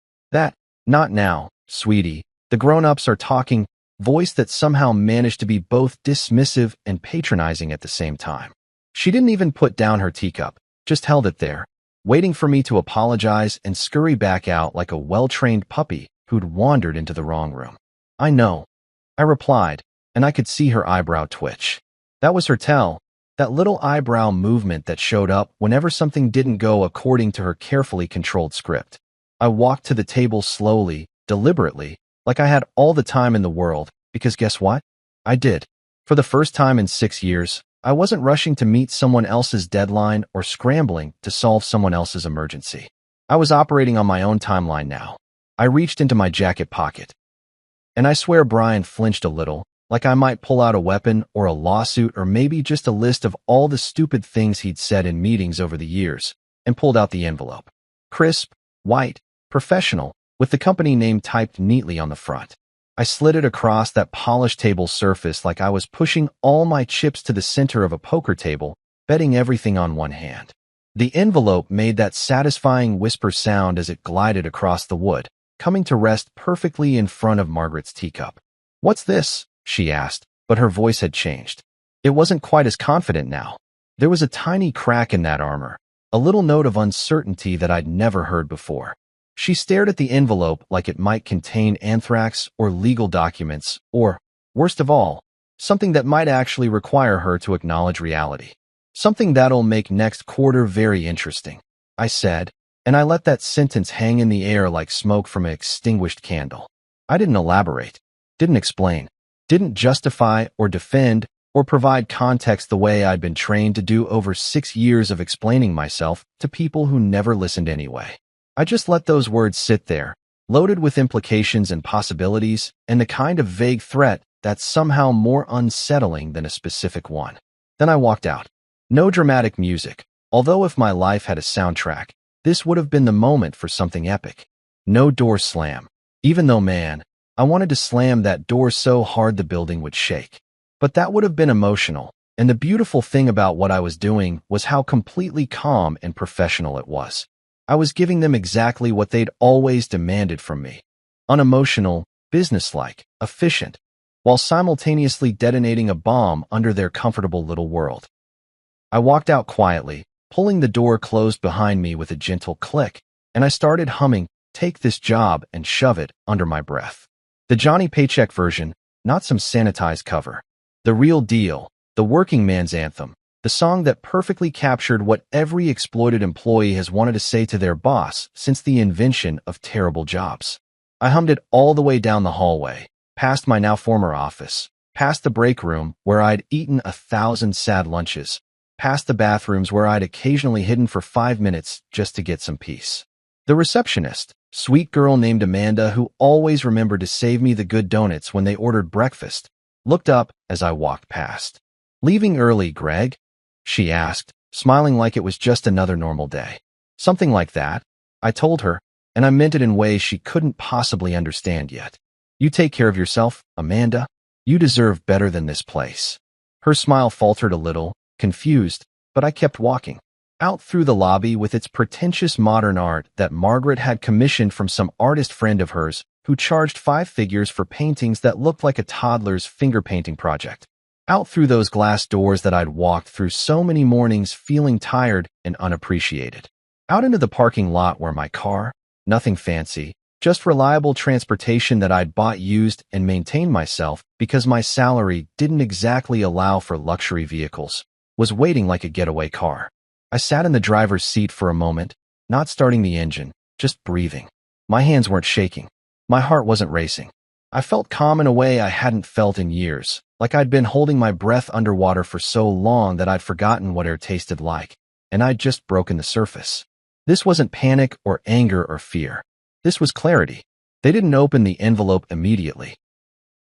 Not now, sweetie. The grown-ups are talking," voice that somehow managed to be both dismissive and patronizing at the same time. She didn't even put down her teacup, just held it there, waiting for me to apologize and scurry back out like a well-trained puppy who'd wandered into the wrong room. "I know," I replied, and I could see her eyebrow twitch. That was her tell, that little eyebrow movement that showed up whenever something didn't go according to her carefully controlled script. I walked to the table slowly, deliberately, like I had all the time in the world, because guess what? I did. For the first time in 6 years, I wasn't rushing to meet someone else's deadline or scrambling to solve someone else's emergency. I was operating on my own timeline now. I reached into my jacket pocket. And I swear Brian flinched a little, like I might pull out a weapon or a lawsuit or maybe just a list of all the stupid things he'd said in meetings over the years, and pulled out the envelope. Crisp, white, professional, with the company name typed neatly on the front. I slid it across that polished table surface like I was pushing all my chips to the center of a poker table, betting everything on one hand. The envelope made that satisfying whisper sound as it glided across the wood, coming to rest perfectly in front of Margaret's teacup. "What's this?" she asked, but her voice had changed. It wasn't quite as confident now. There was a tiny crack in that armor, a little note of uncertainty that I'd never heard before. She stared at the envelope like it might contain anthrax or legal documents, or, worst of all, something that might actually require her to acknowledge reality. Something that'll make next quarter very interesting, I said, and I let that sentence hang in the air like smoke from an extinguished candle. I didn't elaborate, didn't explain, didn't justify or defend or provide context the way I'd been trained to do over 6 years of explaining myself to people who never listened anyway. I just let those words sit there, loaded with implications and possibilities, and the kind of vague threat that's somehow more unsettling than a specific one. Then I walked out. No dramatic music, although if my life had a soundtrack, this would have been the moment for something epic. No door slam, even though, man, I wanted to slam that door so hard the building would shake. But that would have been emotional, and the beautiful thing about what I was doing was how completely calm and professional it was. I was giving them exactly what they'd always demanded from me. Unemotional, businesslike, efficient, while simultaneously detonating a bomb under their comfortable little world. I walked out quietly, pulling the door closed behind me with a gentle click, and I started humming "Take This Job and Shove It" under my breath. The Johnny Paycheck version, not some sanitized cover. The real deal, the working man's anthem, the song that perfectly captured what every exploited employee has wanted to say to their boss since the invention of terrible jobs. I hummed it all the way down the hallway, past my now former office, past the break room where I'd eaten 1,000 sad lunches, past the bathrooms where I'd occasionally hidden for 5 minutes just to get some peace. The receptionist, sweet girl named Amanda who always remembered to save me the good donuts when they ordered breakfast, looked up as I walked past. "Leaving early, Greg?" she asked, smiling like it was just another normal day. "Something like that," I told her, and I meant it in ways she couldn't possibly understand yet. "You take care of yourself, Amanda. You deserve better than this place." Her smile faltered a little, confused, but I kept walking. Out through the lobby with its pretentious modern art that Margaret had commissioned from some artist friend of hers who charged 5 figures for paintings that looked like a toddler's finger painting project. Out through those glass doors that I'd walked through so many mornings feeling tired and unappreciated. Out into the parking lot where my car, nothing fancy, just reliable transportation that I'd bought used and maintained myself because my salary didn't exactly allow for luxury vehicles, was waiting like a getaway car. I sat in the driver's seat for a moment, not starting the engine, just breathing. My hands weren't shaking. My heart wasn't racing. I felt calm in a way I hadn't felt in years, like I'd been holding my breath underwater for so long that I'd forgotten what air tasted like, and I'd just broken the surface. This wasn't panic or anger or fear. This was clarity. They didn't open the envelope immediately.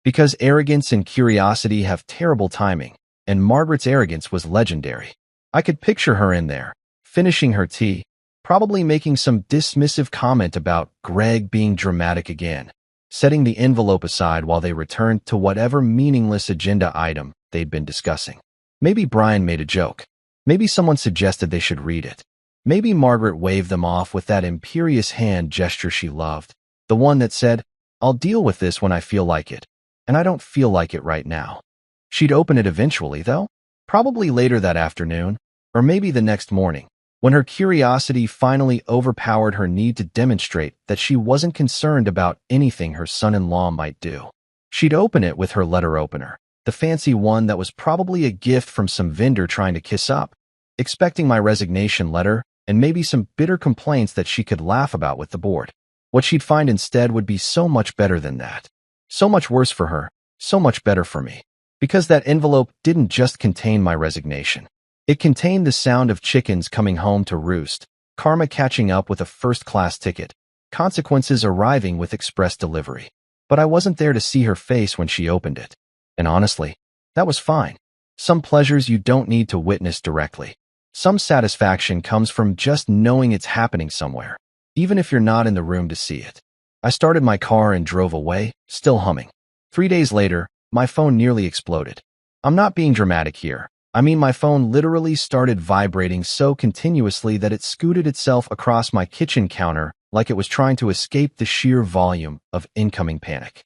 Because arrogance and curiosity have terrible timing, and Margaret's arrogance was legendary. I could picture her in there, finishing her tea, probably making some dismissive comment about Greg being dramatic again, setting the envelope aside while they returned to whatever meaningless agenda item they'd been discussing. Maybe Brian made a joke. Maybe someone suggested they should read it. Maybe Margaret waved them off with that imperious hand gesture she loved, the one that said, "I'll deal with this when I feel like it, and I don't feel like it right now." She'd open it eventually, though, probably later that afternoon, or maybe the next morning, when her curiosity finally overpowered her need to demonstrate that she wasn't concerned about anything her son-in-law might do. She'd open it with her letter opener, the fancy one that was probably a gift from some vendor trying to kiss up, expecting my resignation letter and maybe some bitter complaints that she could laugh about with the board. What she'd find instead would be so much better than that. So much worse for her, so much better for me. Because that envelope didn't just contain my resignation. It contained the sound of chickens coming home to roost, karma catching up with a first-class ticket, consequences arriving with express delivery. But I wasn't there to see her face when she opened it. And honestly, that was fine. Some pleasures you don't need to witness directly. Some satisfaction comes from just knowing it's happening somewhere, even if you're not in the room to see it. I started my car and drove away, still humming. 3 days later, my phone nearly exploded. I'm not being dramatic here. I mean, my phone literally started vibrating so continuously that it scooted itself across my kitchen counter like it was trying to escape the sheer volume of incoming panic.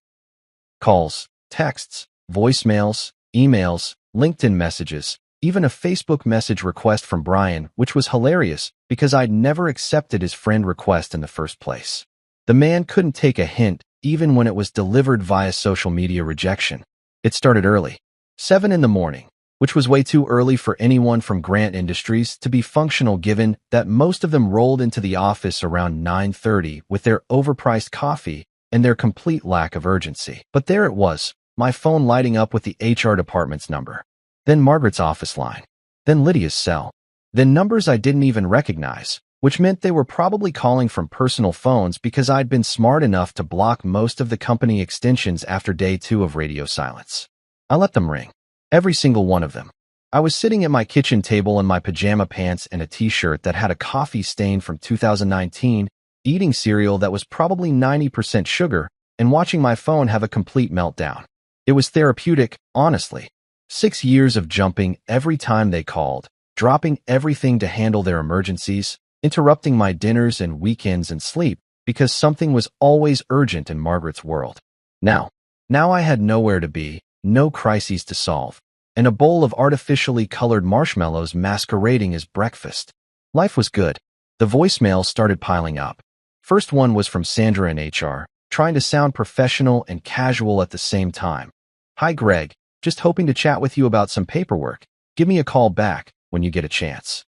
Calls, texts, voicemails, emails, LinkedIn messages, even a Facebook message request from Brian, which was hilarious because I'd never accepted his friend request in the first place. The man couldn't take a hint even when it was delivered via social media rejection. It started early, 7 in the morning, which was way too early for anyone from Grant Industries to be functional given that most of them rolled into the office around 9:30 with their overpriced coffee and their complete lack of urgency. But there it was, my phone lighting up with the HR department's number, then Margaret's office line, then Lydia's cell, then numbers I didn't even recognize, which meant they were probably calling from personal phones because I'd been smart enough to block most of the company extensions after day 2 of radio silence. I let them ring. Every single one of them. I was sitting at my kitchen table in my pajama pants and a t-shirt that had a coffee stain from 2019, eating cereal that was probably 90% sugar, and watching my phone have a complete meltdown. It was therapeutic, honestly. 6 years of jumping every time they called, dropping everything to handle their emergencies, interrupting my dinners and weekends and sleep because something was always urgent in Margaret's world. Now I had nowhere to be, no crises to solve, and a bowl of artificially colored marshmallows masquerading as breakfast. Life was good. The voicemails started piling up. First one was from Sandra in HR, trying to sound professional and casual at the same time. "Hi Greg, just hoping to chat with you about some paperwork. Give me a call back when you get a chance."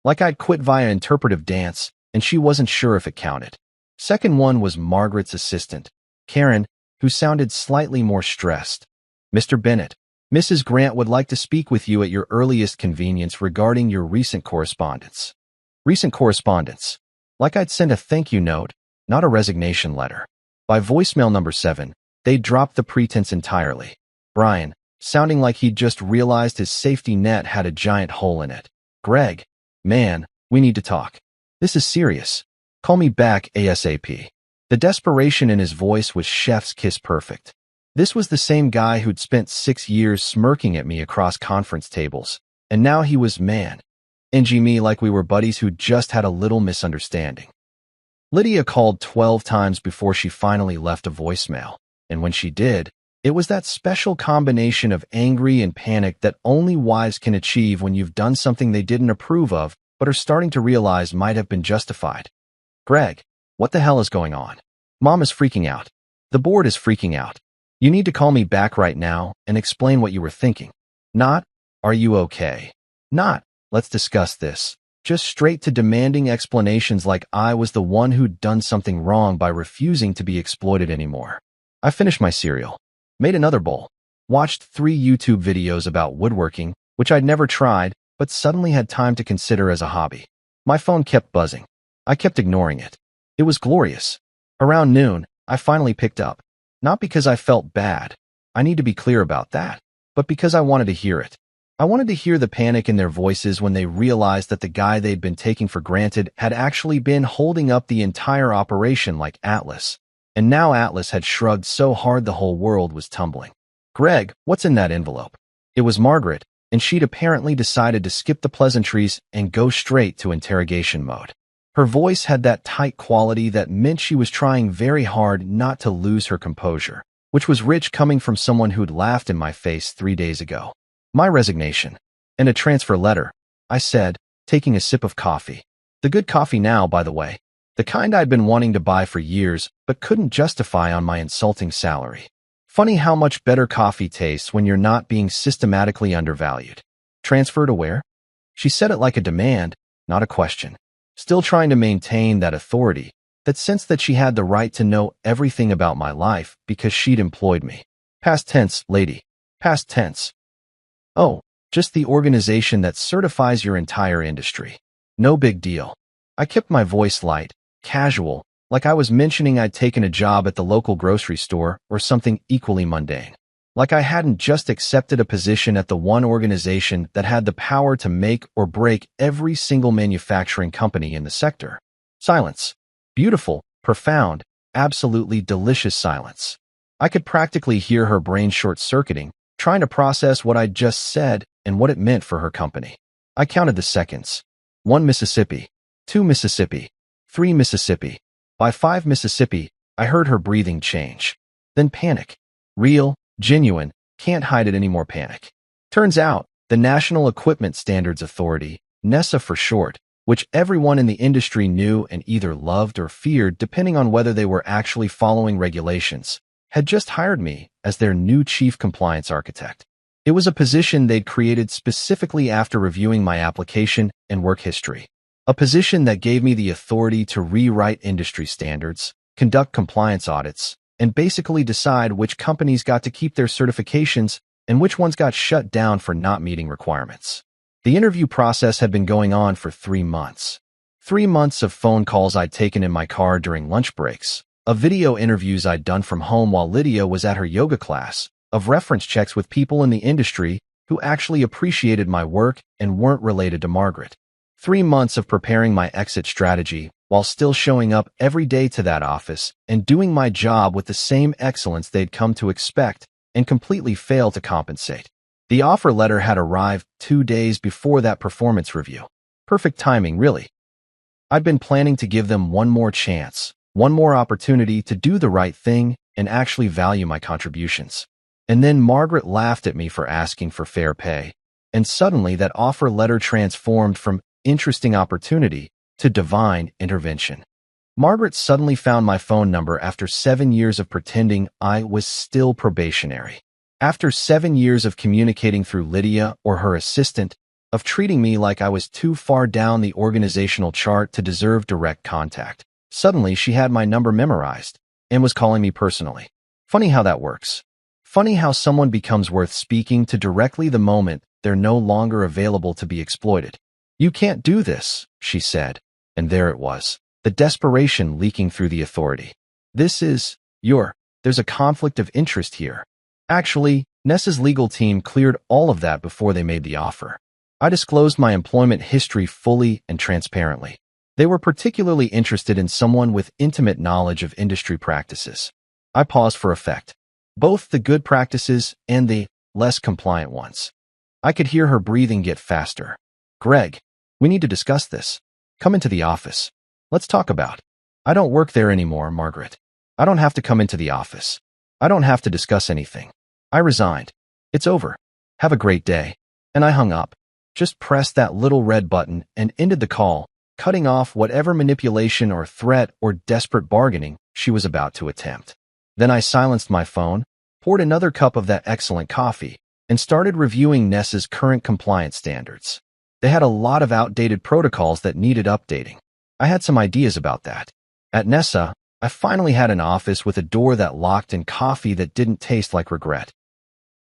Like I'd quit via interpretive dance, and she wasn't sure if it counted. Second one was Margaret's assistant, Karen, who sounded slightly more stressed. "Mr. Bennett, Mrs. Grant would like to speak with you at your earliest convenience regarding your recent correspondence." Recent correspondence. Like I'd sent a thank you note, not a resignation letter. By voicemail number 7, they dropped the pretense entirely. Brian, sounding like he'd just realized his safety net had a giant hole in it. "Greg, man, we need to talk. This is serious. Call me back ASAP." The desperation in his voice was chef's kiss perfect. This was the same guy who'd spent 6 years smirking at me across conference tables, and now he was NG me like we were buddies who just had a little misunderstanding. Lydia called 12 times before she finally left a voicemail, and when she did, it was that special combination of angry and panic that only wives can achieve when you've done something they didn't approve of but are starting to realize might have been justified. "Greg, what the hell is going on? Mom is freaking out. The board is freaking out. You need to call me back right now and explain what you were thinking. Not, are you okay? Not, let's discuss this. Just straight to demanding explanations like I was the one who'd done something wrong by refusing to be exploited anymore." I finished my cereal, made another bowl, watched 3 YouTube videos about woodworking, which I'd never tried, but suddenly had time to consider as a hobby. My phone kept buzzing. I kept ignoring it. It was glorious. Around noon, I finally picked up. Not because I felt bad, I need to be clear about that, but because I wanted to hear it. I wanted to hear the panic in their voices when they realized that the guy they'd been taking for granted had actually been holding up the entire operation like Atlas. And now Atlas had shrugged so hard the whole world was tumbling. "Greg, what's in that envelope?" It was Margaret, and she'd apparently decided to skip the pleasantries and go straight to interrogation mode. Her voice had that tight quality that meant she was trying very hard not to lose her composure, which was rich coming from someone who'd laughed in my face 3 days ago. "My resignation. And a transfer letter," I said, taking a sip of coffee. The good coffee now, by the way. The kind I'd been wanting to buy for years, but couldn't justify on my insulting salary. Funny how much better coffee tastes when you're not being systematically undervalued. "Transfer to where?" She said it like a demand, not a question. Still trying to maintain that authority, that sense that she had the right to know everything about my life because she'd employed me. "Past tense, lady. Past tense." "Oh, just the organization that certifies your entire industry. No big deal." I kept my voice light, casual, like I was mentioning I'd taken a job at the local grocery store or something equally mundane. Like I hadn't just accepted a position at the one organization that had the power to make or break every single manufacturing company in the sector. Silence. Beautiful, profound, absolutely delicious silence. I could practically hear her brain short-circuiting, trying to process what I'd just said and what it meant for her company. I counted the seconds. 1 Mississippi, 2 Mississippi, 3 Mississippi. By 5 Mississippi, I heard her breathing change. Then panic. Real, genuine, can't hide it anymore panic. Turns out, the National Equipment Standards Authority, NESA for short, which everyone in the industry knew and either loved or feared depending on whether they were actually following regulations, had just hired me as their new chief compliance architect. It was a position they'd created specifically after reviewing my application and work history. A position that gave me the authority to rewrite industry standards, conduct compliance audits, and basically decide which companies got to keep their certifications and which ones got shut down for not meeting requirements. The interview process had been going on for 3 months. 3 months of phone calls I'd taken in my car during lunch breaks, of video interviews I'd done from home while Lydia was at her yoga class, of reference checks with people in the industry who actually appreciated my work and weren't related to Margaret. 3 months of preparing my exit strategy while still showing up every day to that office and doing my job with the same excellence they'd come to expect and completely fail to compensate. The offer letter had arrived 2 days before that performance review. Perfect timing, really. I'd been planning to give them one more chance, one more opportunity to do the right thing and actually value my contributions. And then Margaret laughed at me for asking for fair pay, and suddenly that offer letter transformed from interesting opportunity to divine intervention. Margaret suddenly found my phone number after 7 years of pretending I was still probationary. After 7 years of communicating through Lydia or her assistant, of treating me like I was too far down the organizational chart to deserve direct contact, suddenly she had my number memorized and was calling me personally. Funny how that works. Funny how someone becomes worth speaking to directly the moment they're no longer available to be exploited. "You can't do this," she said, and there it was, the desperation leaking through the authority. There's a conflict of interest here." Actually, Nessa's legal team cleared all of that before they made the offer. I disclosed my employment history fully and transparently. They were particularly interested in someone with intimate knowledge of industry practices. I paused for effect. Both the good practices and the less compliant ones. I could hear her breathing get faster. "Greg, we need to discuss this. Come into the office. Let's talk about." "I don't work there anymore, Margaret. I don't have to come into the office. I don't have to discuss anything. I resigned. It's over. Have a great day." And I hung up. Just pressed that little red button and ended the call, cutting off whatever manipulation or threat or desperate bargaining she was about to attempt. Then I silenced my phone, poured another cup of that excellent coffee, and started reviewing Nessa's current compliance standards. They had a lot of outdated protocols that needed updating. I had some ideas about that. At Nessa, I finally had an office with a door that locked and coffee that didn't taste like regret.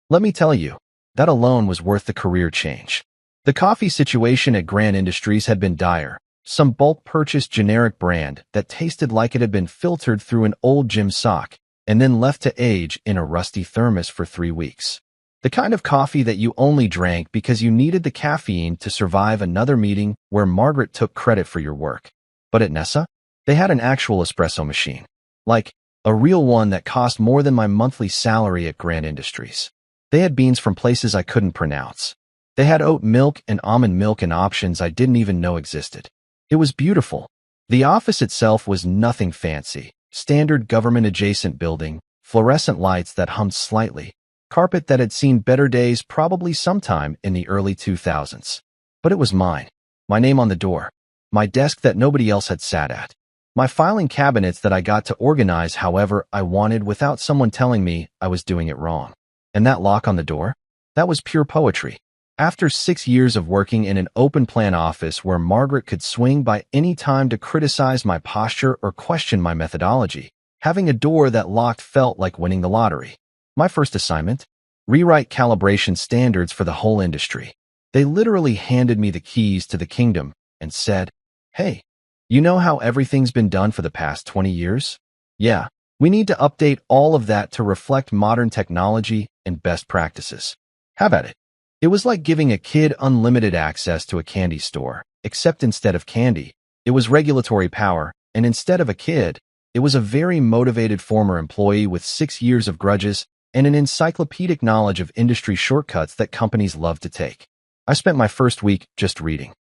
Let me tell you, that alone was worth the career change. The coffee situation at Grand Industries had been dire. Some bulk-purchased generic brand that tasted like it had been filtered through an old gym sock and then left to age in a rusty thermos for 3 weeks. The kind of coffee that you only drank because you needed the caffeine to survive another meeting where Margaret took credit for your work. But at Nessa, they had an actual espresso machine. Like, a real one that cost more than my monthly salary at Grand Industries. They had beans from places I couldn't pronounce. They had oat milk and almond milk and options I didn't even know existed. It was beautiful. The office itself was nothing fancy. Standard government-adjacent building, fluorescent lights that hummed slightly, carpet that had seen better days probably sometime in the early 2000s. But it was mine. My name on the door. My desk that nobody else had sat at. My filing cabinets that I got to organize however I wanted without someone telling me I was doing it wrong. And that lock on the door? That was pure poetry. After 6 years of working in an open-plan office where Margaret could swing by any time to criticize my posture or question my methodology, having a door that locked felt like winning the lottery. My first assignment? Rewrite calibration standards for the whole industry. They literally handed me the keys to the kingdom and said, "Hey, you know how everything's been done for the past 20 years? Yeah, we need to update all of that to reflect modern technology and best practices. Have at it." It was like giving a kid unlimited access to a candy store, except instead of candy, it was regulatory power, and instead of a kid, it was a very motivated former employee with 6 years of grudges and an encyclopedic knowledge of industry shortcuts that companies love to take. I spent my first week just reading.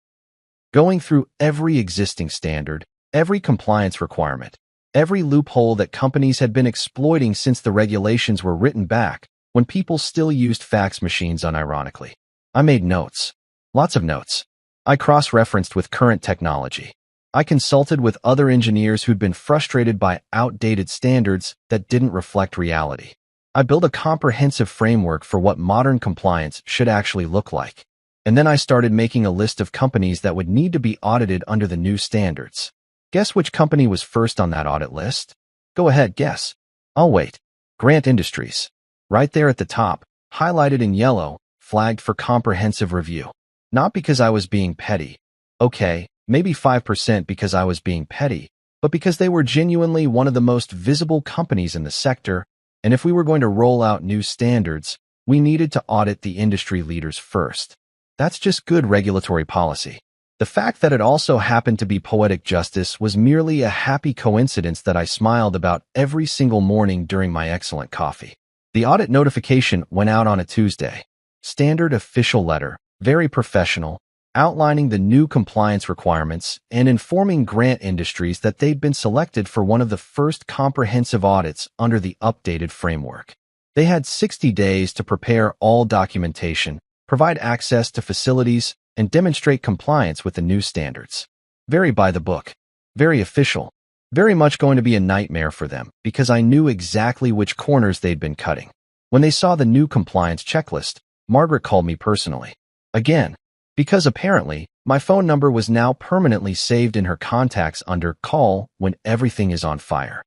Going through every existing standard, every compliance requirement, every loophole that companies had been exploiting since the regulations were written back, when people still used fax machines unironically. I made notes. Lots of notes. I cross-referenced with current technology. I consulted with other engineers who'd been frustrated by outdated standards that didn't reflect reality. I built a comprehensive framework for what modern compliance should actually look like. And then I started making a list of companies that would need to be audited under the new standards. Guess which company was first on that audit list? Go ahead, guess. I'll wait. Grant Industries. Right there at the top, highlighted in yellow, flagged for comprehensive review. Not because I was being petty. Okay, maybe 5% because I was being petty, but because they were genuinely one of the most visible companies in the sector, and if we were going to roll out new standards, we needed to audit the industry leaders first. That's just good regulatory policy. The fact that it also happened to be poetic justice was merely a happy coincidence that I smiled about every single morning during my excellent coffee. The audit notification went out on a Tuesday. Standard official letter, very professional, outlining the new compliance requirements and informing Grant Industries that they'd been selected for one of the first comprehensive audits under the updated framework. They had 60 days to prepare all documentation, provide access to facilities, and demonstrate compliance with the new standards. Very by the book. Very official. Very much going to be a nightmare for them because I knew exactly which corners they'd been cutting. When they saw the new compliance checklist, Margaret called me personally. Again, because apparently, my phone number was now permanently saved in her contacts under call when everything is on fire.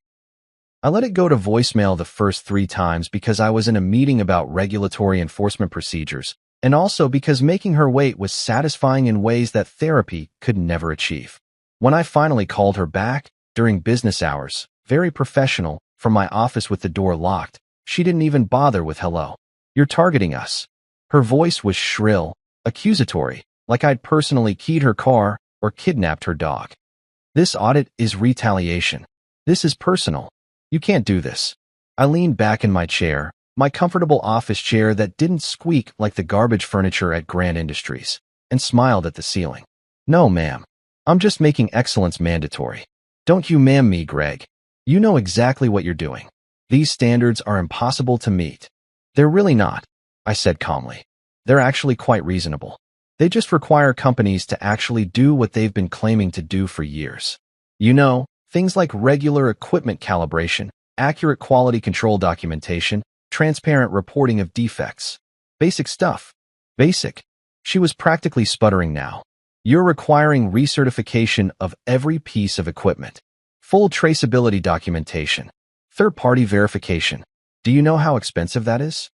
I let it go to voicemail the first 3 times because I was in a meeting about regulatory enforcement procedures, and also because making her wait was satisfying in ways that therapy could never achieve. When I finally called her back, during business hours, very professional, from my office with the door locked, she didn't even bother with hello. You're targeting us. Her voice was shrill, accusatory, like I'd personally keyed her car or kidnapped her dog. This audit is retaliation. This is personal. You can't do this. I leaned back in my chair, my comfortable office chair that didn't squeak like the garbage furniture at Grant Industries, and smiled at the ceiling. No, ma'am. I'm just making excellence mandatory. Don't you ma'am me, Greg. You know exactly what you're doing. These standards are impossible to meet. They're really not, I said calmly. They're actually quite reasonable. They just require companies to actually do what they've been claiming to do for years. You know, things like regular equipment calibration, accurate quality control documentation, transparent reporting of defects. Basic stuff. Basic. She was practically sputtering now. You're requiring recertification of every piece of equipment. Full traceability documentation. Third-party verification. Do you know how expensive that is?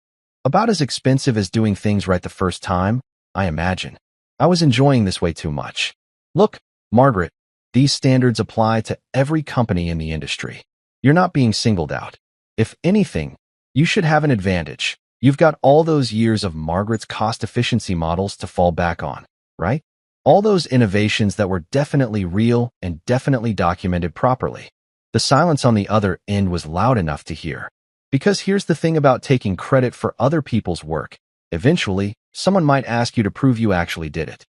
About as expensive as doing things right the first time, I imagine. I was enjoying this way too much. Look, Margaret, these standards apply to every company in the industry. You're not being singled out. If anything, you should have an advantage. You've got all those years of Margaret's cost efficiency models to fall back on, right? All those innovations that were definitely real and definitely documented properly. The silence on the other end was loud enough to hear. Because here's the thing about taking credit for other people's work. Eventually, someone might ask you to prove you actually did it.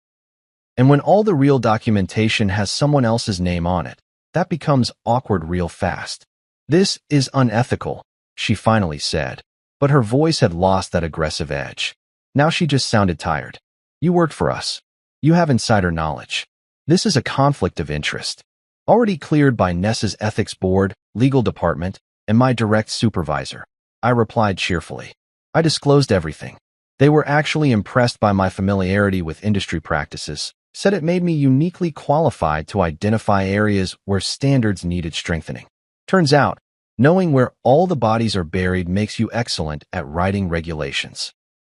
And when all the real documentation has someone else's name on it, that becomes awkward real fast. This is unethical, she finally said, but her voice had lost that aggressive edge. Now she just sounded tired. You worked for us. You have insider knowledge. This is a conflict of interest. Already cleared by Nessa's ethics board, legal department, and my direct supervisor. I replied cheerfully. I disclosed everything. They were actually impressed by my familiarity with industry practices, said it made me uniquely qualified to identify areas where standards needed strengthening. Turns out, knowing where all the bodies are buried makes you excellent at writing regulations.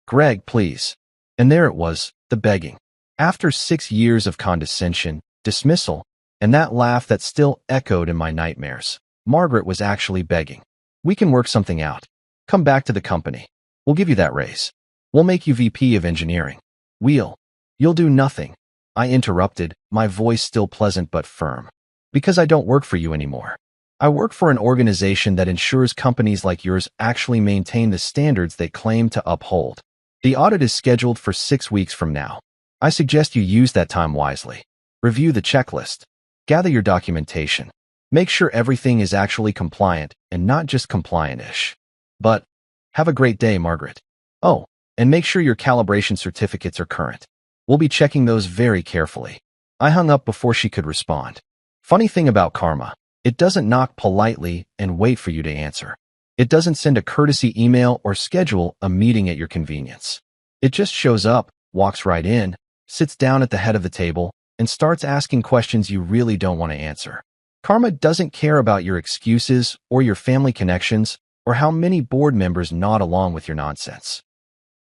Greg, please. And there it was, the begging. After 6 years of condescension, dismissal, and that laugh that still echoed in my nightmares, Margaret was actually begging. We can work something out. Come back to the company. We'll give you that raise. We'll make you VP of engineering. You'll do nothing. I interrupted, my voice still pleasant but firm. Because I don't work for you anymore. I work for an organization that ensures companies like yours actually maintain the standards they claim to uphold. The audit is scheduled for 6 weeks from now. I suggest you use that time wisely. Review the checklist. Gather your documentation. Make sure everything is actually compliant and not just compliant-ish. But have a great day, Margaret. Oh, and make sure your calibration certificates are current. We'll be checking those very carefully. I hung up before she could respond. Funny thing about karma, it doesn't knock politely and wait for you to answer. It doesn't send a courtesy email or schedule a meeting at your convenience. It just shows up, walks right in, sits down at the head of the table, and starts asking questions you really don't want to answer. Karma doesn't care about your excuses or your family connections or how many board members nod along with your nonsense.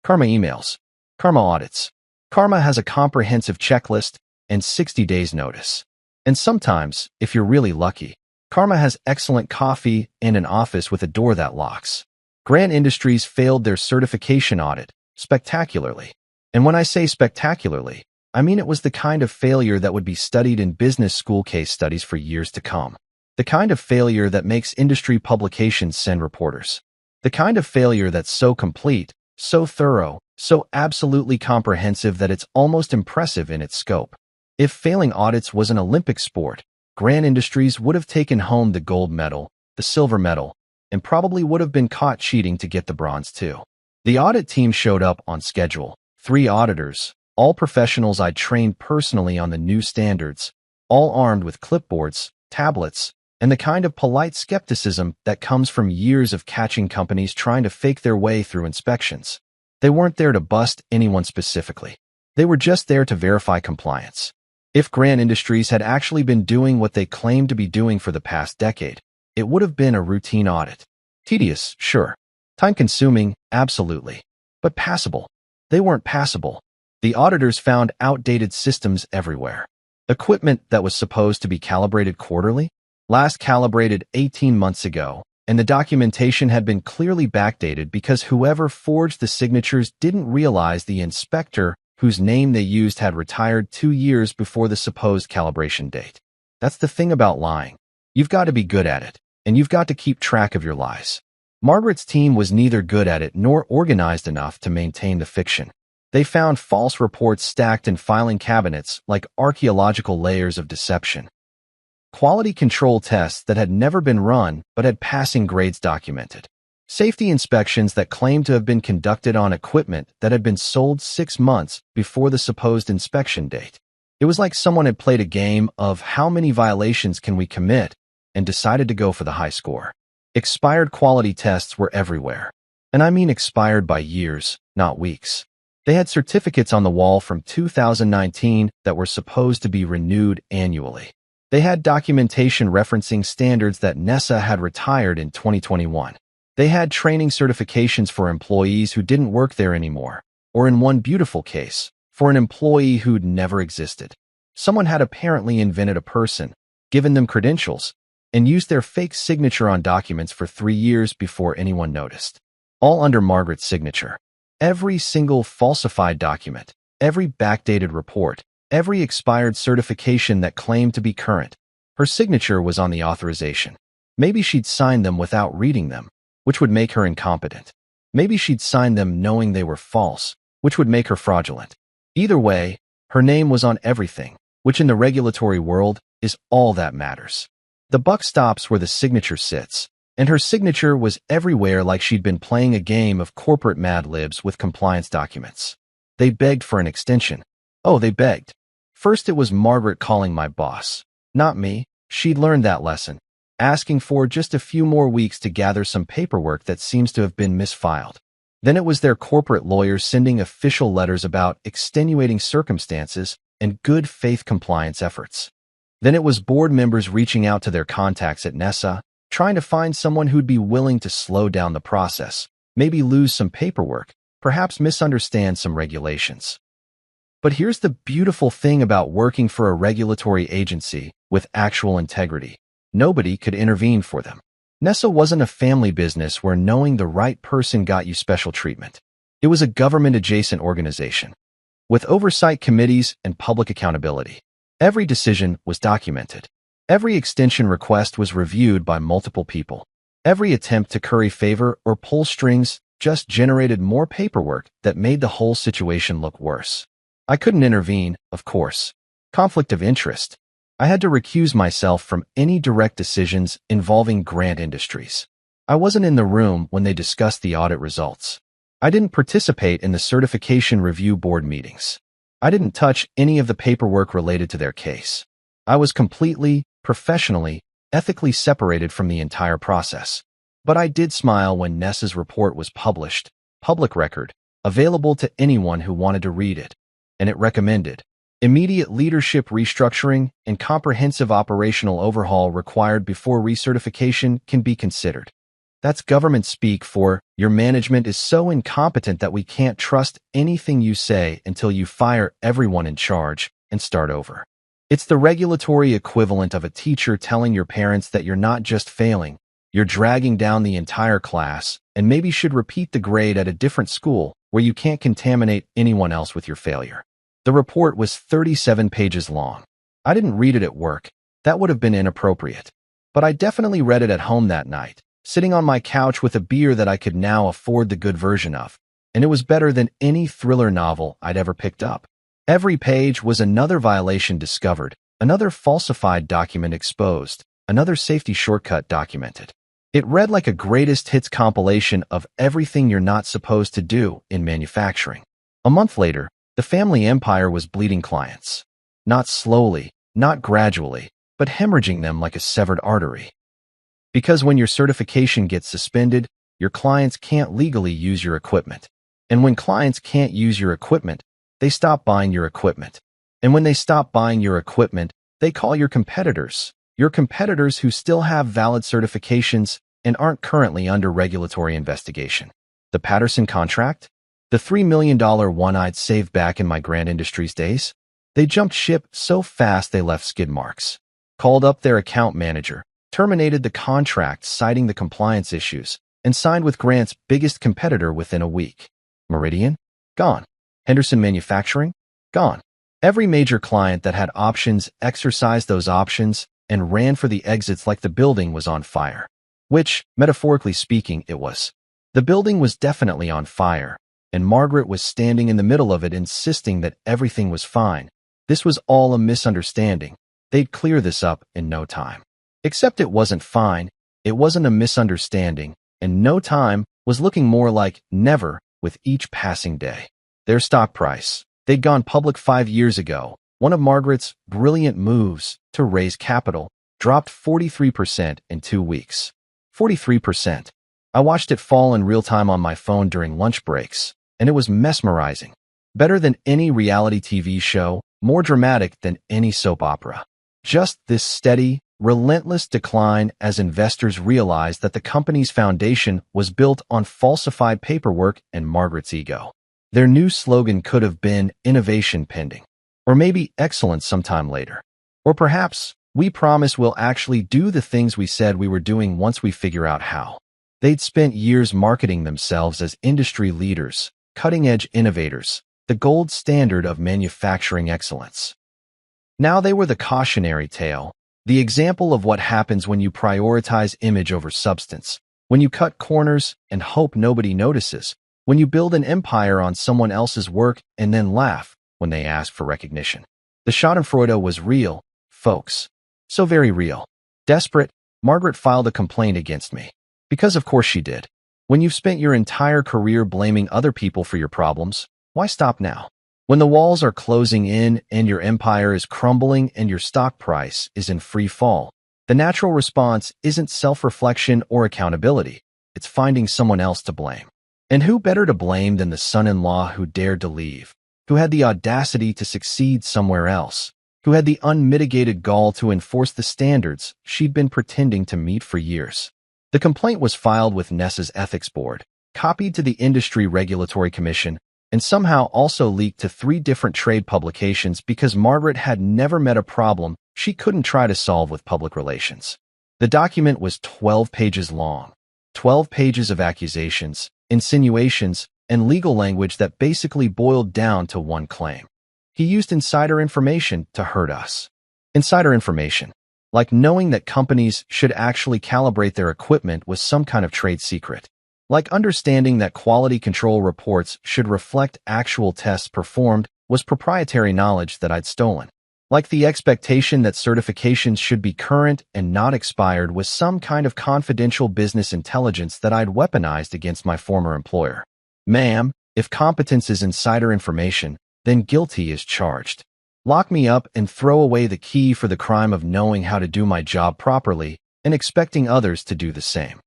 Karma emails. Karma audits. Karma has a comprehensive checklist and 60 days notice. And sometimes, if you're really lucky, Karma has excellent coffee and an office with a door that locks. Grant Industries failed their certification audit spectacularly. And when I say spectacularly, I mean it was the kind of failure that would be studied in business school case studies for years to come. The kind of failure that makes industry publications send reporters. The kind of failure that's so complete, so thorough, so absolutely comprehensive that it's almost impressive in its scope. If failing audits was an Olympic sport, Grant Industries would have taken home the gold medal, the silver medal, and probably would have been caught cheating to get the bronze too. The audit team showed up on schedule. 3 auditors, all professionals I'd trained personally on the new standards, all armed with clipboards, tablets, and the kind of polite skepticism that comes from years of catching companies trying to fake their way through inspections. They weren't there to bust anyone specifically. They were just there to verify compliance. If Grant Industries had actually been doing what they claimed to be doing for the past decade, it would have been a routine audit. Tedious, sure. Time-consuming, absolutely. But passable. They weren't passable. The auditors found outdated systems everywhere. Equipment that was supposed to be calibrated quarterly, last calibrated 18 months ago, and the documentation had been clearly backdated because whoever forged the signatures didn't realize the inspector whose name they used had retired 2 years before the supposed calibration date. That's the thing about lying. You've got to be good at it, and you've got to keep track of your lies. Margaret's team was neither good at it nor organized enough to maintain the fiction. They found false reports stacked in filing cabinets like archaeological layers of deception. Quality control tests that had never been run but had passing grades documented. Safety inspections that claimed to have been conducted on equipment that had been sold 6 months before the supposed inspection date. It was like someone had played a game of how many violations can we commit and decided to go for the high score. Expired quality tests were everywhere. And I mean expired by years, not weeks. They had certificates on the wall from 2019 that were supposed to be renewed annually. They had documentation referencing standards that NESA had retired in 2021. They had training certifications for employees who didn't work there anymore, or in one beautiful case, for an employee who'd never existed. Someone had apparently invented a person, given them credentials, and used their fake signature on documents for 3 years before anyone noticed. All under Margaret's signature. Every single falsified document, every backdated report, every expired certification that claimed to be current. Her signature was on the authorization. Maybe she'd signed them without reading them, which would make her incompetent. Maybe she'd signed them knowing they were false, which would make her fraudulent. Either way, her name was on everything, which in the regulatory world is all that matters. The buck stops where the signature sits, and her signature was everywhere like she'd been playing a game of corporate Mad Libs with compliance documents. They begged for an extension. Oh, they begged. First it was Margaret calling my boss. Not me. She'd learned that lesson. Asking for just a few more weeks to gather some paperwork that seems to have been misfiled. Then it was their corporate lawyers sending official letters about extenuating circumstances and good faith compliance efforts. Then it was board members reaching out to their contacts at NESA, trying to find someone who'd be willing to slow down the process, maybe lose some paperwork, perhaps misunderstand some regulations. But here's the beautiful thing about working for a regulatory agency with actual integrity. Nobody could intervene for them. NESA wasn't a family business where knowing the right person got you special treatment. It was a government-adjacent organization, with oversight committees and public accountability. Every decision was documented. Every extension request was reviewed by multiple people. Every attempt to curry favor or pull strings just generated more paperwork that made the whole situation look worse. I couldn't intervene, of course. Conflict of interest. I had to recuse myself from any direct decisions involving Grant Industries. I wasn't in the room when they discussed the audit results. I didn't participate in the certification review board meetings. I didn't touch any of the paperwork related to their case. I was completely, professionally, ethically separated from the entire process. But I did smile when Ness's report was published, public record, available to anyone who wanted to read it. And it recommended immediate leadership restructuring and comprehensive operational overhaul required before recertification can be considered. That's government speak for, your management is so incompetent that we can't trust anything you say until you fire everyone in charge and start over. It's the regulatory equivalent of a teacher telling your parents that you're not just failing, you're dragging down the entire class and maybe should repeat the grade at a different school where you can't contaminate anyone else with your failure. The report was 37 pages long. I didn't read it at work. That would have been inappropriate. But I definitely read it at home that night, sitting on my couch with a beer that I could now afford the good version of, and it was better than any thriller novel I'd ever picked up. Every page was another violation discovered, another falsified document exposed, another safety shortcut documented. It read like a greatest hits compilation of everything you're not supposed to do in manufacturing. A month later, the family empire was bleeding clients. Not slowly, not gradually, but hemorrhaging them like a severed artery. Because when your certification gets suspended, your clients can't legally use your equipment. And when clients can't use your equipment, they stop buying your equipment. And when they stop buying your equipment, they call your competitors who still have valid certifications and aren't currently under regulatory investigation. The Patterson contract? The $3 million one-I'd saved back in my Grant Industries days? They jumped ship so fast they left skid marks. Called up their account manager, terminated the contract citing the compliance issues, and signed with Grant's biggest competitor within a week. Meridian? Gone. Henderson Manufacturing? Gone. Every major client that had options exercised those options and ran for the exits like the building was on fire. Which, metaphorically speaking, it was. The building was definitely on fire, and Margaret was standing in the middle of it insisting that everything was fine. This was all a misunderstanding. They'd clear this up in no time. Except it wasn't fine, it wasn't a misunderstanding, and no time was looking more like never with each passing day. Their stock price. They'd gone public 5 years ago. One of Margaret's brilliant moves to raise capital dropped 43% in 2 weeks. 43%. I watched it fall in real time on my phone during lunch breaks, and it was mesmerizing. Better than any reality TV show, more dramatic than any soap opera. Just this steady, relentless decline as investors realized that the company's foundation was built on falsified paperwork and Margaret's ego. Their new slogan could have been innovation pending, or maybe excellence sometime later. Or perhaps, we promise we'll actually do the things we said we were doing once we figure out how. They'd spent years marketing themselves as industry leaders, cutting-edge innovators, the gold standard of manufacturing excellence. Now they were the cautionary tale, the example of what happens when you prioritize image over substance, when you cut corners and hope nobody notices, when you build an empire on someone else's work and then laugh when they ask for recognition. The schadenfreude was real, folks. So very real. Desperate, Margaret filed a complaint against me. Because of course she did. When you've spent your entire career blaming other people for your problems, why stop now? When the walls are closing in and your empire is crumbling and your stock price is in free fall, the natural response isn't self-reflection or accountability. It's finding someone else to blame. And who better to blame than the son-in-law who dared to leave, who had the audacity to succeed somewhere else, who had the unmitigated gall to enforce the standards she'd been pretending to meet for years. The complaint was filed with Ness's ethics board, copied to the Industry Regulatory Commission, and somehow also leaked to 3 different trade publications because Margaret had never met a problem she couldn't try to solve with public relations. The document was 12 pages long, 12 pages of accusations, insinuations, and legal language that basically boiled down to one claim. He used insider information to hurt us. Insider information. Like knowing that companies should actually calibrate their equipment was some kind of trade secret. Like understanding that quality control reports should reflect actual tests performed was proprietary knowledge that I'd stolen. Like the expectation that certifications should be current and not expired was some kind of confidential business intelligence that I'd weaponized against my former employer. Ma'am, if competence is insider information, then guilty as charged. Lock me up and throw away the key for the crime of knowing how to do my job properly and expecting others to do the same.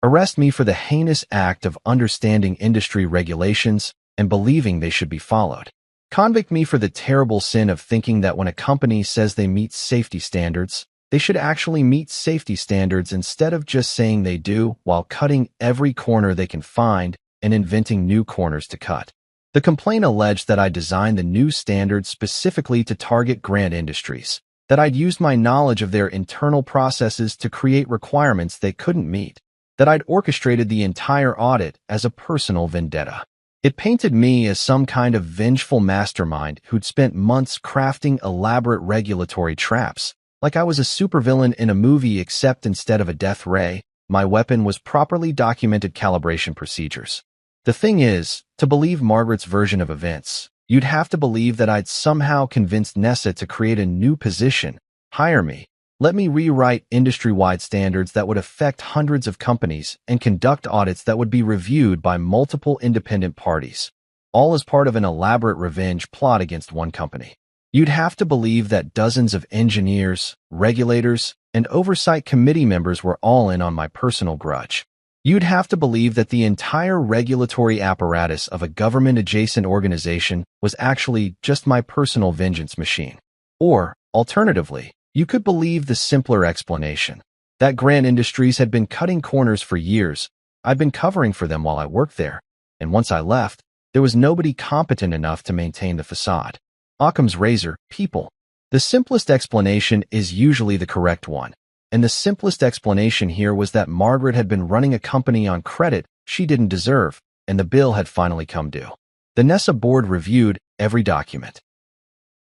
Arrest me for the heinous act of understanding industry regulations and believing they should be followed. Convict me for the terrible sin of thinking that when a company says they meet safety standards, they should actually meet safety standards instead of just saying they do while cutting every corner they can find and inventing new corners to cut. The complaint alleged that I designed the new standards specifically to target Grant Industries, that I'd used my knowledge of their internal processes to create requirements they couldn't meet, that I'd orchestrated the entire audit as a personal vendetta. It painted me as some kind of vengeful mastermind who'd spent months crafting elaborate regulatory traps, like I was a supervillain in a movie, except instead of a death ray, my weapon was properly documented calibration procedures. The thing is, to believe Margaret's version of events, you'd have to believe that I'd somehow convinced Nessa to create a new position, hire me, let me rewrite industry-wide standards that would affect hundreds of companies and conduct audits that would be reviewed by multiple independent parties, all as part of an elaborate revenge plot against one company. You'd have to believe that dozens of engineers, regulators, and oversight committee members were all in on my personal grudge. You'd have to believe that the entire regulatory apparatus of a government-adjacent organization was actually just my personal vengeance machine. Or, alternatively, you could believe the simpler explanation, that Grant Industries had been cutting corners for years. I'd been covering for them while I worked there, and once I left, there was nobody competent enough to maintain the facade. Occam's razor, people. The simplest explanation is usually the correct one. And the simplest explanation here was that Margaret had been running a company on credit she didn't deserve, and the bill had finally come due. The Nessa board reviewed every document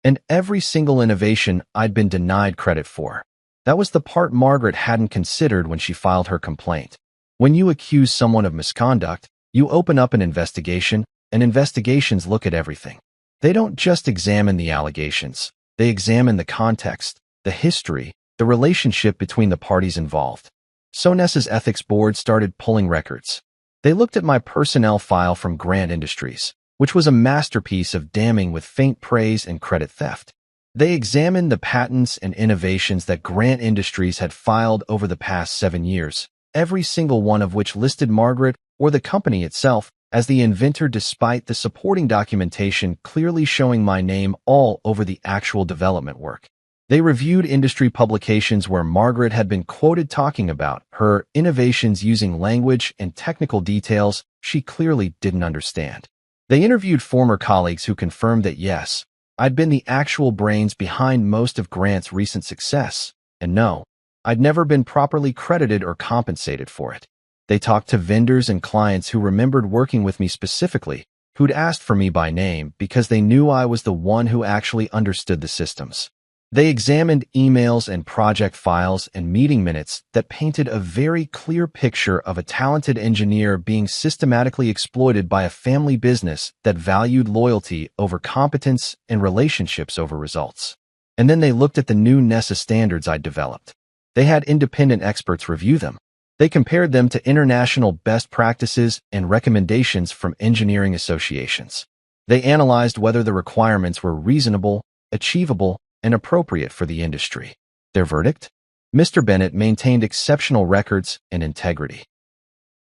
and every single innovation I'd been denied credit for. That was the part Margaret hadn't considered when she filed her complaint. When you accuse someone of misconduct, you open up an investigation, and investigations look at everything. They don't just examine the allegations. They examine the context, the history, the relationship between the parties involved. So Nessa's ethics board started pulling records. They looked at my personnel file from Grant Industries, which was a masterpiece of damning with faint praise and credit theft. They examined the patents and innovations that Grant Industries had filed over the past 7 years, every single one of which listed Margaret or the company itself as the inventor, despite the supporting documentation clearly showing my name all over the actual development work. They reviewed industry publications where Margaret had been quoted talking about her innovations using language and technical details she clearly didn't understand. They interviewed former colleagues who confirmed that yes, I'd been the actual brains behind most of Grant's recent success, and no, I'd never been properly credited or compensated for it. They talked to vendors and clients who remembered working with me specifically, who'd asked for me by name because they knew I was the one who actually understood the systems. They examined emails and project files and meeting minutes that painted a very clear picture of a talented engineer being systematically exploited by a family business that valued loyalty over competence and relationships over results. And then they looked at the new Nessa standards I'd developed. They had independent experts review them. They compared them to international best practices and recommendations from engineering associations. They analyzed whether the requirements were reasonable, achievable, and appropriate for the industry. Their verdict? Mr. Bennett maintained exceptional records and integrity.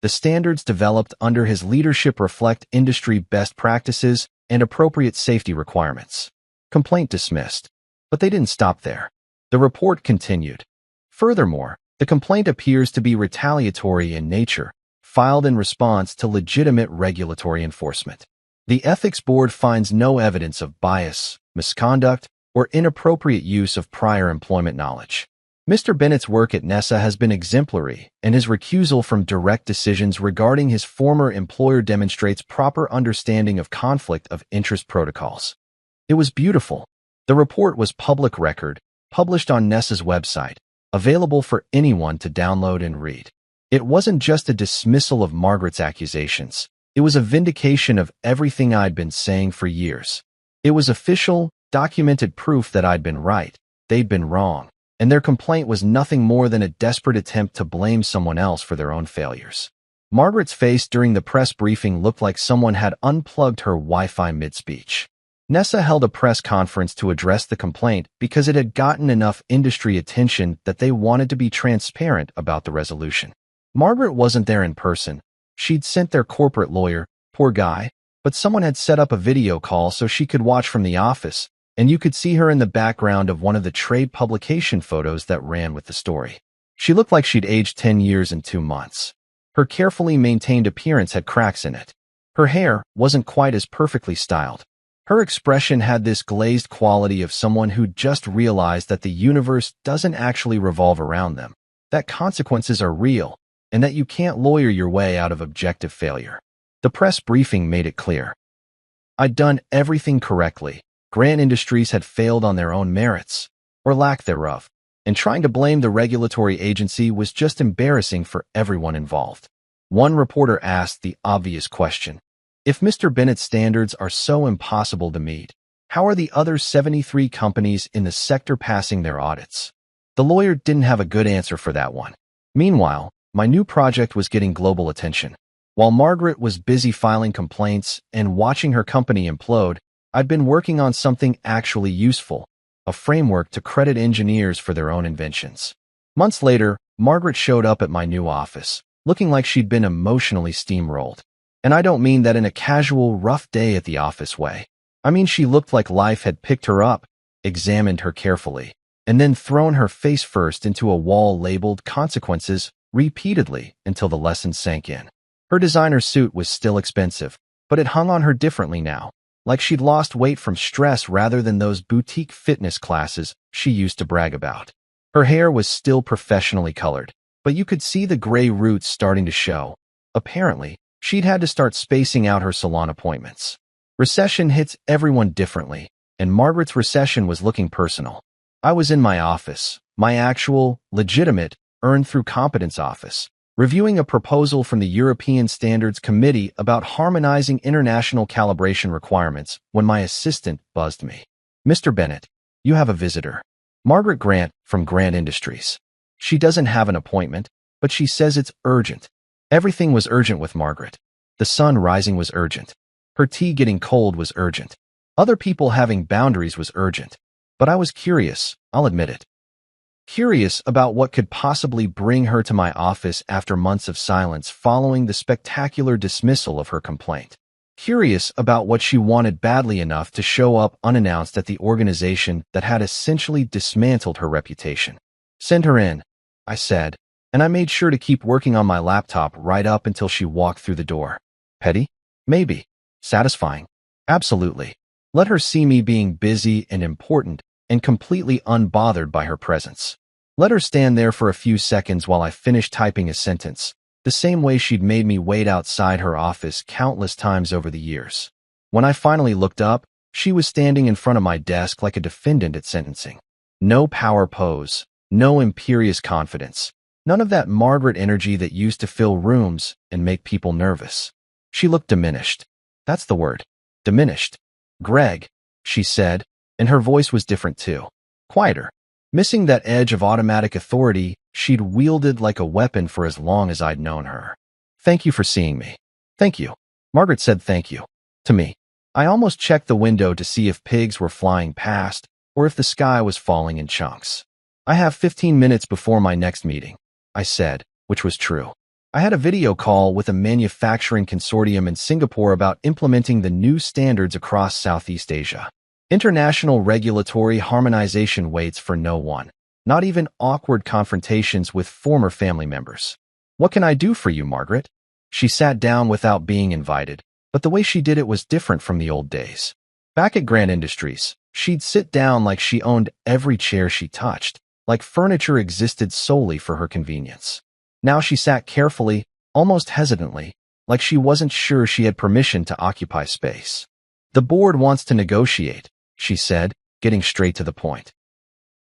The standards developed under his leadership reflect industry best practices and appropriate safety requirements. Complaint dismissed. But they didn't stop there. The report continued. Furthermore, the complaint appears to be retaliatory in nature, filed in response to legitimate regulatory enforcement. The Ethics Board finds no evidence of bias, misconduct, or inappropriate use of prior employment knowledge. Mr. Bennett's work at Nessa has been exemplary, and his recusal from direct decisions regarding his former employer demonstrates proper understanding of conflict of interest protocols. It was beautiful. The report was public record, published on Nessa's website, available for anyone to download and read. It wasn't just a dismissal of Margaret's accusations. It was a vindication of everything I'd been saying for years. It was official, documented proof that I'd been right, they'd been wrong, and their complaint was nothing more than a desperate attempt to blame someone else for their own failures. Margaret's face during the press briefing looked like someone had unplugged her Wi-Fi mid-speech. Nessa held a press conference to address the complaint because it had gotten enough industry attention that they wanted to be transparent about the resolution. Margaret wasn't there in person. She'd sent their corporate lawyer, poor guy, but someone had set up a video call so she could watch from the office, and you could see her in the background of one of the trade publication photos that ran with the story. She looked like she'd aged 10 years and 2 months. Her carefully maintained appearance had cracks in it. Her hair wasn't quite as perfectly styled. Her expression had this glazed quality of someone who'd just realized that the universe doesn't actually revolve around them, that consequences are real, and that you can't lawyer your way out of objective failure. The press briefing made it clear. I'd done everything correctly. Grant Industries had failed on their own merits, or lack thereof, and trying to blame the regulatory agency was just embarrassing for everyone involved. One reporter asked the obvious question. If Mr. Bennett's standards are so impossible to meet, how are the other 73 companies in the sector passing their audits? The lawyer didn't have a good answer for that one. Meanwhile, my new project was getting global attention. While Margaret was busy filing complaints and watching her company implode, I'd been working on something actually useful, a framework to credit engineers for their own inventions. Months later, Margaret showed up at my new office, looking like she'd been emotionally steamrolled. And I don't mean that in a casual, rough day at the office way. I mean she looked like life had picked her up, examined her carefully, and then thrown her face first into a wall labeled consequences repeatedly until the lesson sank in. Her designer suit was still expensive, but it hung on her differently now, like she'd lost weight from stress rather than those boutique fitness classes she used to brag about. Her hair was still professionally colored, but you could see the gray roots starting to show. Apparently, she'd had to start spacing out her salon appointments. Recession hits everyone differently, and Margaret's recession was looking personal. I was in my office, my actual, legitimate, earned-through-competence office, reviewing a proposal from the European Standards Committee about harmonizing international calibration requirements when my assistant buzzed me. Mr. Bennett, you have a visitor. Margaret Grant from Grant Industries. She doesn't have an appointment, but she says it's urgent. Everything was urgent with Margaret. The sun rising was urgent. Her tea getting cold was urgent. Other people having boundaries was urgent. But I was curious, I'll admit it. Curious about what could possibly bring her to my office after months of silence following the spectacular dismissal of her complaint. Curious about what she wanted badly enough to show up unannounced at the organization that had essentially dismantled her reputation. Send her in, I said, and I made sure to keep working on my laptop right up until she walked through the door. Petty? Maybe. Satisfying? Absolutely. Let her see me being busy and important and completely unbothered by her presence. Let her stand there for a few seconds while I finished typing a sentence, the same way she'd made me wait outside her office countless times over the years. When I finally looked up, she was standing in front of my desk like a defendant at sentencing. No power pose, no imperious confidence. None of that Margaret energy that used to fill rooms and make people nervous. She looked diminished. That's the word. Diminished. Greg, she said, and her voice was different too. Quieter. Missing that edge of automatic authority she'd wielded like a weapon for as long as I'd known her. Thank you for seeing me. Thank you. Margaret said thank you. To me. I almost checked the window to see if pigs were flying past or if the sky was falling in chunks. I have 15 minutes before my next meeting, I said, which was true. I had a video call with a manufacturing consortium in Singapore about implementing the new standards across Southeast Asia. International regulatory harmonization waits for no one, not even awkward confrontations with former family members. What can I do for you, Margaret? She sat down without being invited, but the way she did it was different from the old days. Back at Grant Industries, she'd sit down like she owned every chair she touched, like furniture existed solely for her convenience. Now she sat carefully, almost hesitantly, like she wasn't sure she had permission to occupy space. The board wants to negotiate, she said, getting straight to the point.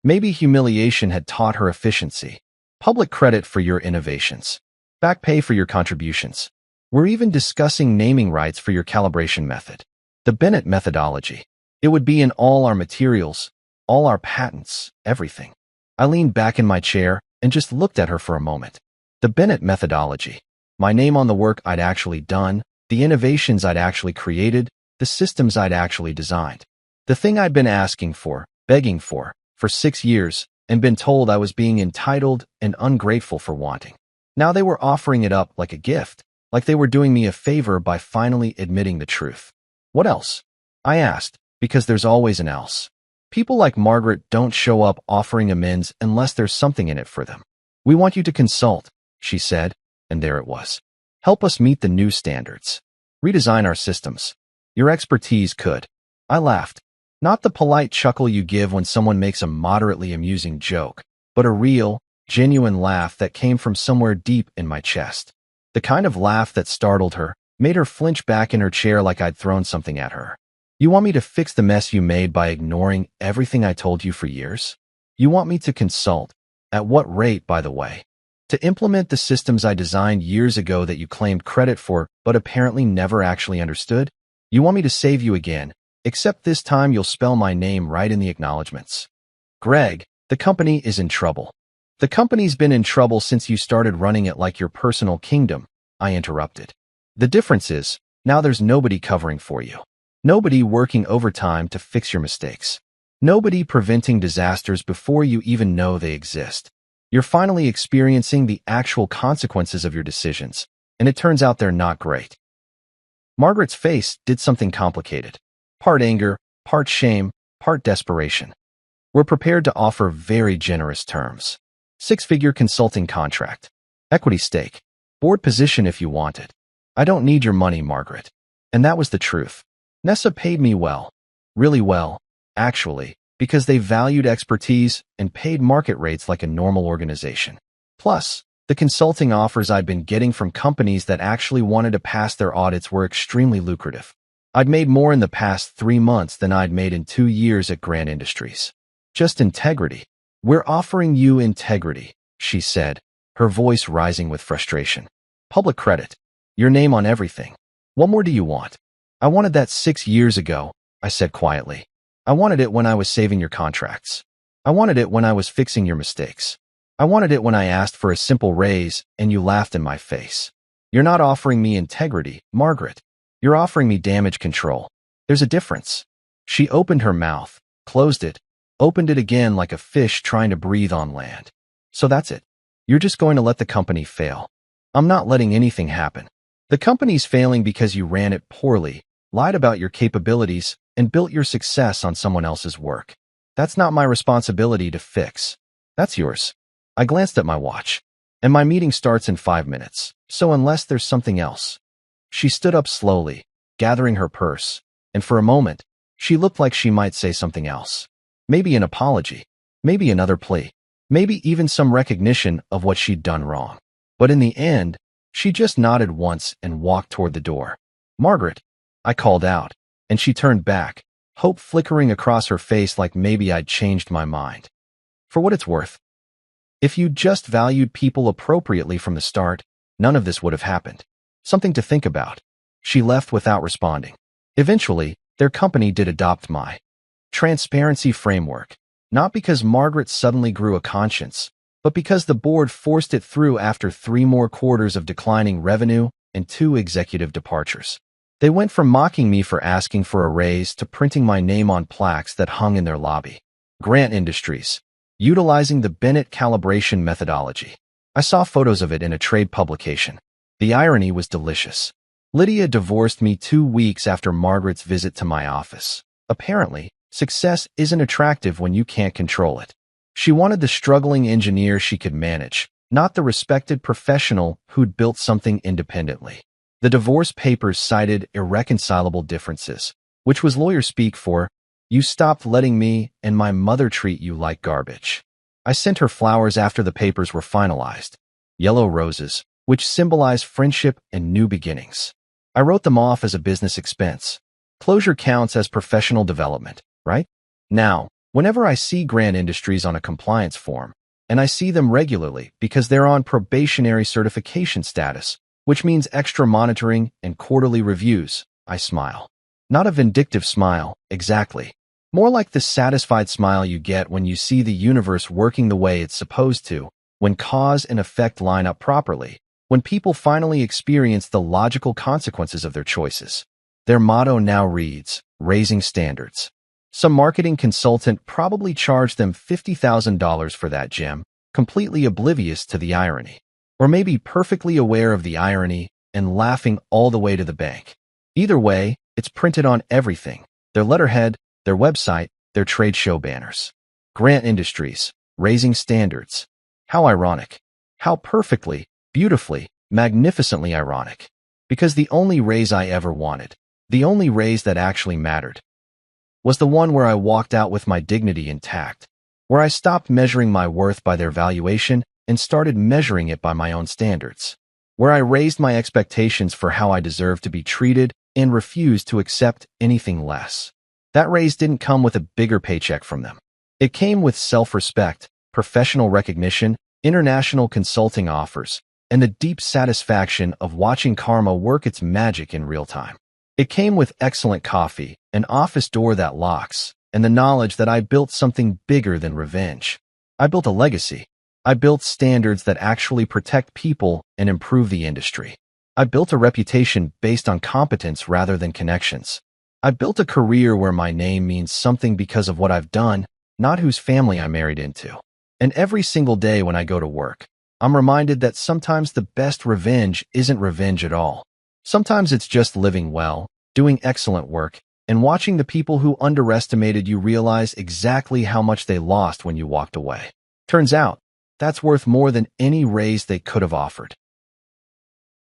Maybe humiliation had taught her efficiency. Public credit for your innovations. Back pay for your contributions. We're even discussing naming rights for your calibration method. The Bennett methodology. It would be in all our materials, all our patents, everything. I leaned back in my chair and just looked at her for a moment. The Bennett methodology. My name on the work I'd actually done, the innovations I'd actually created, the systems I'd actually designed. The thing I'd been asking for, begging for 6 years, and been told I was being entitled and ungrateful for wanting. Now they were offering it up like a gift, like they were doing me a favor by finally admitting the truth. What else? I asked, because there's always an else. People like Margaret don't show up offering amends unless there's something in it for them. We want you to consult, she said, and there it was. Help us meet the new standards. Redesign our systems. Your expertise could. I laughed. Not the polite chuckle you give when someone makes a moderately amusing joke, but a real, genuine laugh that came from somewhere deep in my chest. The kind of laugh that startled her, made her flinch back in her chair like I'd thrown something at her. You want me to fix the mess you made by ignoring everything I told you for years? You want me to consult? At what rate, by the way? To implement the systems I designed years ago that you claimed credit for but apparently never actually understood? You want me to save you again, except this time you'll spell my name right in the acknowledgments. Greg, the company is in trouble. The company's been in trouble since you started running it like your personal kingdom, I interrupted. The difference is, now there's nobody covering for you. Nobody working overtime to fix your mistakes. Nobody preventing disasters before you even know they exist. You're finally experiencing the actual consequences of your decisions, and it turns out they're not great. Margaret's face did something complicated. Part anger, part shame, part desperation. We're prepared to offer very generous terms. 6-figure consulting contract. Equity stake. Board position if you want it. I don't need your money, Margaret. And that was the truth. Nessa paid me well. Really well, actually, because they valued expertise and paid market rates like a normal organization. Plus, the consulting offers I'd been getting from companies that actually wanted to pass their audits were extremely lucrative. I'd made more in the past 3 months than I'd made in 2 years at Grant Industries. Just integrity. We're offering you integrity, she said, her voice rising with frustration. Public credit. Your name on everything. What more do you want? I wanted that 6 years ago, I said quietly. I wanted it when I was saving your contracts. I wanted it when I was fixing your mistakes. I wanted it when I asked for a simple raise and you laughed in my face. You're not offering me integrity, Margaret. You're offering me damage control. There's a difference. She opened her mouth, closed it, opened it again like a fish trying to breathe on land. So that's it. You're just going to let the company fail. I'm not letting anything happen. The company's failing because you ran it poorly, lied about your capabilities, and built your success on someone else's work. That's not my responsibility to fix. That's yours. I glanced at my watch. And my meeting starts in 5 minutes, so unless there's something else. She stood up slowly, gathering her purse, and for a moment, she looked like she might say something else. Maybe an apology, maybe another plea, maybe even some recognition of what she'd done wrong. But in the end, she just nodded once and walked toward the door. Margaret, I called out, and she turned back, hope flickering across her face like maybe I'd changed my mind. For what it's worth, if you'd just valued people appropriately from the start, none of this would have happened. Something to think about. She left without responding. Eventually, their company did adopt my transparency framework, not because Margaret suddenly grew a conscience, but because the board forced it through after 3 more quarters of declining revenue and 2 executive departures. They went from mocking me for asking for a raise to printing my name on plaques that hung in their lobby. Grant Industries, utilizing the Bennett calibration methodology. I saw photos of it in a trade publication. The irony was delicious. Lydia divorced me 2 weeks after Margaret's visit to my office. Apparently, success isn't attractive when you can't control it. She wanted the struggling engineer she could manage, not the respected professional who'd built something independently. The divorce papers cited irreconcilable differences, which was lawyer speak for, you stopped letting me and my mother treat you like garbage. I sent her flowers after the papers were finalized. Yellow roses, which symbolize friendship and new beginnings. I wrote them off as a business expense. Closure counts as professional development, right? Now, whenever I see Grant Industries on a compliance form, and I see them regularly because they're on probationary certification status, which means extra monitoring and quarterly reviews, I smile. Not a vindictive smile, exactly. More like the satisfied smile you get when you see the universe working the way it's supposed to, when cause and effect line up properly, when people finally experience the logical consequences of their choices. Their motto now reads, "Raising Standards." Some marketing consultant probably charged them $50,000 for that gem, completely oblivious to the irony. Or maybe perfectly aware of the irony and laughing all the way to the bank. Either way, it's printed on everything: their letterhead, their website, their trade show banners. Grant Industries, raising standards. How ironic. How perfectly, beautifully, magnificently ironic. Because the only raise I ever wanted, the only raise that actually mattered, was the one where I walked out with my dignity intact, where I stopped measuring my worth by their valuation and started measuring it by my own standards, where I raised my expectations for how I deserved to be treated and refused to accept anything less. That raise didn't come with a bigger paycheck from them. It came with self-respect, professional recognition, international consulting offers, and the deep satisfaction of watching karma work its magic in real time. It came with excellent coffee, an office door that locks, and the knowledge that I built something bigger than revenge. I built a legacy. I built standards that actually protect people and improve the industry. I built a reputation based on competence rather than connections. I built a career where my name means something because of what I've done, not whose family I married into. And every single day when I go to work, I'm reminded that sometimes the best revenge isn't revenge at all. Sometimes it's just living well, doing excellent work, and watching the people who underestimated you realize exactly how much they lost when you walked away. Turns out, that's worth more than any raise they could have offered.